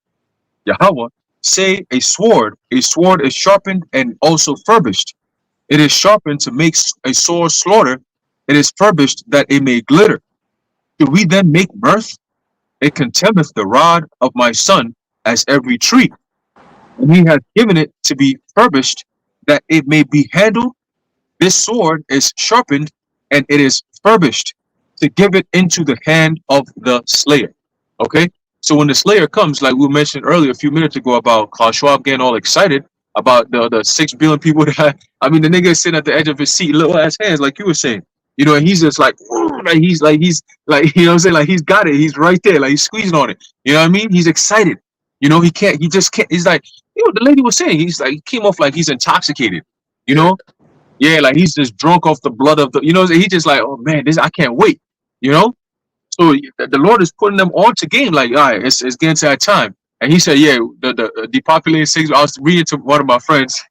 Yahweh, say a sword is sharpened and also furbished. It is sharpened to make a sore slaughter. It is furbished that it may glitter. Should we then make mirth? It contemneth the rod of my son as every tree. And he hath given it to be furbished that it may be handled. This sword is sharpened and it is furbished to give it into the hand of the slayer. Okay? So when the slayer comes, like we mentioned earlier a few minutes ago about Klaus Schwab getting all excited about the 6 billion people that I mean the nigga is sitting at the edge of his seat, little ass hands, like you were saying. And he's just like, he's like, you know what I'm saying? Like he's got it, he's right there, like he's squeezing on it. You know what I mean? He's excited. He just can't, he's like, the lady was saying, he's like, he came off like he's intoxicated, you
Yeah.
know? Yeah, like he's just drunk off the blood of he just like, oh man, I can't wait, you know? So the Lord is putting them on to game, like, all right, it's getting to that time. And he said, yeah, the depopulating cities. I was reading to one of my friends.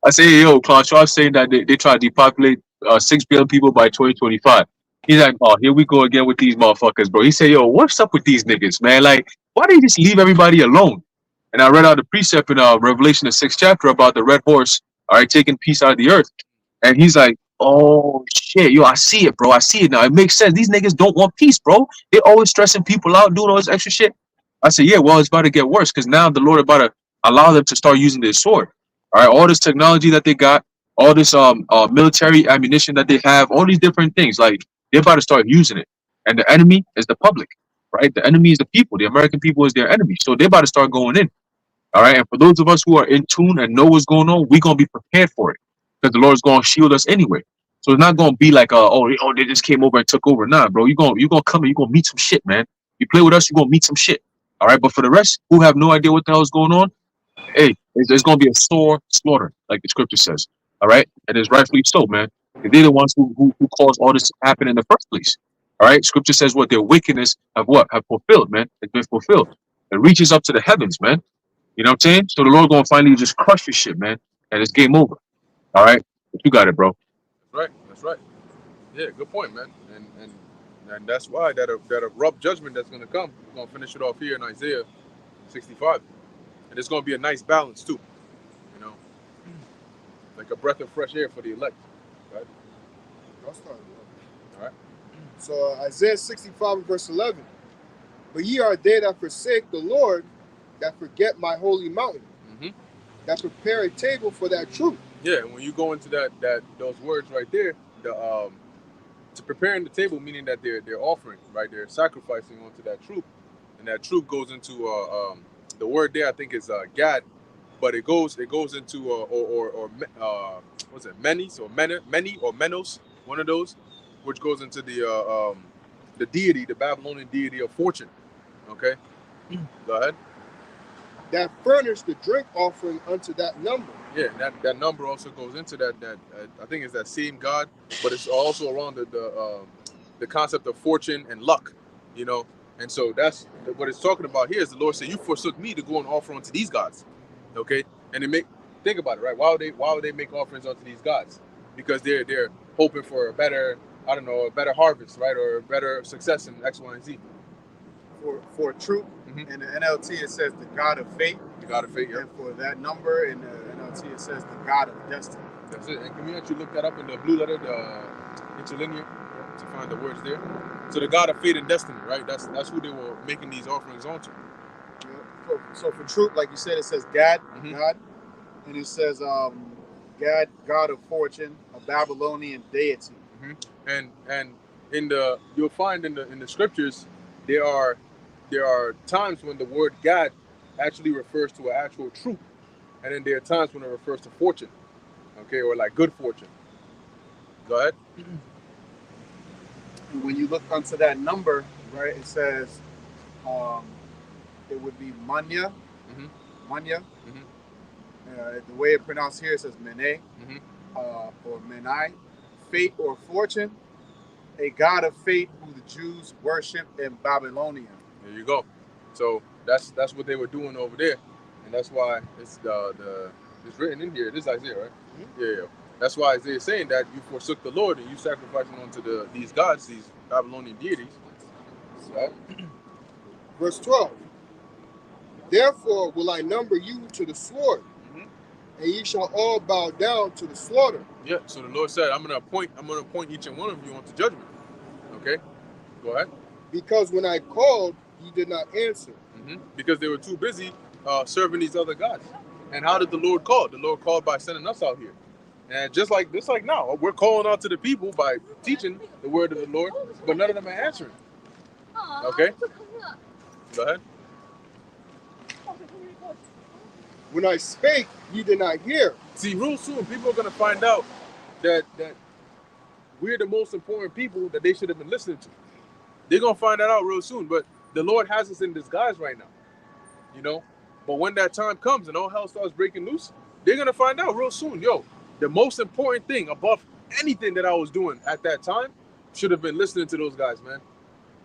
I say, hey, yo, Claude Schwab saying that they try to depopulate 6 billion people by 2025. He's like, oh, here we go again with these motherfuckers, bro. He said, yo, what's up with these niggas, man? Like, why don't you just leave everybody alone? And I read out the precept in Revelation, the 6th chapter, about the red horse, all right, taking peace out of the earth. And he's like, oh, shit, yo, I see it, bro. I see it now. It makes sense. These niggas don't want peace, bro. They're always stressing people out, doing all this extra shit. I said, yeah, well, it's about to get worse because now the Lord about to allow them to start using their sword. All right, all this technology that they got, all this military ammunition that they have, all these different things, like they're about to start using it. And the enemy is the public, right? The enemy is the people. The American people is their enemy. So they're about to start going in. All right. And for those of us who are in tune and know what's going on, we're going to be prepared for it because the Lord's going to shield us anyway. So it's not going to be like, they just came over and took over. Nah, bro, you're going to come and you're going to meet some shit, man. You play with us, you're going to meet some shit. All right. But for the rest who have no idea what the hell is going on, hey, there's going to be a sore slaughter, like the scripture says. All right. And it's rightfully so, man. They're the ones who caused all this to happen in the first place. All right. Scripture says what their wickedness have fulfilled, man. It's been fulfilled. It reaches up to the heavens, man. You know what I'm saying? So the Lord gonna finally just crush your shit, man. And it's game over. All right? But you got it, bro.
That's right. That's right. Yeah, good point, man. And that's why that abrupt judgment that's gonna come. We're gonna finish it off here in Isaiah 65. And it's going to be a nice balance too, you know, like a breath of fresh air for the elect. Right?
I'll start.
All right.
So Isaiah 65 verse 11. But ye are they that forsake the Lord, that forget my holy mountain, that prepare a table for that truth.
Yeah, when you go into those words right there, the to preparing the table, meaning that they're offering, right? They're sacrificing onto that truth, and that truth goes into the word there. I think is Gad, but it goes into what's it, Menis or many or Menos, one of those, which goes into the deity, the Babylonian deity of fortune. Okay, go ahead.
That furnish the drink offering unto that number.
Yeah, that number also goes into that I think it's that same God, but it's also around the concept of fortune and luck, you know. And so that's what it's talking about here. Is the Lord said, "You forsook me to go and offer unto these gods," okay? And they think about it, right? Why would they make offerings unto these gods? Because they're hoping for a better, I don't know, a better harvest, right, or a better success in X, Y, and Z.
For truth, in the NLT it says the God of fate.
The God of fate, yeah.
And for that number in the NLT it says the God of destiny.
That's it. And can we actually look that up in the blue letter, the interlinear, to find the words there? So the God of fate and destiny, right? That's who they were making these offerings onto.
Yeah. So for truth, like you said, it says God, God, and it says God, God of fortune, a Babylonian deity.
And in the you'll find in the scriptures there are times when the word God actually refers to an actual truth, and then there are times when it refers to fortune, okay, or like good fortune. Go ahead.
And when you look onto that number, right, it says it would be Manya, Manya. The way it pronounced here, it says Mene, or Menai, fate or fortune, a god of fate who the Jews worship in Babylonia.
There you go. So that's what they were doing over there, and that's why it's it's written in here. This is Isaiah, right? Yeah. That's why Isaiah is saying that you forsook the Lord and you sacrificing unto these gods, these Babylonian deities. Right?
Verse 12. Therefore will I number you to the sword, and ye shall all bow down to the slaughter.
Yeah. So the Lord said, I'm gonna appoint each and one of you unto judgment. Okay. Go ahead.
Because when I called, ye did not answer.
Because they were too busy serving these other gods. And how did the Lord call? The Lord called by sending us out here. And just like now, we're calling out to the people by teaching the word of the Lord, but none of them are answering. Okay? Go ahead.
When I spake, ye did not hear.
See, real soon, people are going to find out that we're the most important people that they should have been listening to. They're going to find that out real soon. But the Lord has us in disguise right now, you know? But when that time comes and all hell starts breaking loose, they're going to find out real soon, yo, the most important thing above anything that I was doing at that time should have been listening to those guys, man.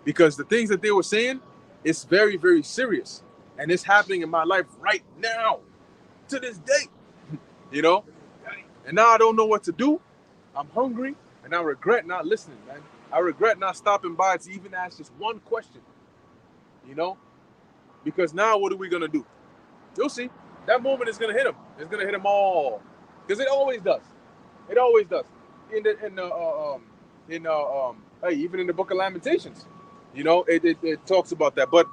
Because the things that they were saying, it's very, very serious. And it's happening in my life right now, to this day, you know? And now I don't know what to do. I'm hungry, and I regret not listening, man. I regret not stopping by to even ask just one question, you know? Because now what are we going to do? You'll see. That moment is going to hit them. It's going to hit them all. Because it always does. It always does. Hey, even in the book of Lamentations, you know, it talks about that. But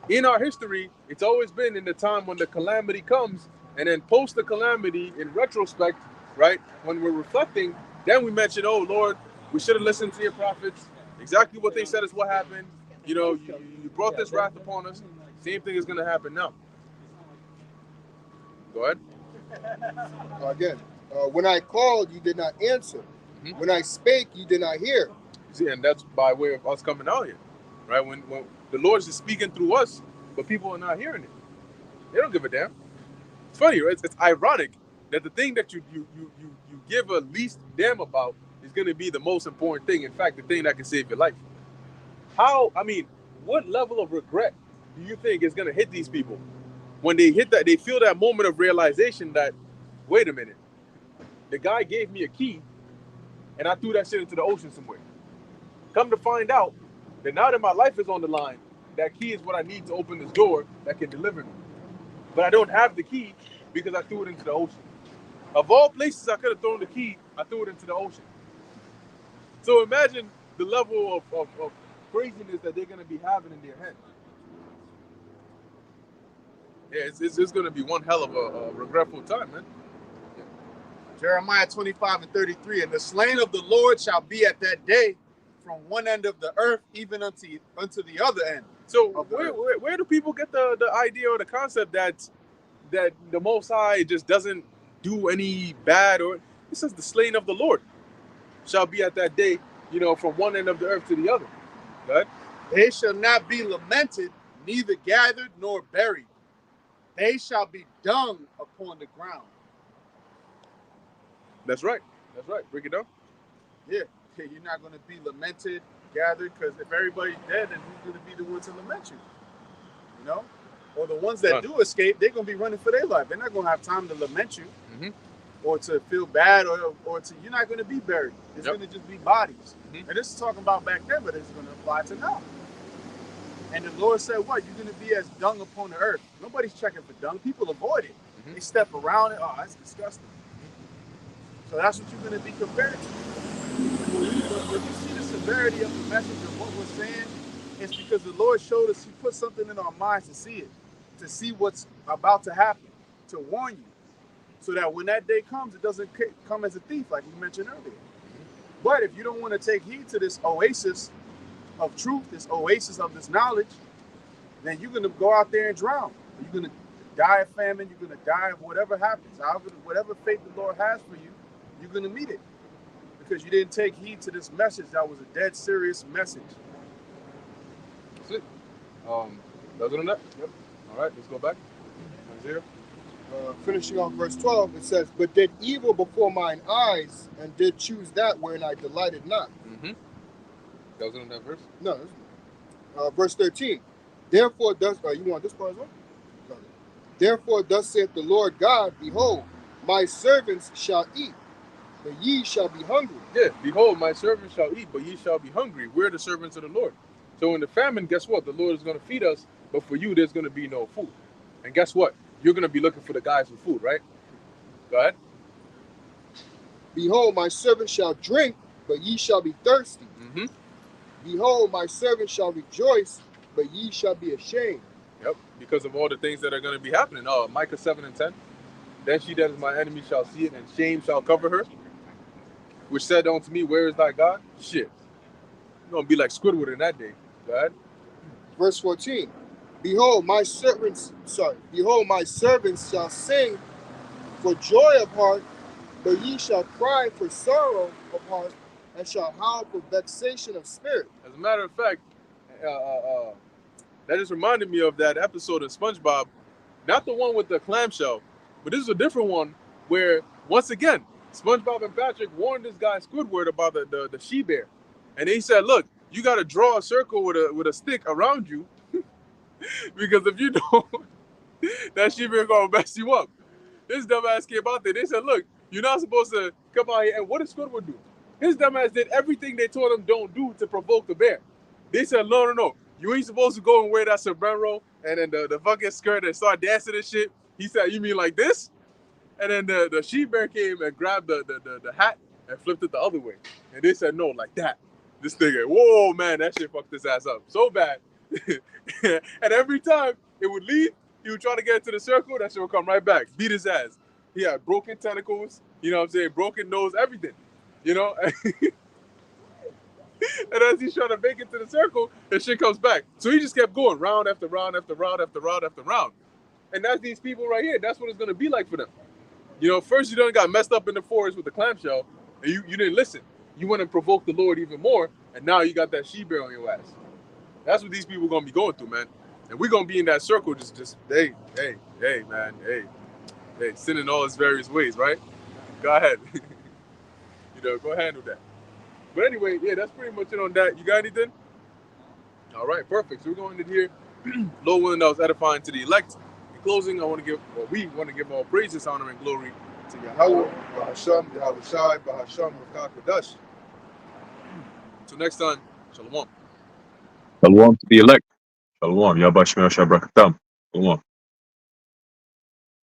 in our history, it's always been in the time when the calamity comes, and then post the calamity, in retrospect, right, when we're reflecting, then we mention, oh, Lord, we should have listened to your prophets. Exactly what they said is what happened. You know, you brought this wrath upon us. Same thing is going to happen now. Go ahead.
Again, when I called, you did not answer. When I spake, you did not hear.
See, and that's by way of us coming out here, right? When the Lord is speaking through us, but people are not hearing it. They don't give a damn. It's funny, right? It's ironic that the thing that you give a least damn about is going to be the most important thing. In fact, the thing that can save your life. What level of regret do you think is going to hit these people when they hit that? They feel that moment of realization that, wait a minute, the guy gave me a key, and I threw that shit into the ocean somewhere. Come to find out that now that my life is on the line, that key is what I need to open this door that can deliver me. But I don't have the key because I threw it into the ocean. Of all places I could have thrown the key, I threw it into the ocean. So imagine the level of craziness that they're going to be having in their head. Yeah, it's going to be one hell of a regretful time, man. Yeah.
Jeremiah 25:33, and the slain of the Lord shall be at that day from one end of the earth even unto the other end.
So where do people get the idea or the concept that the Most High just doesn't do any bad? Or it says the slain of the Lord shall be at that day, from one end of the earth to the other. Right?
They shall not be lamented, neither gathered nor buried. They shall be dung upon the ground.
That's right. That's right. Break it down.
Yeah, you're not going to be lamented, gathered, because if everybody's dead, then who's going to be the one to lament you? Or the ones that do escape, they're going to be running for their life. They're not going to have time to lament you, or to feel bad, or to, you're not going to be buried. It's going to just be bodies. And this is talking about back then, but it's going to apply to now. And the Lord said, what? You're going to be as dung upon the earth. Nobody's checking for dung. People avoid it. They step around it. Oh, that's disgusting. So that's what you're going to be compared to. When you see the severity of the message of what we're saying, it's because the Lord showed us, He put something in our minds to see it, to see what's about to happen, to warn you, so that when that day comes, it doesn't come as a thief, like we mentioned earlier. But if you don't want to take heed to this oasis of truth, this oasis of this knowledge, then you're going to go out there and drown. You're going to die of famine. You're going to die of whatever happens. However, whatever fate the Lord has for you, you're going to meet it. Because you didn't take heed to this message that was a dead serious message.
That's it. That's it on that? Yep. All right, let's go back. Isaiah.
Finishing off verse 12, it says, but did evil before mine eyes, and did choose that wherein I delighted not.
That was in that verse?
No. Verse 13. Therefore does, you want this part as well? Therefore thus saith the Lord God, behold, my servants shall eat, but ye shall be hungry.
Yeah, behold, my servants shall eat, but ye shall be hungry. We're the servants of the Lord. So in the famine, guess what? The Lord is going to feed us, but for you, there's going to be no food. And guess what? You're going to be looking for the guys with food, right? Go ahead.
Behold, my servant shall drink, but ye shall be thirsty. Behold, my servant shall rejoice, but ye shall be ashamed.
Yep, because of all the things that are going to be happening. Micah 7:10. Then she that is my enemy shall see it, and shame shall cover her. Which said unto me, where is thy God? Shit. You're going to be like Squidward in that day. Go ahead.
Verse 14. Behold, my servants shall sing for joy of heart, but ye shall cry for sorrow of heart, and shall howl for vexation of spirit.
As a matter of fact, that just reminded me of that episode of SpongeBob, not the one with the clamshell, but this is a different one where, once again, SpongeBob and Patrick warned this guy Squidward about the she-bear. And he said, look, you got to draw a circle with a stick around you, because if you don't, that she-bear going to mess you up. This dumbass came out there. They said, look, you're not supposed to come out here. And what did Squidward do? His dumbass did everything they told him don't do to provoke the bear. They said, no. You ain't supposed to go and wear that sombrero and then the fucking skirt and start dancing and shit. He said, you mean like this? And then the she-bear came and grabbed the hat and flipped it the other way. And they said, no, like that. This nigga, whoa, man, that shit fucked his ass up so bad. And every time it would leave, he would try to get into the circle, that shit would come right back, beat his ass. He had broken tentacles, you know what I'm saying, broken nose, everything, you know? And as he's trying to make it to the circle, the shit comes back. So he just kept going round after round after round after round after round. And that's these people right here. That's what it's going to be like for them. You know, first you done got messed up in the forest with the clamshell, and you didn't listen. You went and provoked the Lord even more, and now you got that she-bear on your ass. That's what these people are going to be going through, man. And we're going to be in that circle just hey, man, hey, sin in all its various ways, right? Go ahead. Go handle that. But anyway, yeah, that's pretty much it on that. You got anything? All right, perfect. So we're going to here. Lord willing, that was edifying to the elect. In closing, we want to give all praises, honor, and glory to Yahweh, Bahasham, Yahweh Shai, Bahasham, Rakah Kodash. Until next time, Shalom.
Shalom to the elect. Shalom. Yabashim Yashabraktam. Shalom.